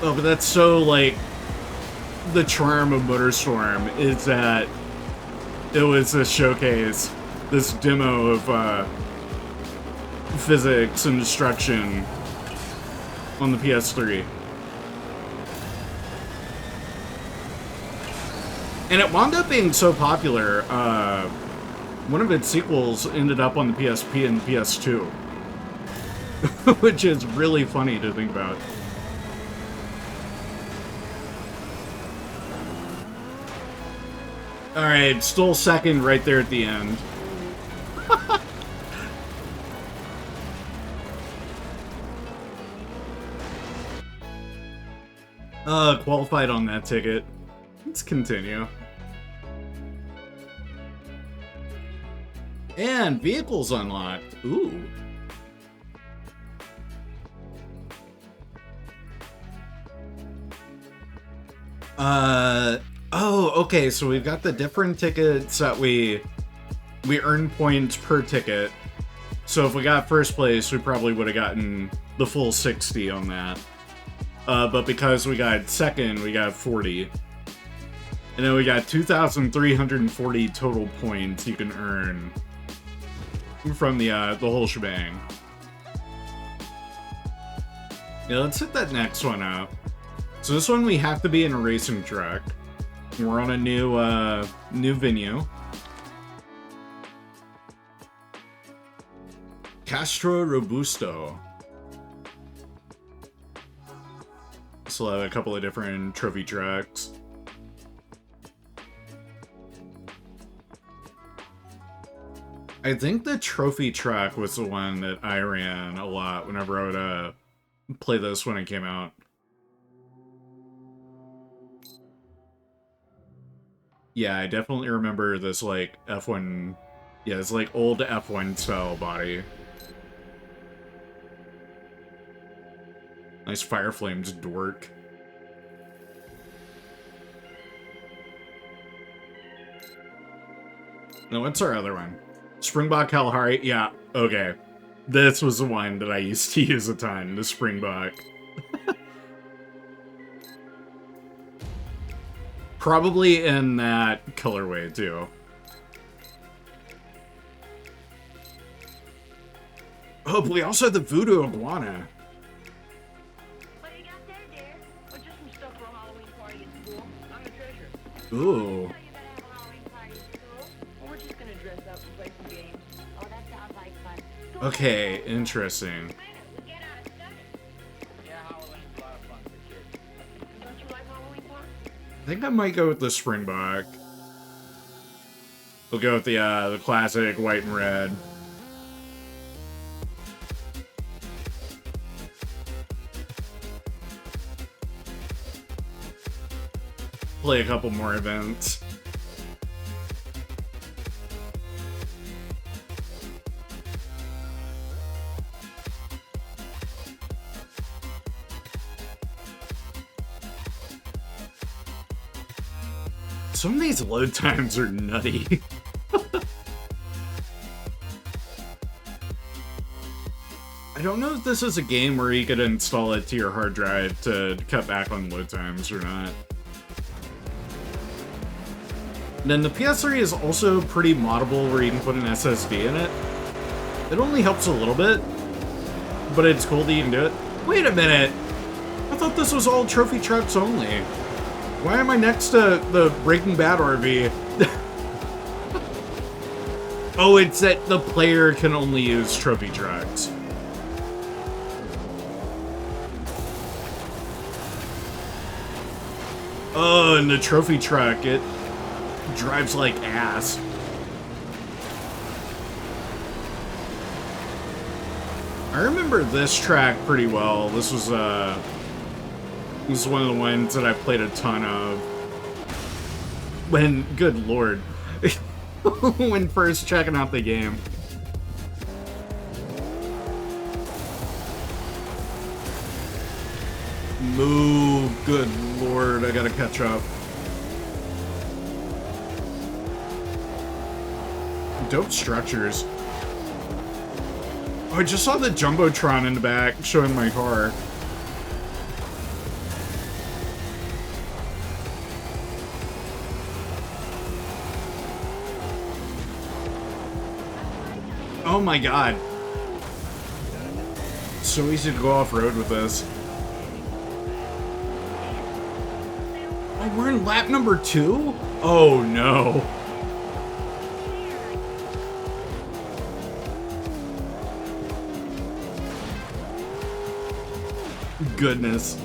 Oh, but that's so, like, the charm of Motorstorm is that it was a showcase, this demo of physics and destruction on the PS3. And it wound up being so popular, one of its sequels ended up on the PSP and PS2. Which is really funny to think about. Alright, still second right there at the end. Qualified on that ticket. Let's continue. And vehicles unlocked. Ooh. Oh, okay, so we've got the different tickets that we earn points per ticket. So if we got first place, we probably would have gotten the full 60 on that. But because we got second, we got 40. And then we got 2,340 total points you can earn from the whole shebang. Yeah, let's hit that next one up. So this one we have to be in a racing truck. We're on a new venue. Castro Robusto. So we'll have a couple of different trophy trucks. I think the trophy truck was the one that I ran a lot whenever I would play this when it came out. Yeah, I definitely remember this, like, F1... Yeah, it's like old F1 style body. Nice fire flames, dork. Now, what's our other one? Springbok Kalahari? Yeah, okay. This was the one that I used to use a ton, the Springbok. Probably in that colorway, too. Oh, but we also have the Voodoo Iguana. What do you got there, dear? Or just some stuff for a Halloween party at school? I'm a treasure. Ooh. So you gotta have a Halloween party at school? Or we're just gonna dress up and play some games. Oh, that sounds like fun. Okay, interesting. We get out of study. Yeah, Halloween's a lot of fun for kids. Don't you like Halloween party? I think I might go with the Springbok. We'll go with the classic white and red. Play a couple more events. Some of these load times are nutty. I don't know if this is a game where you could install it to your hard drive to cut back on load times or not. And then the PS3 is also pretty moddable where you can put an SSD in it. It only helps a little bit, but it's cool that you can do it. Wait a minute! I thought this was all trophy trucks only. Why am I next to the Breaking Bad RV? Oh, it's that the player can only use trophy trucks. Oh, and the trophy truck, it drives like ass. I remember this track pretty well. This was one of the ones that I played a ton of. When, good lord, when first checking out the game. Move, good lord, I gotta catch up. Dope structures. Oh, I just saw the Jumbotron in the back showing my car. Oh my god. So easy to go off-road with this. Oh, we're in lap number 2? Oh no. Goodness.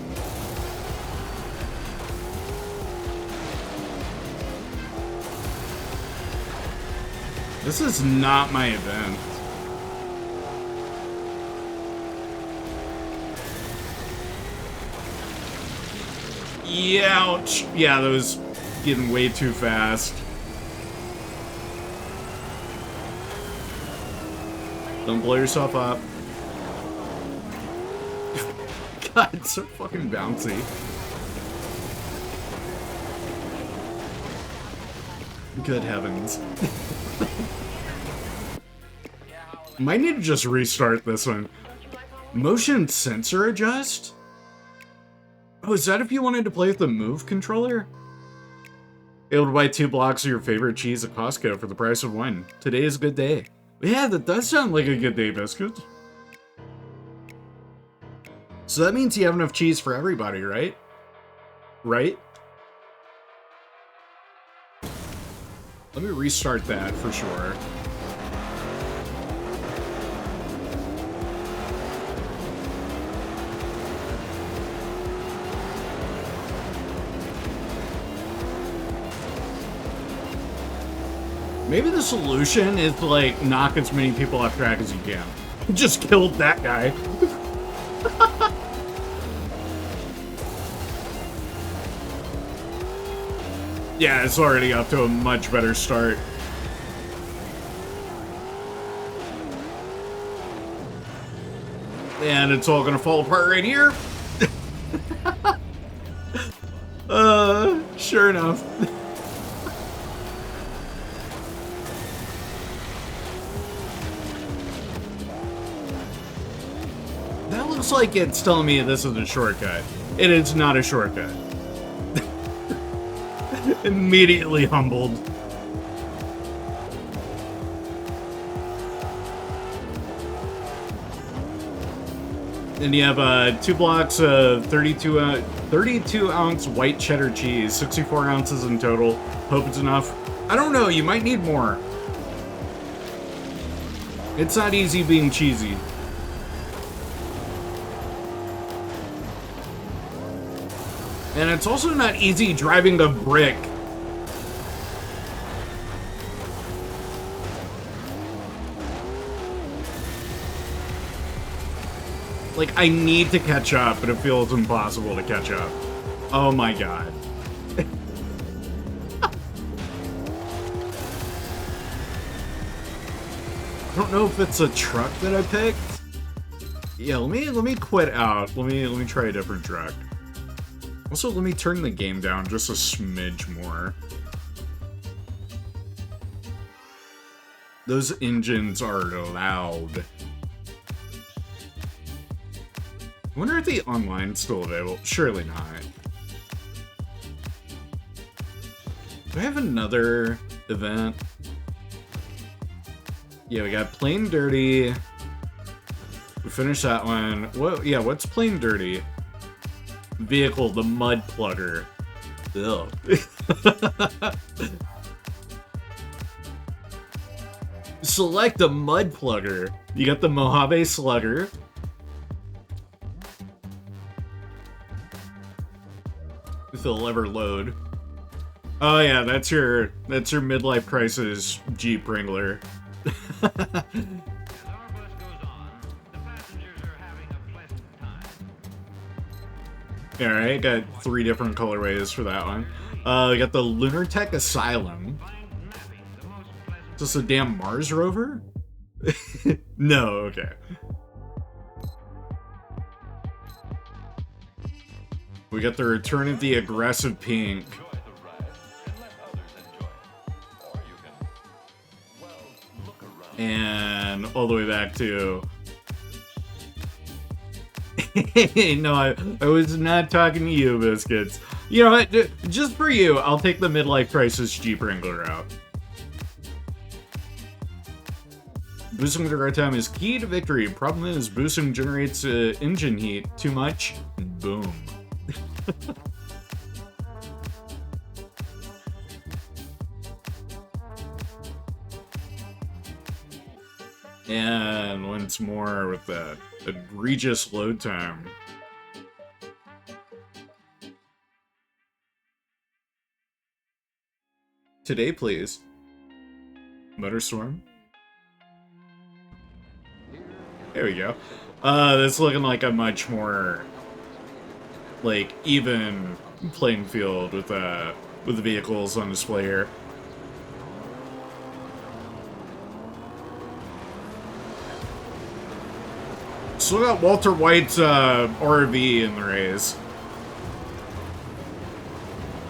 This is not my event. Yeah, ouch. Yeah, that was getting way too fast. Don't blow yourself up. God, it's so fucking bouncy. Good heavens. Might need to just restart this one. Motion sensor adjust? Oh, is that if you wanted to play with the Move controller? Able to buy 2 blocks of your favorite cheese at Costco for the price of 1. Today is a good day. Yeah, that does sound like a good day, Biscuit. So that means you have enough cheese for everybody, right? Right? Let me restart that for sure. Maybe the solution is to, like, knock as many people off track as you can. Just killed that guy. Yeah, it's already up to a much better start. And it's all gonna fall apart right here. Sure enough. That looks like it's telling me this is a shortcut. It is not a shortcut. Immediately humbled. And you have 2 blocks of 32 ounce white cheddar cheese, 64 ounces in total. Hope it's enough. I don't know, you might need more. It's not easy being cheesy. And it's also not easy driving the brick. Like, I need to catch up, but it feels impossible to catch up. Oh my god. I don't know if it's a truck that I picked. Yeah, let me quit out. Let me try a different truck. Also, let me turn the game down just a smidge more. Those engines are loud. I wonder if the online's still available. Surely not. Do I have another event? Yeah, we got Plain Dirty. We finished that one. What? Yeah, what's Plain Dirty? Vehicle, the Mud Plugger. Ugh. Select a Mud Plugger. You got the Mojave Slugger. If it'll ever load. Oh yeah, that's your midlife crisis Jeep Wrangler. Alright, got 3 different colorways for that one. We got the Lunar Tech Asylum. Is this a damn Mars rover? No, okay. We got the Return of the Aggressive Pink. And all the way back to... No, I was not talking to you, Biscuits. You know what? Just for you, I'll take the midlife crisis Jeep Wrangler out. Boosting with regard time is key to victory. Problem is, boosting generates engine heat. Too much? Boom. And once more with that egregious load time. Today, please. Motorstorm. There we go. That's looking like a much more, like, even playing field with the vehicles on display here. Still got Walter White's RV in the race.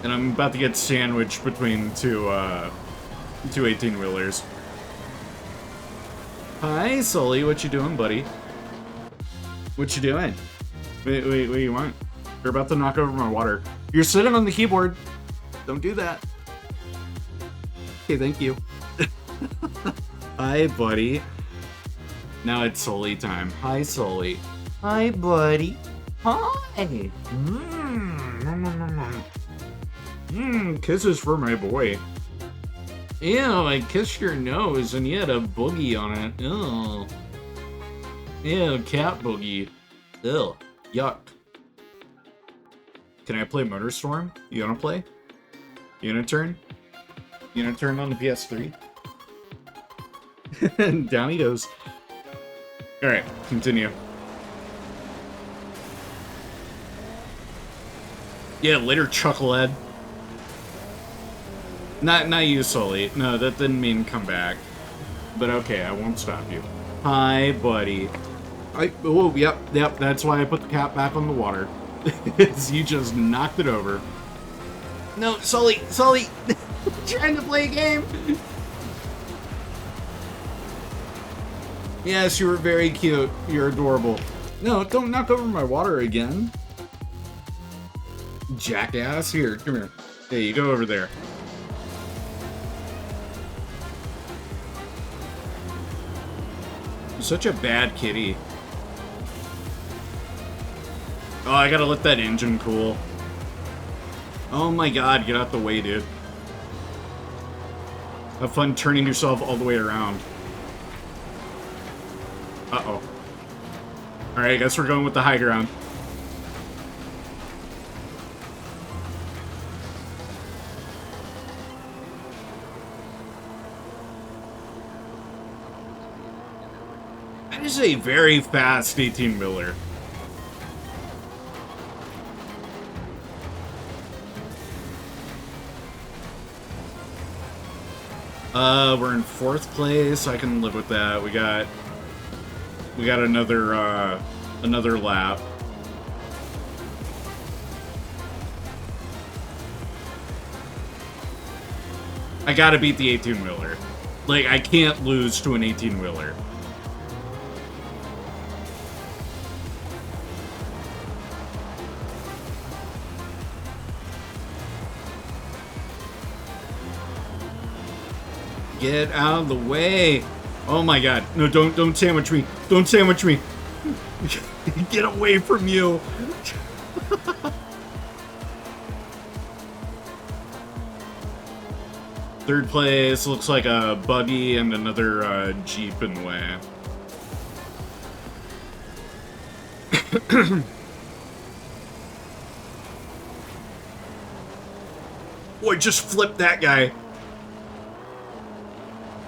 And I'm about to get sandwiched between two 18-wheelers. Hi, Sully. What you doing, buddy? What you doing? Wait, what do you want? You're about to knock over my water. You're sitting on the keyboard. Don't do that. Okay, thank you. Hi, buddy. Now it's Sully time. Hi, Sully. Hi, buddy. Hi. Kisses for my boy. Ew, I kissed your nose and you had a boogie on it. Ew. Ew, cat boogie. Ew. Yuck. Can I play Motorstorm? You wanna play? You gonna turn? You gonna turn on the PS3? Down he goes. Alright, continue. Yeah, later, Chucklehead. Not you, Sully. No, that didn't mean come back. But okay, I won't stop you. Hi, buddy. Oh, yep, that's why I put the cap back on the water. You just knocked it over. No, Sully! Trying to play a game! Yes, you were very cute. You're adorable. No, don't knock over my water again. Jackass. Here, come here. Hey, you go over there. You're such a bad kitty. Oh, I gotta let that engine cool. Oh my god, get out the way, dude. Have fun turning yourself all the way around. Uh-oh. Alright, I guess we're going with the high ground. That is a very fast 18-wheeler. We're in 4th place. I can live with that. We got another lap. I gotta beat the 18-wheeler. Like, I can't lose to an 18-wheeler. Get out of the way. Oh my god. No, don't sandwich me. Don't sandwich me. Get away from you. Third place looks like a buggy and another Jeep in the way. Boy, just flip that guy.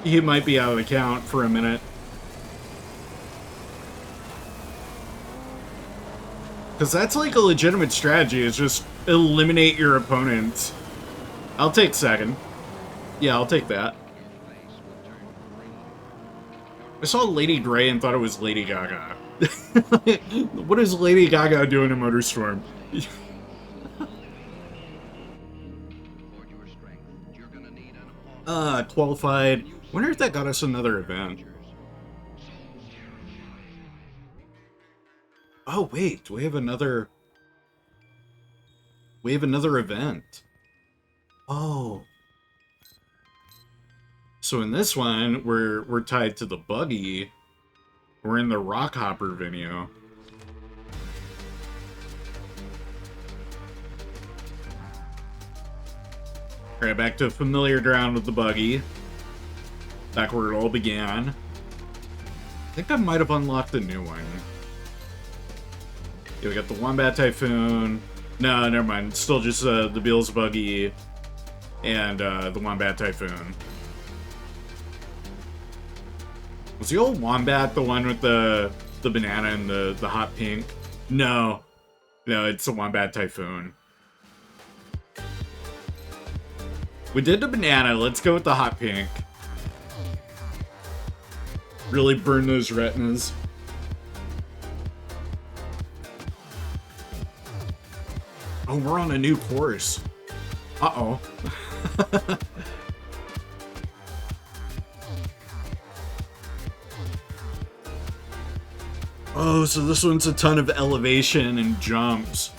He might be out of the count for a minute. Because that's like a legitimate strategy, is just eliminate your opponents. I'll take second. Yeah, I'll take that. I saw Lady Grey and thought it was Lady Gaga. What is Lady Gaga doing in Motorstorm? Qualified. Wonder if that got us another event. Oh wait, we have another event. Oh. So in this one, we're tied to the buggy. We're in the Rockhopper venue. Alright, back to familiar ground with the buggy. Back where it all began. I think I might have unlocked a new one. Yeah, we got the Wombat Typhoon. No, never mind. Still just the Beals buggy and the Wombat Typhoon. Was the old Wombat the one with the banana and the hot pink? No. No, it's the Wombat Typhoon. We did the banana, let's go with the hot pink. Really burn those retinas. Oh, we're on a new course. Uh-oh. Oh, so this one's a ton of elevation and jumps.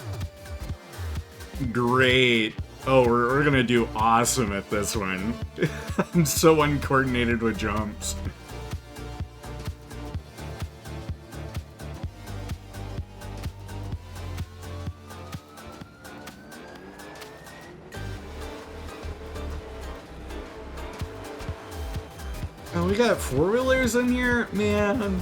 Great. Oh, we're gonna do awesome at this one. I'm so uncoordinated with jumps. Oh, we got four-wheelers in here? Man.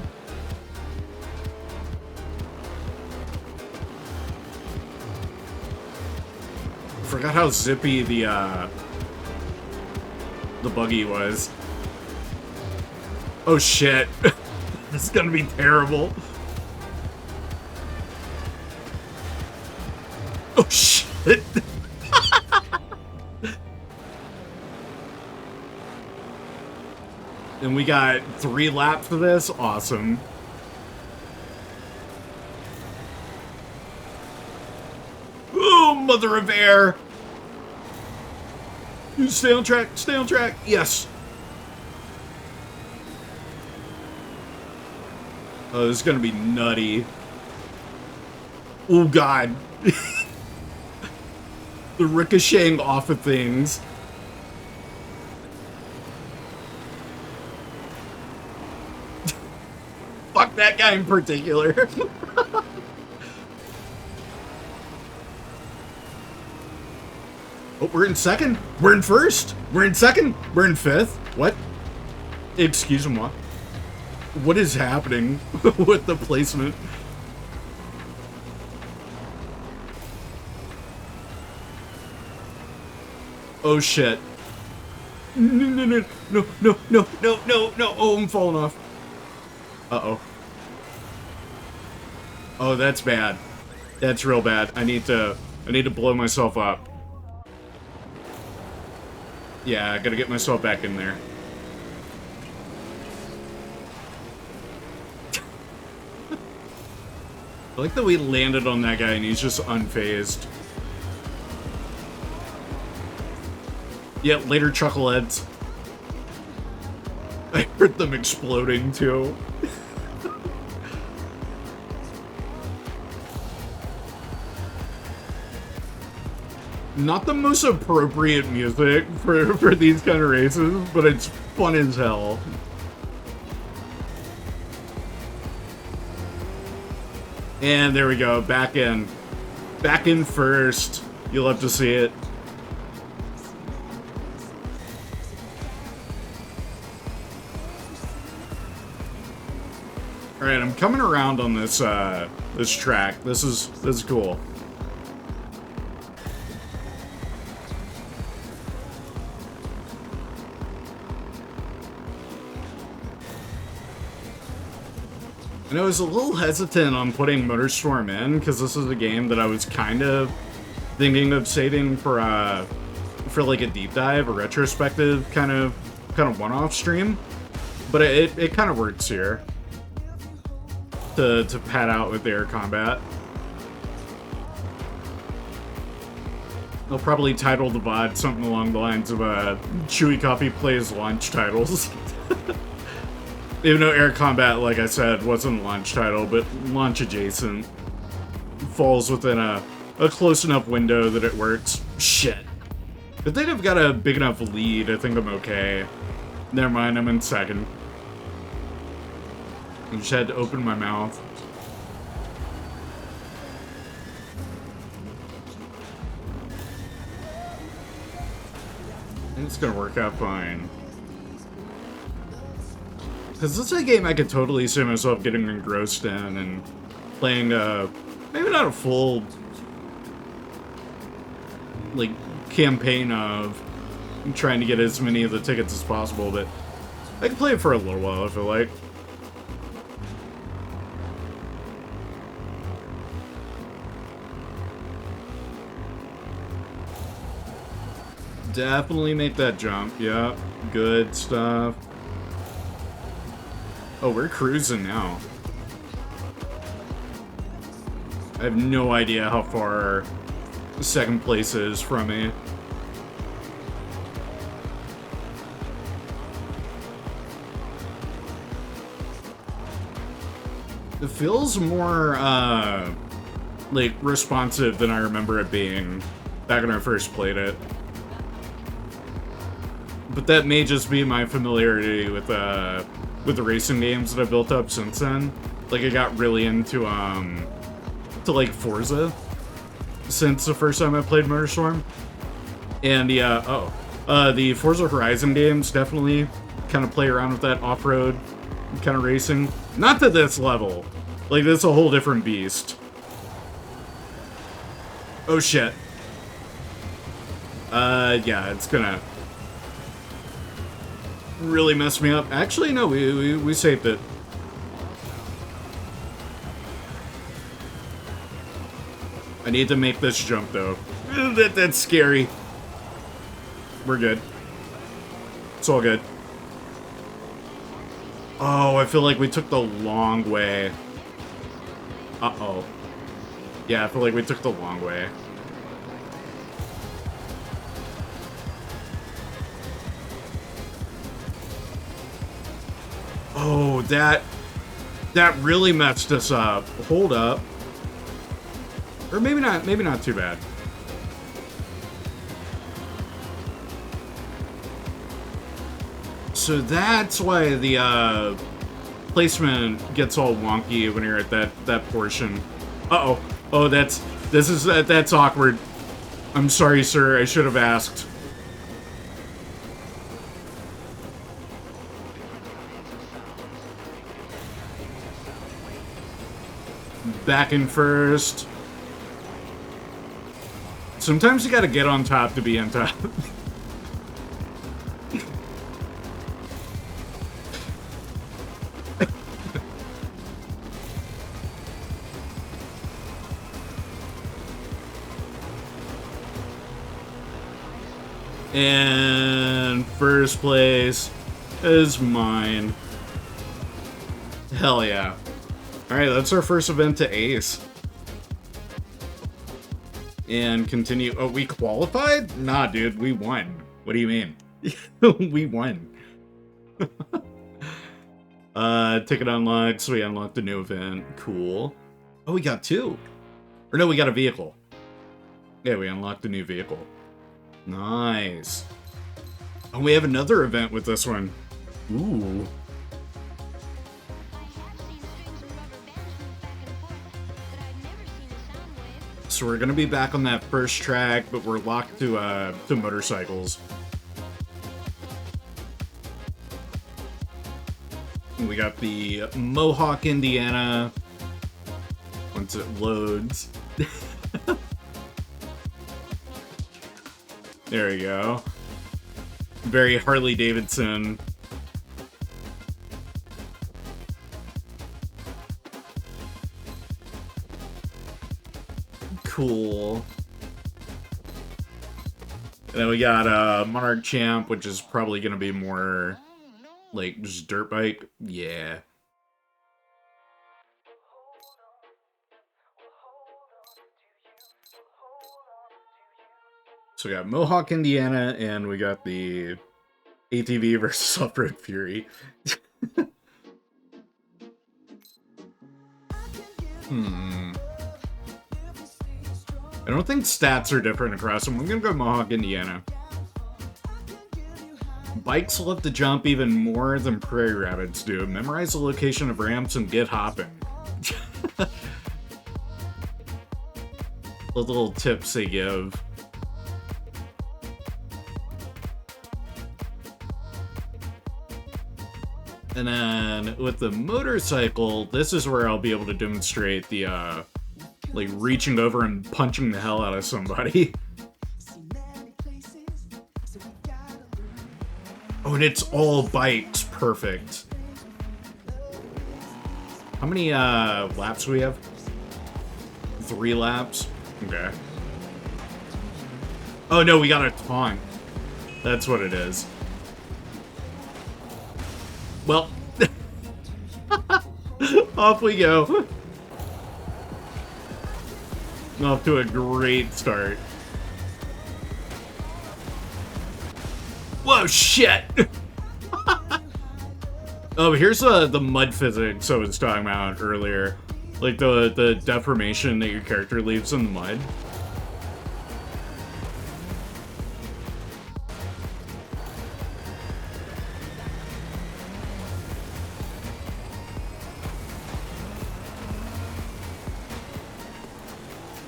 Forgot how zippy the buggy was. Oh shit. This is gonna be terrible. Oh shit. And we got 3 laps for this? Awesome. Oh, mother of air! You stay on track, stay on track. Yes. Oh, this is gonna be nutty. Oh god. The ricocheting off of things. Fuck that guy in particular. Oh, we're in second? We're in first? We're in second? We're in fifth? What? Excuse me. What is happening with the placement? Oh shit. No. Oh, I'm falling off. Uh-oh. Oh, that's bad. That's real bad. I need to blow myself up. Yeah, I gotta get myself back in there. I like that we landed on that guy and he's just unfazed. Yeah, later, chuckleheads. I heard them exploding too. Not the most appropriate music for these kind of races, but it's fun as hell. And there we go, back in. Back in first. You'll have to see it. Alright, I'm coming around on this this track. This is cool. And I was a little hesitant on putting Motorstorm in, because this is a game that I was kind of thinking of saving for like a deep dive, a retrospective kind of one-off stream. But it kind of works here to pad out with air combat. I'll probably title the VOD something along the lines of Chewie Coffee plays launch titles. Even though air combat, like I said, wasn't a launch title, but launch adjacent. Falls within a close enough window that it works. Shit. If they'd have got a big enough lead, I think I'm okay. Never mind, I'm in second. I just had to open my mouth. I think it's gonna work out fine. Because this is a game I could totally see myself getting engrossed in and playing, maybe not a full, like, campaign of trying to get as many of the tickets as possible, but I can play it for a little while, I feel like. Definitely make that jump, yeah. Good stuff. Oh, we're cruising now. I have no idea how far second place is from me. It feels more, like, responsive than I remember it being back when I first played it. But that may just be my familiarity with the racing games that I've built up since then. Like, I got really into, like, Forza since the first time I played Motorstorm. And, yeah, the Forza Horizon games definitely kind of play around with that off-road kind of racing. Not to this level. Like, that's a whole different beast. Oh, shit. Yeah, it's gonna really messed me up. Actually, no, we saved it. I need to make this jump, though. That's scary. We're good. It's all good. Oh, I feel like we took the long way. Uh-oh. Yeah, I feel like we took the long way. Oh, that really messed us up. Hold up. Or maybe not too bad. So that's why the placement gets all wonky when you're at that portion. Uh-oh. Oh, that's awkward. I'm sorry, sir. I should have asked. Back in first. Sometimes you gotta get on top to be on top. And first place is mine. Hell yeah. Alright, that's our first event to ace. And continue. Oh, we qualified? Nah, dude, we won. What do you mean? We won. Ticket unlocked, so we unlocked a new event. Cool. Oh, we got 2. Or no, we got a vehicle. Yeah, we unlocked a new vehicle. Nice. Oh, we have another event with this one. Ooh. So we're gonna be back on that first track, but we're locked to motorcycles. And we got the Mohawk, Indiana. Once it loads. There we go. Very Harley Davidson. Cool. And then we got Monarch Champ, which is probably gonna be more like just dirt bike. Yeah. So we got Mohawk, Indiana, and we got the ATV versus Off-Road Fury. I don't think stats are different across them. I'm gonna go Mohawk, Indiana. Bikes love to jump even more than prairie rabbits do. Memorize the location of ramps and get hopping. The little tips they give. And then with the motorcycle, this is where I'll be able to demonstrate the, like, reaching over and punching the hell out of somebody. Oh, and it's all bikes. Perfect. How many, laps do we have? 3 laps? Okay. Oh, no, we got a taunt. That's what it is. Well, off we go. Off to a great start. Whoa, shit! Oh, here's the mud physics I was talking about earlier. Like the deformation that your character leaves in the mud.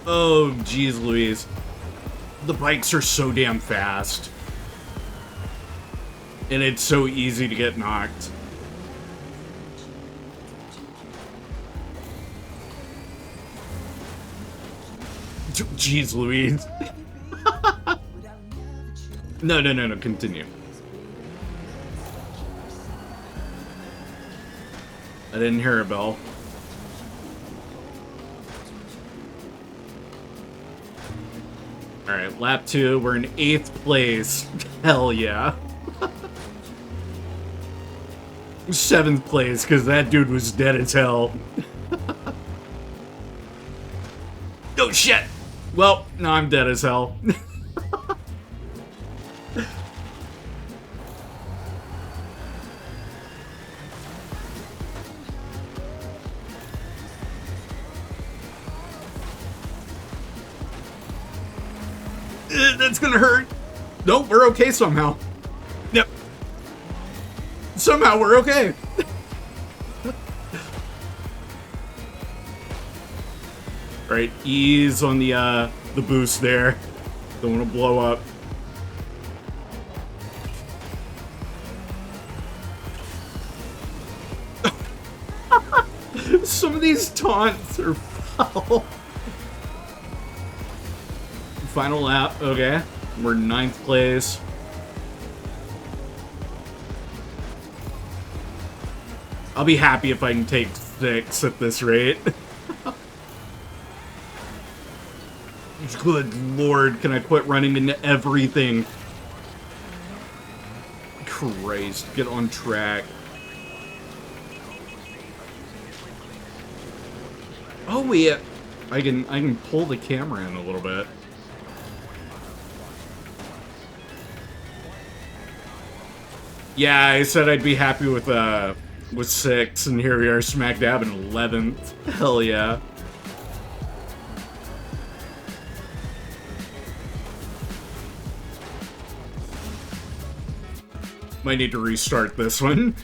Oh, geez Louise. The bikes are so damn fast. And it's so easy to get knocked. Jeez Louise. No, continue. I didn't hear a bell. Alright, lap 2, we're in 8th place. Hell yeah. 7th place, because that dude was dead as hell. Oh shit! Well, now I'm dead as hell. That's gonna hurt. Nope, we're okay somehow. Yep. Somehow we're okay. Right, ease on the boost there. Don't want to blow up. Some of these taunts are foul. Final lap, okay. We're 9th place. I'll be happy if I can take 6 at this rate. Good lord, can I quit running into everything? Christ, get on track. Oh wait, I can pull the camera in a little bit. Yeah, I said I'd be happy with with 6, and here we are smack dab in 11th. Hell yeah. Might need to restart this one.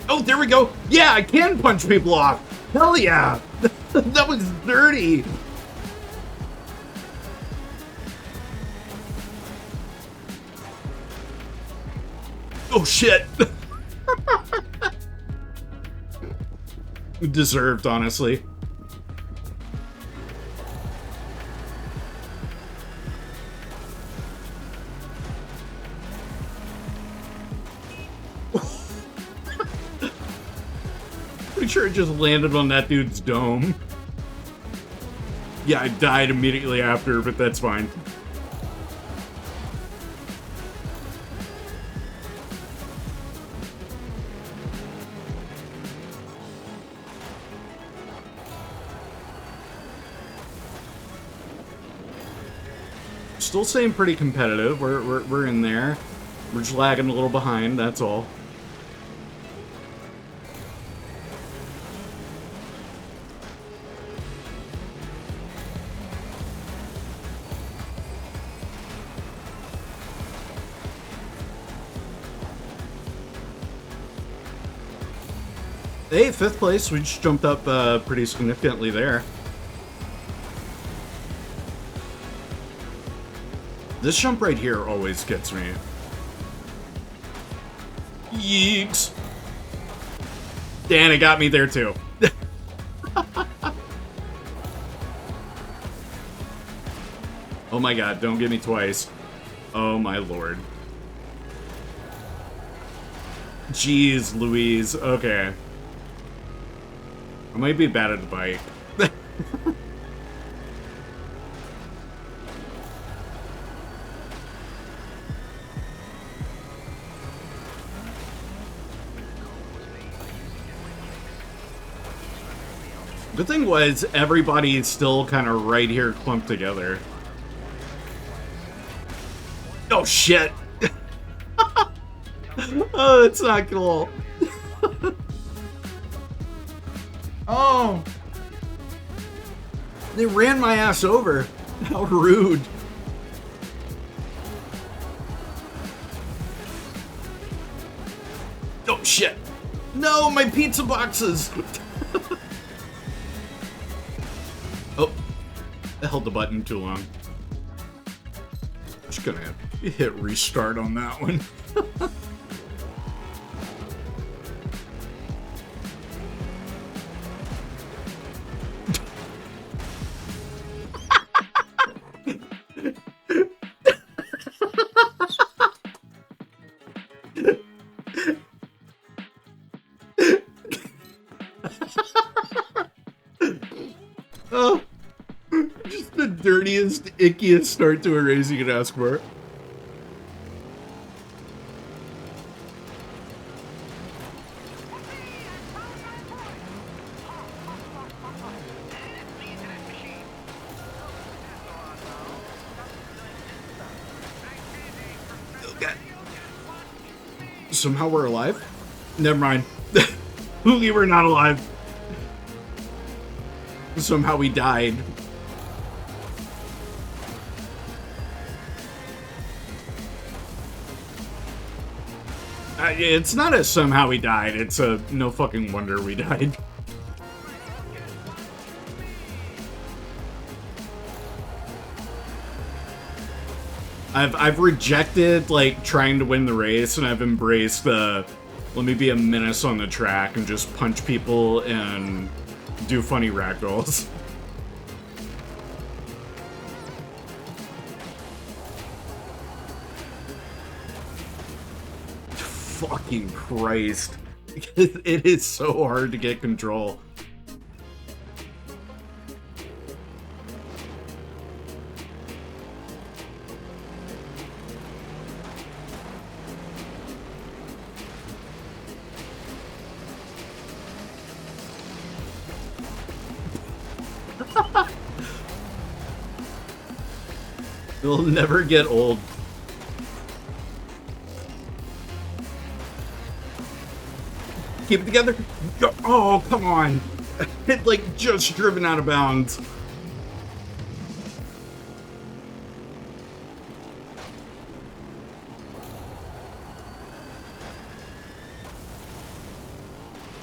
Oh, there we go. Yeah, I can punch people off. Hell yeah. That was dirty. Oh, shit. Deserved, honestly. Pretty sure it just landed on that dude's dome. Yeah, I died immediately after, but that's fine. Still staying pretty competitive. We're in there. We're just lagging a little behind, that's all. Hey, 5th place. We just jumped up pretty significantly there. This jump right here always gets me. Yeeks. Dan, it got me there too. Oh my god, don't get me twice. Oh my lord. Jeez Louise, okay. I might be bad at the bike. Good thing was, everybody's still kind of right here clumped together. Oh, shit! Oh, that's not cool. Oh! They ran my ass over. How rude. Oh, shit! No, my pizza boxes! Oh, I held the button too long. Just gonna hit restart on that one. Oh, just the dirtiest, ickiest start to a race you could ask for. Okay. Somehow we're alive? Never mind. We were not alive. Somehow we died. It's not a somehow we died, it's a no fucking wonder we died. I've rejected, like, trying to win the race, and I've embraced the let me be a menace on the track and just punch people and do funny ragdolls. Fucking Christ. It is so hard to get control. It'll never get old. Keep it together. Oh, come on. It, like, just driven out of bounds.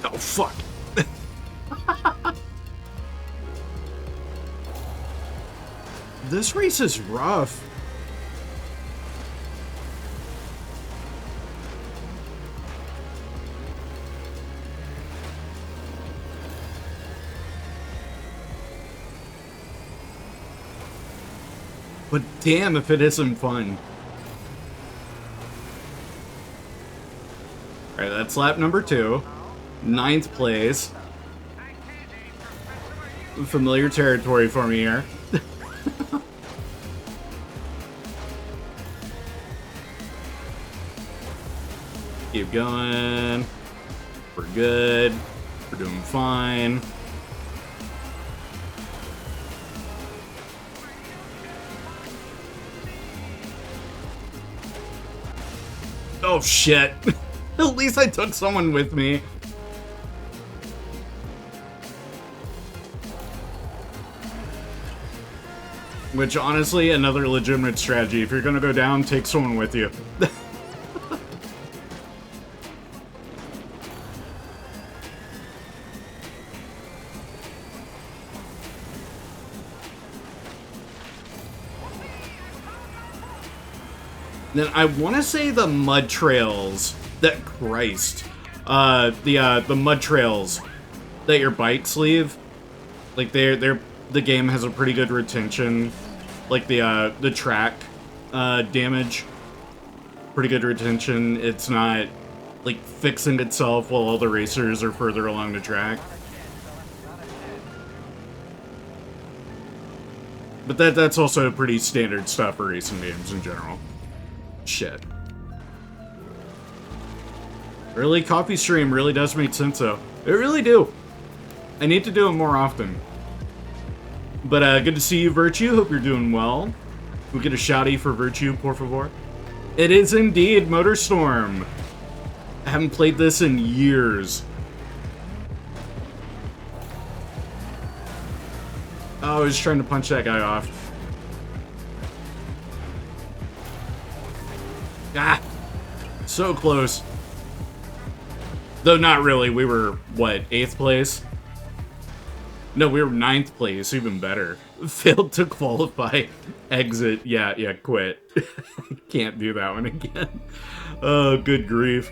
Oh, fuck. This race is rough. But damn if it isn't fun. Alright, that's lap number 2. 9th place. Familiar territory for me here. Keep going. We're good. We're doing fine. Oh shit. At least I took someone with me. Which, honestly, another legitimate strategy. If you're gonna go down, take someone with you. Then I want to say the mud trails that Christ, the mud trails that your bikes leave, like the game has a pretty good retention, like the track damage, pretty good retention. It's not like fixing itself while all the racers are further along the track. But that's also pretty standard stuff for racing games in general. Shit. Really, coffee stream really does make sense though. It really do. I need to do it more often. But good to see you, Virtue. Hope you're doing well. We get a shouty for Virtue, por favor. It is indeed Motorstorm. I haven't played this in years. Oh, I was trying to punch that guy off. Ah! So close. Though not really. We were, what, 8th place? No, we were 9th place. Even better. Failed to qualify. Exit. Yeah, quit. Can't do that one again. Oh, good grief.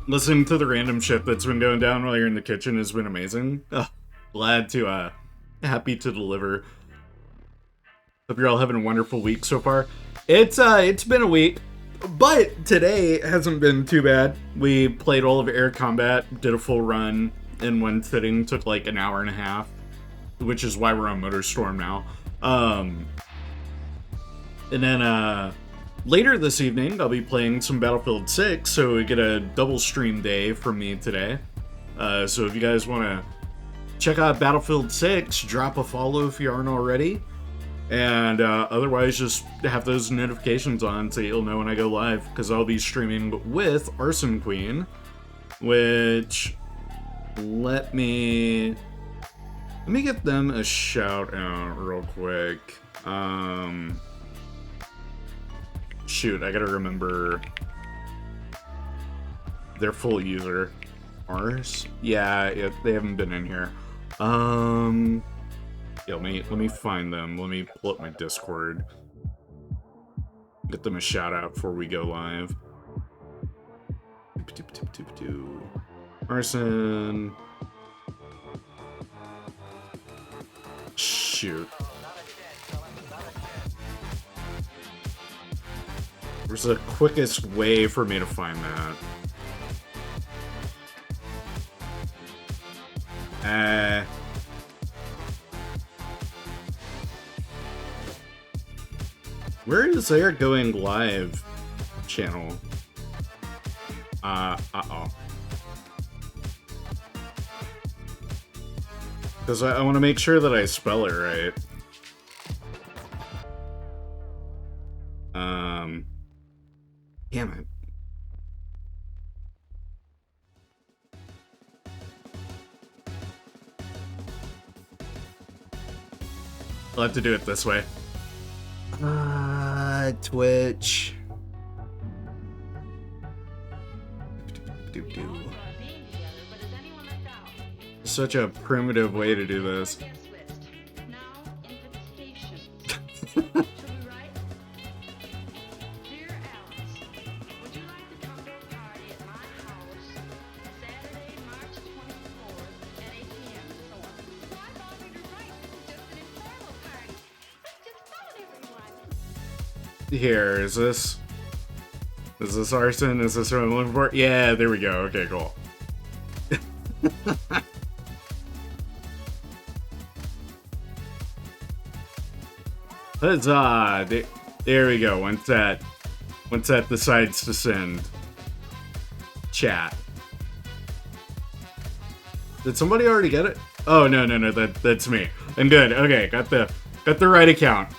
Listening to the random shit that's been going down while you're in the kitchen has been amazing. Oh, glad to, happy to deliver. Hope you're all having a wonderful week so far. It's been a week, but today hasn't been too bad. We played all of Air Combat, did a full run in one sitting, took like an hour and a half, which is why we're on Motorstorm now. And then, later this evening, I'll be playing some Battlefield 6, so we get a double stream day from me today. So if you guys want to check out Battlefield 6, drop a follow if you aren't already. And otherwise, just have those notifications on so you'll know when I go live, because I'll be streaming with Arson Queen, which, let me get them a shout out real quick. Shoot, I gotta remember their full user. Ars? Yeah, they haven't been in here. Yeah, let me find them. Let me pull up my Discord. Get them a shout out before we go live. Arson. Shoot. Where's the quickest way for me to find that? Where is their going live channel? Uh-oh. Because I want to make sure that I spell it right. Damn it. I'll have to do it this way. Twitch. Such a primitive way to do this. Here, is this arson? Is this what I'm looking for? Yeah, there we go. Okay, cool. Huzzah! There we go. Once that decides to send. Chat. Did somebody already get it? Oh no, that's me. I'm good. Okay, got the right account.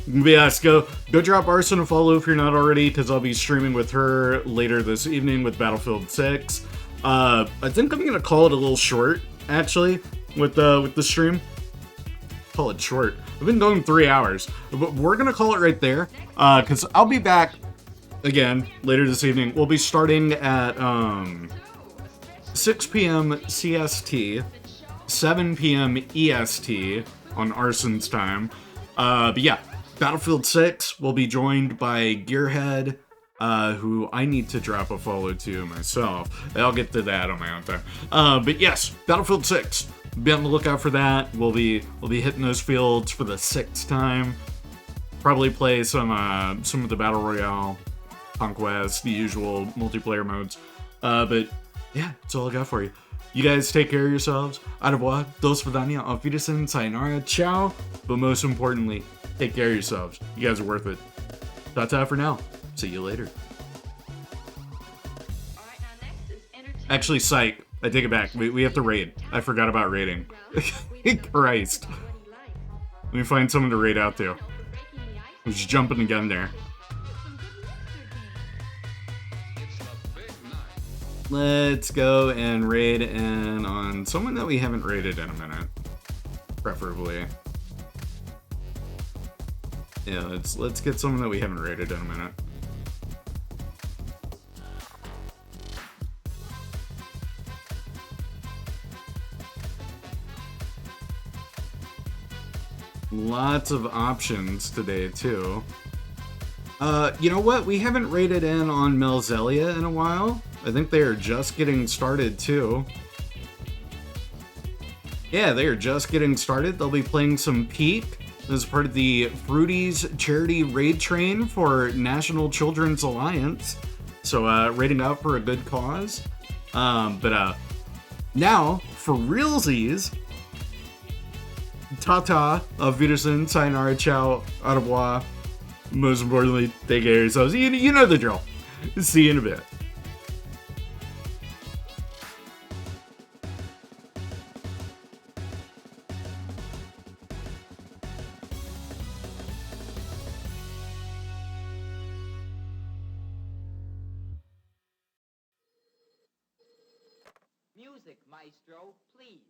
Yes, go drop Arson a follow if you're not already, because I'll be streaming with her later this evening with Battlefield 6. I think I'm gonna call it a little short, actually, with the stream. Call it short. I've been going 3 hours, but we're gonna call it right there, because I'll be back again later this evening. We'll be starting at 6 p.m. CST, 7 p.m. EST on Arson's time. But yeah, Battlefield 6 will be joined by Gearhead, who I need to drop a follow to myself. I'll get to that on my own time. But yes, Battlefield 6. Be on the lookout for that. We'll be hitting those fields for the 6th time. Probably play some of the Battle Royale, Conquest, the usual multiplayer modes. But yeah, that's all I got for you. You guys take care of yourselves. Au revoir, dos vidania, auf Wiedersehen, sayonara, ciao. But most importantly, take care of yourselves. You guys are worth it. Ta-ta for now. See you later. Actually, psych. I take it back. We have to raid. I forgot about raiding. Christ. Let me find someone to raid out to. I'm just jumping the gun there. Let's go and raid in on someone that we haven't raided in a minute. Preferably. Yeah, let's get someone that we haven't raided in a minute. Lots of options today, too. You know what? We haven't raided in on Melzelia in a while. I think they are just getting started, too. Yeah, they are just getting started. They'll be playing some Peak as part of the Fruities charity raid train for National Children's Alliance. So, raiding out for a good cause. But now, for realsies, ta-ta, auf Wiedersehen, sayonara, ciao, au revoir. Most importantly, take care of yourselves. You know the drill. See you in a bit. Music, maestro, please.